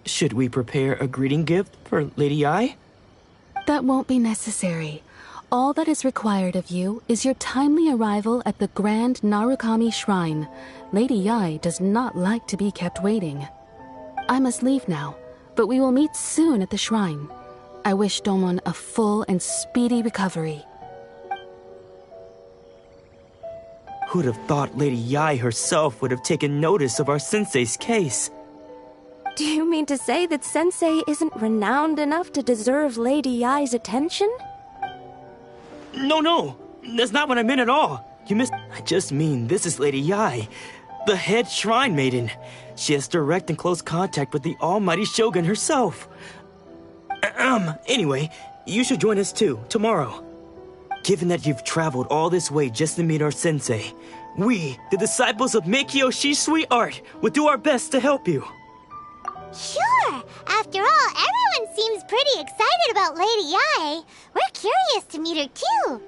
should we prepare a greeting gift for Lady Yai? That won't be necessary. All that is required of you is your timely arrival at the Grand Narukami Shrine. Lady Yai does not like to be kept waiting. I must leave now, but we will meet soon at the shrine. I wish Domon a full and speedy recovery. Who'd have thought Lady Yai herself would have taken notice of our sensei's case? Do you mean to say that Sensei isn't renowned enough to deserve Lady Yai's attention? No, that's not what I meant at all. You missed. I just mean this is Lady Yai, the head shrine maiden. She has direct and close contact with the almighty Shogun herself. Anyway, you should join us too, tomorrow. Given that you've traveled all this way just to meet our sensei, we, the disciples of Meikyo Shisui Art, will do our best to help you. Sure! After all, everyone seems pretty excited about Lady Yai. We're curious to meet her too.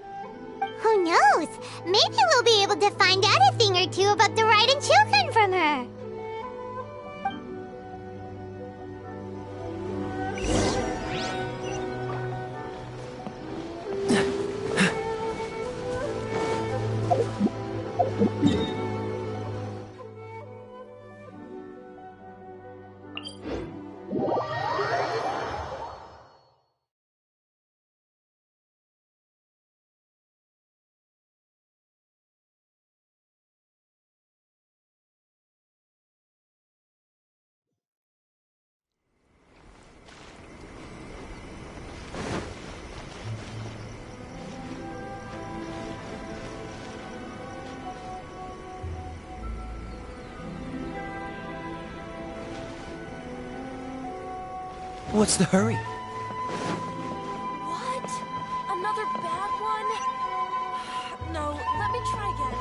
Who knows? Maybe we'll be able to find out a thing or two about the Raiden children from her. What's the hurry? What? Another bad one? No, let me try again.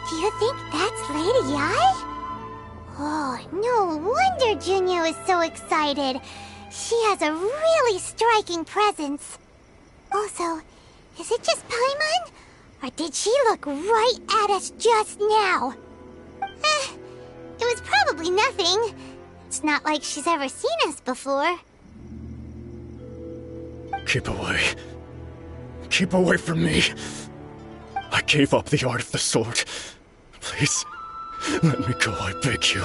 Do you think that's Lady Yai? Oh, no wonder Junyo is so excited. She has a really striking presence. Also, is it just Paimon? Or did she look right at us just now? It was probably nothing. It's not like she's ever seen us before. Keep away. Keep away from me. I gave up the art of the sword. Please, let me go, I beg you.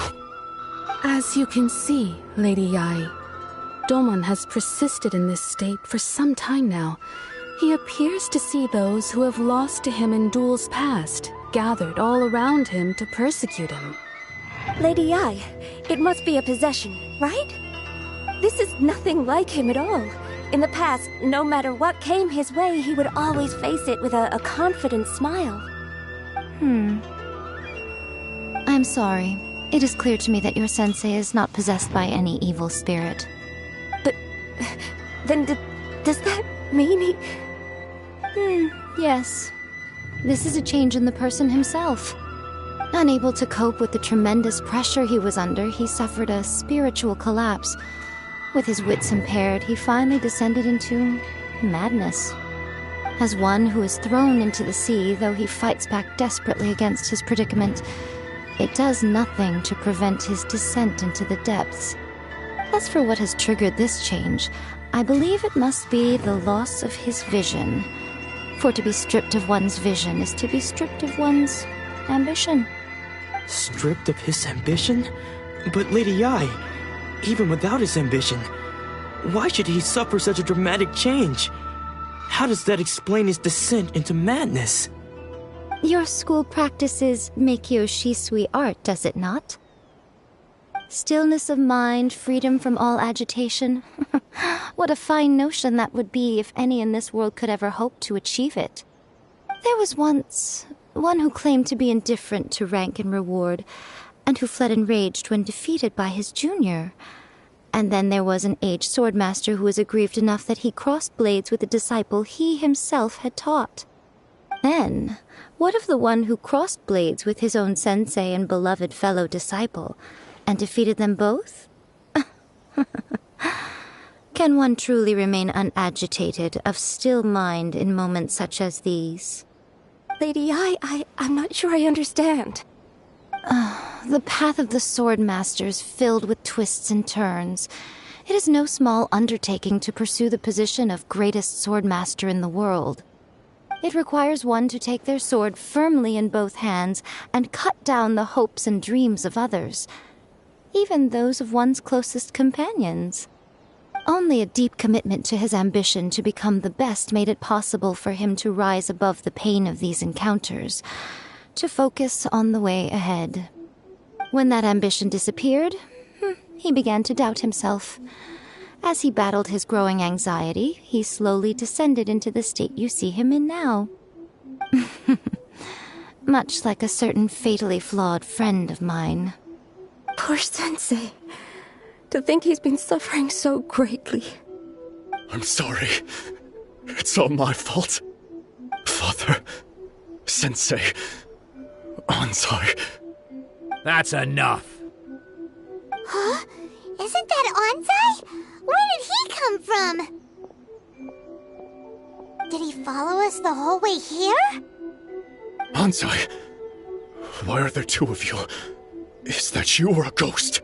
As you can see, Lady Yai, Domon has persisted in this state for some time now. He appears to see those who have lost to him in duels past, gathered all around him to persecute him. Lady Yai, it must be a possession, right? This is nothing like him at all. In the past, no matter what came his way, he would always face it with a confident smile. I'm sorry. It is clear to me that your sensei is not possessed by any evil spirit. But then does that mean he... Yes. This is a change in the person himself. Unable to cope with the tremendous pressure he was under, he suffered a spiritual collapse. With his wits impaired, he finally descended into madness. As one who is thrown into the sea, though he fights back desperately against his predicament, it does nothing to prevent his descent into the depths. As for what has triggered this change, I believe it must be the loss of his vision. For to be stripped of one's vision is to be stripped of one's ambition. Stripped of his ambition? But Lady Yi, even without his ambition, why should he suffer such a dramatic change? How does that explain his descent into madness? Your school practices Meikyo Shisui art, does it not? Stillness of mind, freedom from all agitation. What a fine notion that would be if any in this world could ever hope to achieve it. There was once one who claimed to be indifferent to rank and reward, and who fled enraged when defeated by his junior. And then there was an aged swordmaster who was aggrieved enough that he crossed blades with a disciple he himself had taught. Then, what of the one who crossed blades with his own sensei and beloved fellow disciple, and defeated them both? Can one truly remain unagitated, of still mind in moments such as these? Lady Yi, I'm not sure I understand. The path of the swordmaster is filled with twists and turns. It is no small undertaking to pursue the position of greatest swordmaster in the world. It requires one to take their sword firmly in both hands and cut down the hopes and dreams of others, even those of one's closest companions. Only a deep commitment to his ambition to become the best made it possible for him to rise above the pain of these encounters, to focus on the way ahead. When that ambition disappeared, he began to doubt himself. As he battled his growing anxiety, he slowly descended into the state you see him in now. Much like a certain fatally flawed friend of mine. Poor Sensei. To think he's been suffering so greatly. I'm sorry. It's all my fault. Father, Sensei, Ansai. That's enough. Huh? Isn't that Ansai? Where did he come from? Did he follow us the whole way here? Ansai, why are there two of you? Is that you or a ghost?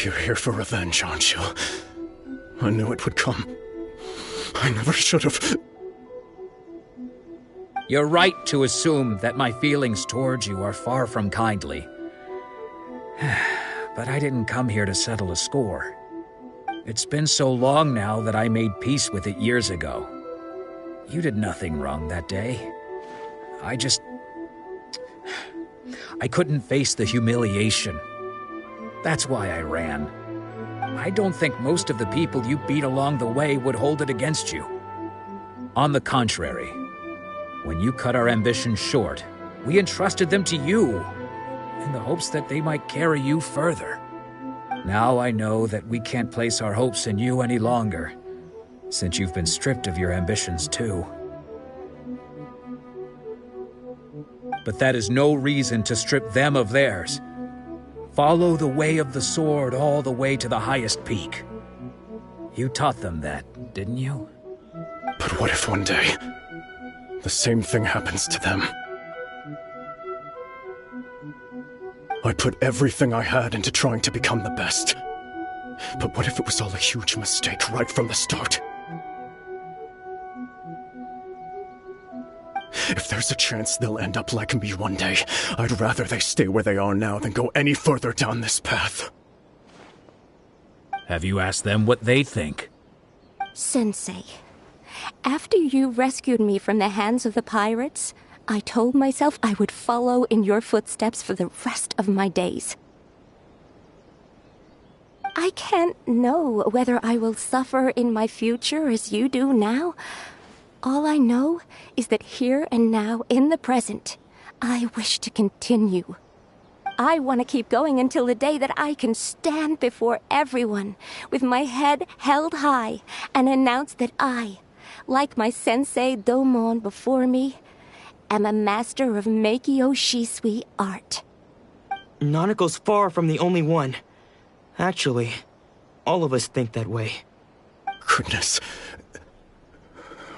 You're here for revenge, aren't you? I knew it would come. I never should have. You're right to assume that my feelings towards you are far from kindly. But I didn't come here to settle a score. It's been so long now that I made peace with it years ago. You did nothing wrong that day. I couldn't face the humiliation. That's why I ran. I don't think most of the people you beat along the way would hold it against you. On the contrary, when you cut our ambitions short, we entrusted them to you, in the hopes that they might carry you further. Now I know that we can't place our hopes in you any longer, since you've been stripped of your ambitions too. But that is no reason to strip them of theirs. Follow the way of the sword all the way to the highest peak. You taught them that, didn't you? But what if one day, the same thing happens to them? I put everything I had into trying to become the best. But what if it was all a huge mistake right from the start? If there's a chance they'll end up like me one day, I'd rather they stay where they are now than go any further down this path. Have you asked them what they think? Sensei, after you rescued me from the hands of the pirates, I told myself I would follow in your footsteps for the rest of my days. I can't know whether I will suffer in my future as you do now. All I know is that here and now, in the present, I wish to continue. I want to keep going until the day that I can stand before everyone with my head held high and announce that I, like my sensei Domon before me, am a master of Meikyo Shisui art. Nanako's far from the only one. Actually, all of us think that way. Goodness.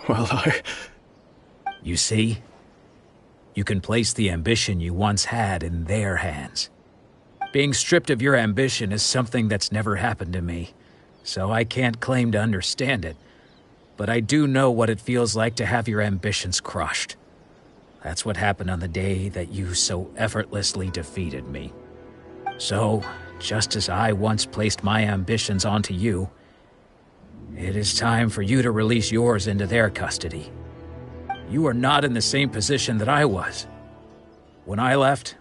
Well, You see? You can place the ambition you once had in their hands. Being stripped of your ambition is something that's never happened to me, so I can't claim to understand it. But I do know what it feels like to have your ambitions crushed. That's what happened on the day that you so effortlessly defeated me. So, just as I once placed my ambitions onto you, it is time for you to release yours into their custody. You are not in the same position that I was. When I left,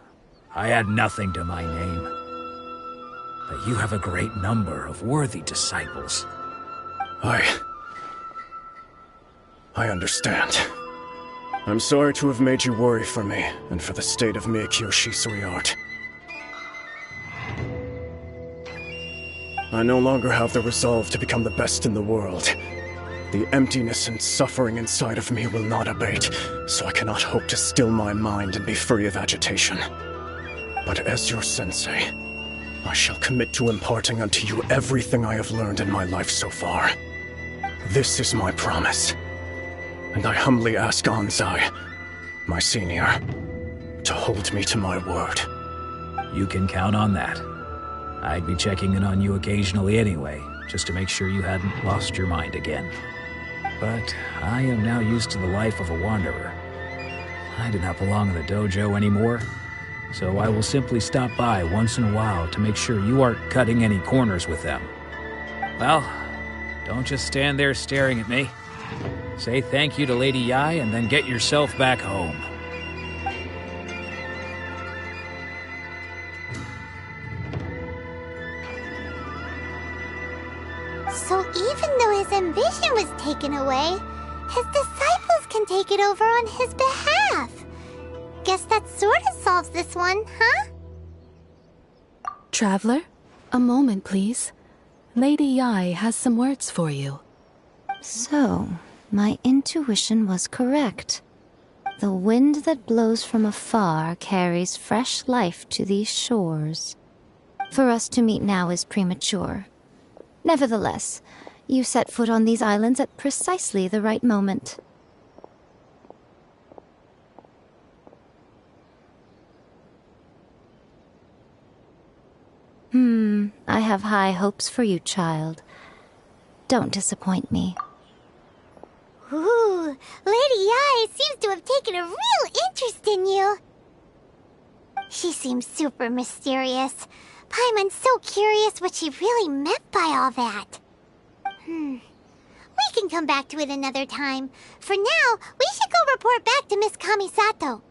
I had nothing to my name. But you have a great number of worthy disciples. I understand. I'm sorry to have made you worry for me, and for the state of Meikyo Shisui art. I no longer have the resolve to become the best in the world. The emptiness and suffering inside of me will not abate, so I cannot hope to still my mind and be free of agitation. But as your sensei, I shall commit to imparting unto you everything I have learned in my life so far. This is my promise. And I humbly ask Anzai, my senior, to hold me to my word. You can count on that. I'd be checking in on you occasionally anyway, just to make sure you hadn't lost your mind again. But I am now used to the life of a wanderer. I do not belong in the dojo anymore, so I will simply stop by once in a while to make sure you aren't cutting any corners with them. Well, don't just stand there staring at me. Say thank you to Lady Yai and then get yourself back home. So even though his ambition was taken away, his disciples can take it over on his behalf. Guess that sort of solves this one, huh? Traveler, a moment, please. Lady Yai has some words for you. So, my intuition was correct. The wind that blows from afar carries fresh life to these shores. For us to meet now is premature. Nevertheless, you set foot on these islands at precisely the right moment. I have high hopes for you, child. Don't disappoint me. Ooh, Lady Yai seems to have taken a real interest in you. She seems super mysterious. Paimon's so curious what she really meant by all that. We can come back to it another time. For now, we should go report back to Miss Kamisato.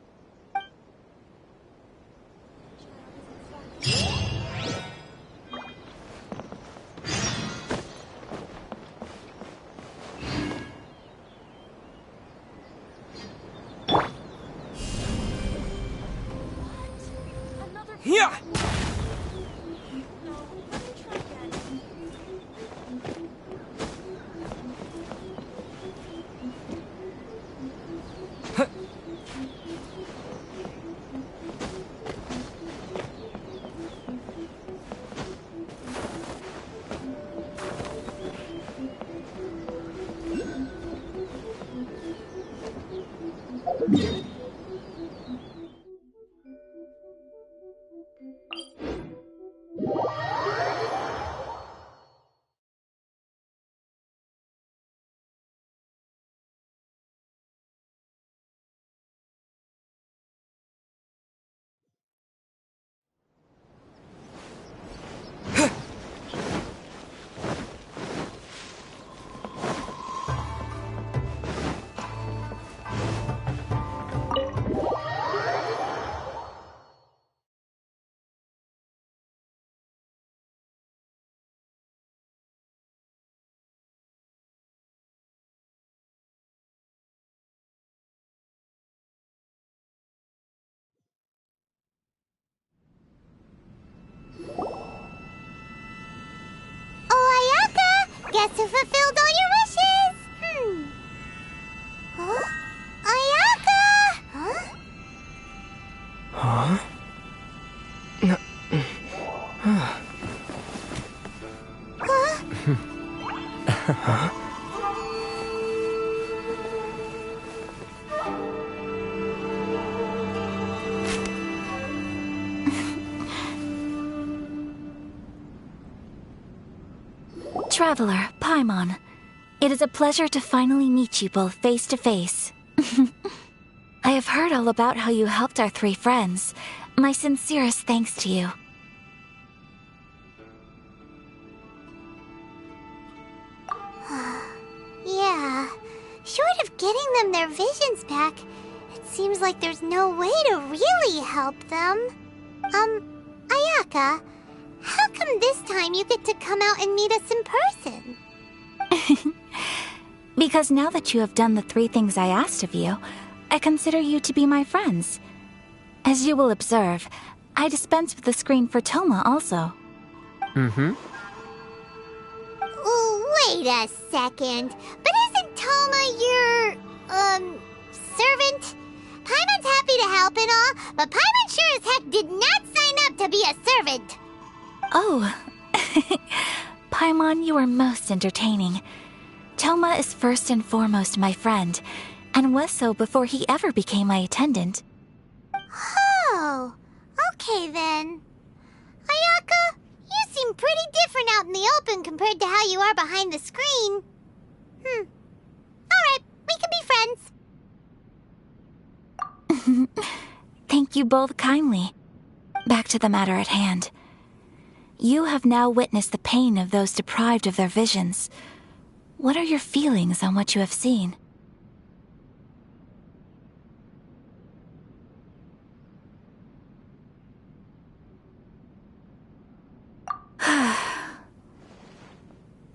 Yeah! Guess who fulfilled all your wishes? Huh? Ayaka! Huh? Huh? Huh? Traveler, Paimon. It is a pleasure to finally meet you both face to face. I have heard all about how you helped our three friends. My sincerest thanks to you. Yeah, short of getting them their visions back, it seems like there's no way to really help them. Ayaka, how come this time you get to come out and meet us in person? Because now that you have done the three things I asked of you, I consider you to be my friends. As you will observe, I dispense with the screen for Toma also. Mm-hmm. Wait a second. But isn't Toma your, servant? Paimon's happy to help and all, but Paimon sure as heck did not sign up to be a servant. Oh. Paimon, you are most entertaining. Toma is first and foremost my friend, and was so before he ever became my attendant. Oh, okay then. Ayaka, you seem pretty different out in the open compared to how you are behind the screen. Alright, we can be friends. Thank you both kindly. Back to the matter at hand. You have now witnessed the pain of those deprived of their visions. What are your feelings on what you have seen?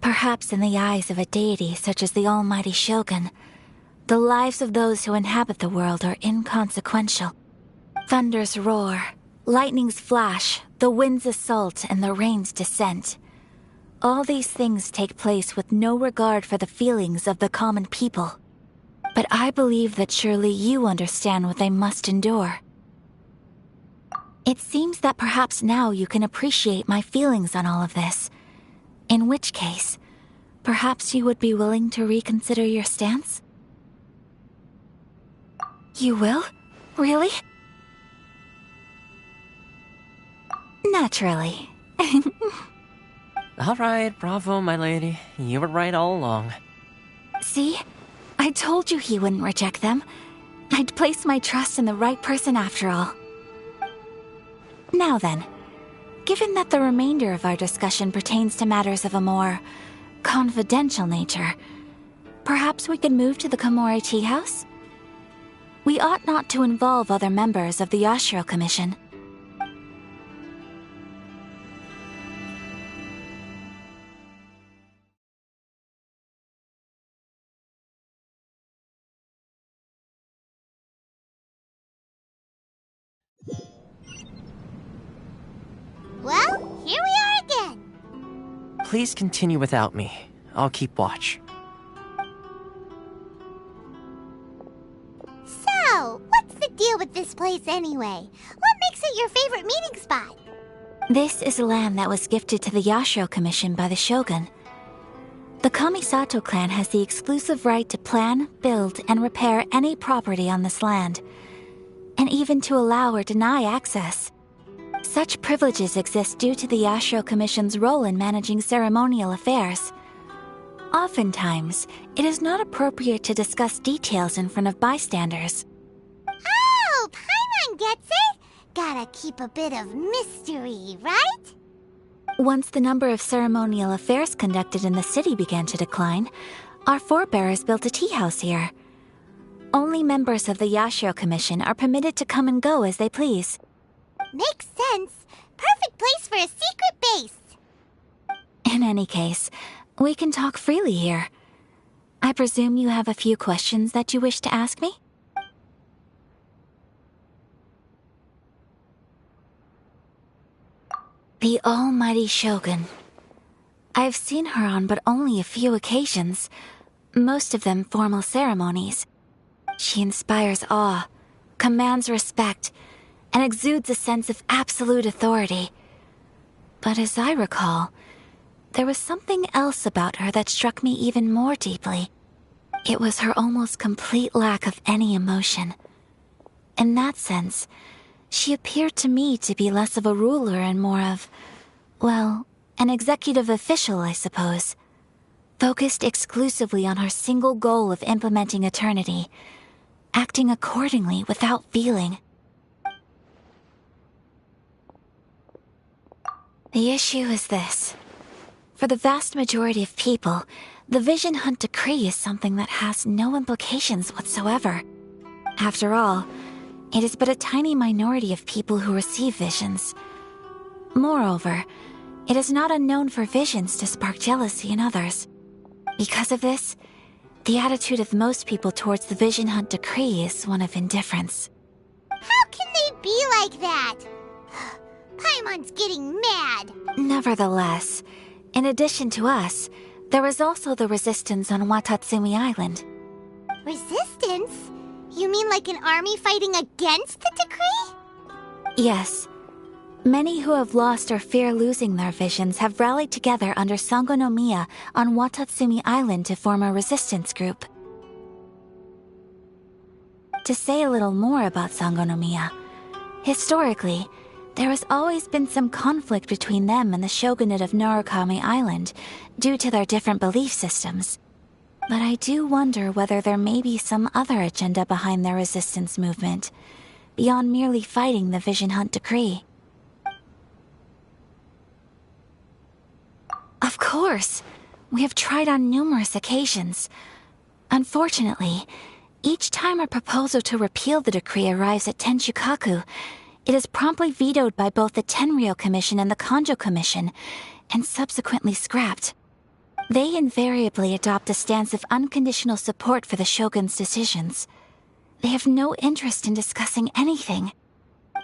Perhaps in the eyes of a deity such as the almighty Shogun, the lives of those who inhabit the world are inconsequential. Thunders roar, lightnings flash, the winds assault, and the rains descent. All these things take place with no regard for the feelings of the common people. But I believe that surely you understand what they must endure. It seems that perhaps now you can appreciate my feelings on all of this. In which case, perhaps you would be willing to reconsider your stance? You will? Really? Naturally. All right, bravo, my lady. You were right all along. See? I told you he wouldn't reject them. I'd placed my trust in the right person after all. Now then, given that the remainder of our discussion pertains to matters of a more confidential nature, perhaps we could move to the Komori Tea House? We ought not to involve other members of the Yashiro Commission. Well, here we are again. Please continue without me. I'll keep watch. So, what's the deal with this place anyway? What makes it your favorite meeting spot? This is land that was gifted to the Yashiro Commission by the Shogun. The Kamisato clan has the exclusive right to plan, build, and repair any property on this land, and even to allow or deny access. Such privileges exist due to the Yashiro Commission's role in managing ceremonial affairs. Oftentimes, it is not appropriate to discuss details in front of bystanders. Oh, Paimon gets it! Gotta keep a bit of mystery, right? Once the number of ceremonial affairs conducted in the city began to decline, our forebears built a tea house here. Only members of the Yashiro Commission are permitted to come and go as they please. Makes sense. Perfect place for a secret base. In any case, we can talk freely here. I presume you have a few questions that you wish to ask me? The almighty Shogun. I've seen her on but only a few occasions, most of them formal ceremonies. She inspires awe, commands respect, and exudes a sense of absolute authority. But as I recall, there was something else about her that struck me even more deeply. It was her almost complete lack of any emotion. In that sense, she appeared to me to be less of a ruler and more of, well, an executive official, I suppose. Focused exclusively on her single goal of implementing eternity, acting accordingly without feeling. The issue is this. For the vast majority of people, the Vision Hunt Decree is something that has no implications whatsoever. After all, it is but a tiny minority of people who receive visions. Moreover, it is not unknown for visions to spark jealousy in others. Because of this, the attitude of most people towards the Vision Hunt Decree is one of indifference. How can they be like that? Paimon's getting mad. Nevertheless, in addition to us, there is also the resistance on Watatsumi Island. Resistance? You mean like an army fighting against the decree? Yes. Many who have lost or fear losing their visions have rallied together under Sango no Miya on Watatsumi Island to form a resistance group. To say a little more about Sango no Miya, historically, there has always been some conflict between them and the shogunate of Narukami Island due to their different belief systems. But I do wonder whether there may be some other agenda behind their resistance movement, beyond merely fighting the Vision Hunt Decree. Of course! We have tried on numerous occasions. Unfortunately, each time a proposal to repeal the decree arrives at Tenshukaku, it is promptly vetoed by both the Tenryou Commission and the Kanjo Commission, and subsequently scrapped. They invariably adopt a stance of unconditional support for the shogun's decisions. They have no interest in discussing anything.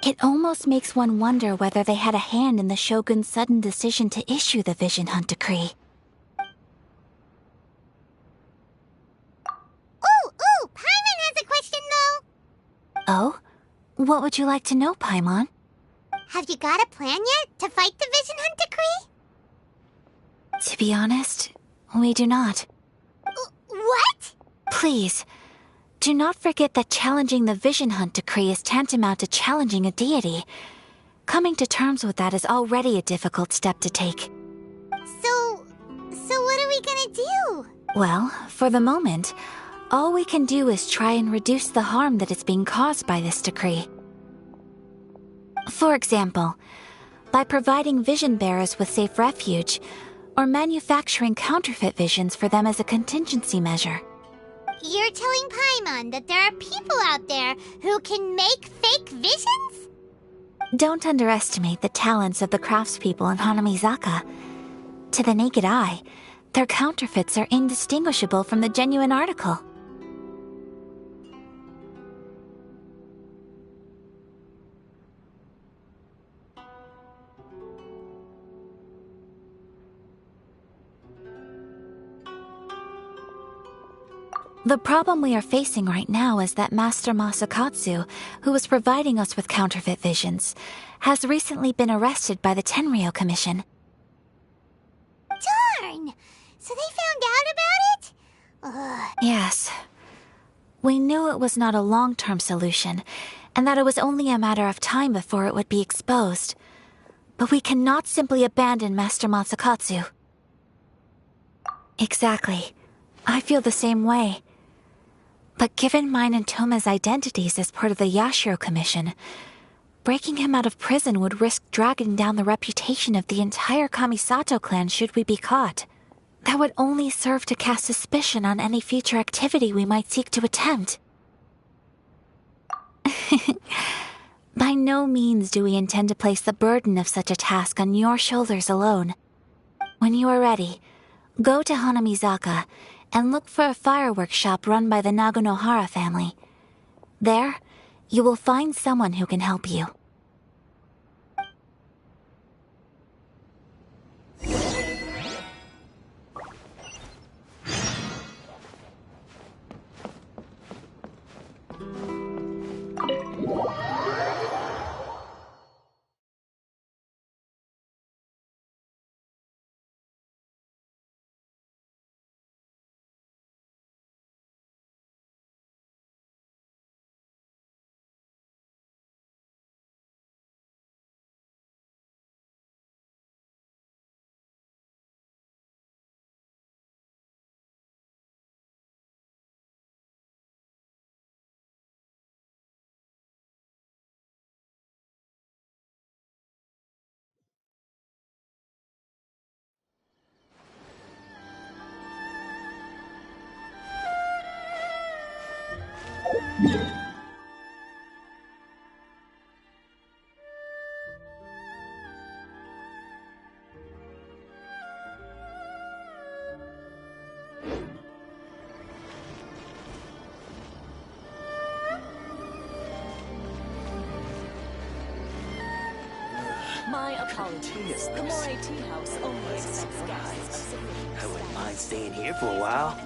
It almost makes one wonder whether they had a hand in the shogun's sudden decision to issue the Vision Hunt Decree. Ooh, Paimon has a question though. Oh? What would you like to know, Paimon? Have you got a plan yet to fight the Vision Hunt Decree? To be honest, we do not. What? Please, do not forget that challenging the Vision Hunt Decree is tantamount to challenging a deity. Coming to terms with that is already a difficult step to take. So what are we gonna do? Well, for the moment, all we can do is try and reduce the harm that is being caused by this decree. For example, by providing vision bearers with safe refuge, or manufacturing counterfeit visions for them as a contingency measure. You're telling Paimon that there are people out there who can make fake visions? Don't underestimate the talents of the craftspeople in Hanamizaka. To the naked eye, their counterfeits are indistinguishable from the genuine article. The problem we are facing right now is that Master Masakatsu, who was providing us with counterfeit visions, has recently been arrested by the Tenryou Commission. Darn! So they found out about it? Ugh. Yes. We knew it was not a long-term solution, and that it was only a matter of time before it would be exposed. But we cannot simply abandon Master Masakatsu. Exactly. I feel the same way. But given mine and Toma's identities as part of the Yashiro Commission, breaking him out of prison would risk dragging down the reputation of the entire Kamisato clan should we be caught. That would only serve to cast suspicion on any future activity we might seek to attempt. By no means do we intend to place the burden of such a task on your shoulders alone. When you are ready, go to Hanamizaka and look for a fireworks shop run by the Naganohara family. There, you will find someone who can help you. My apologies. The Moray Tea House only accepts guests of sufficient I wouldn't mind staying here for a while.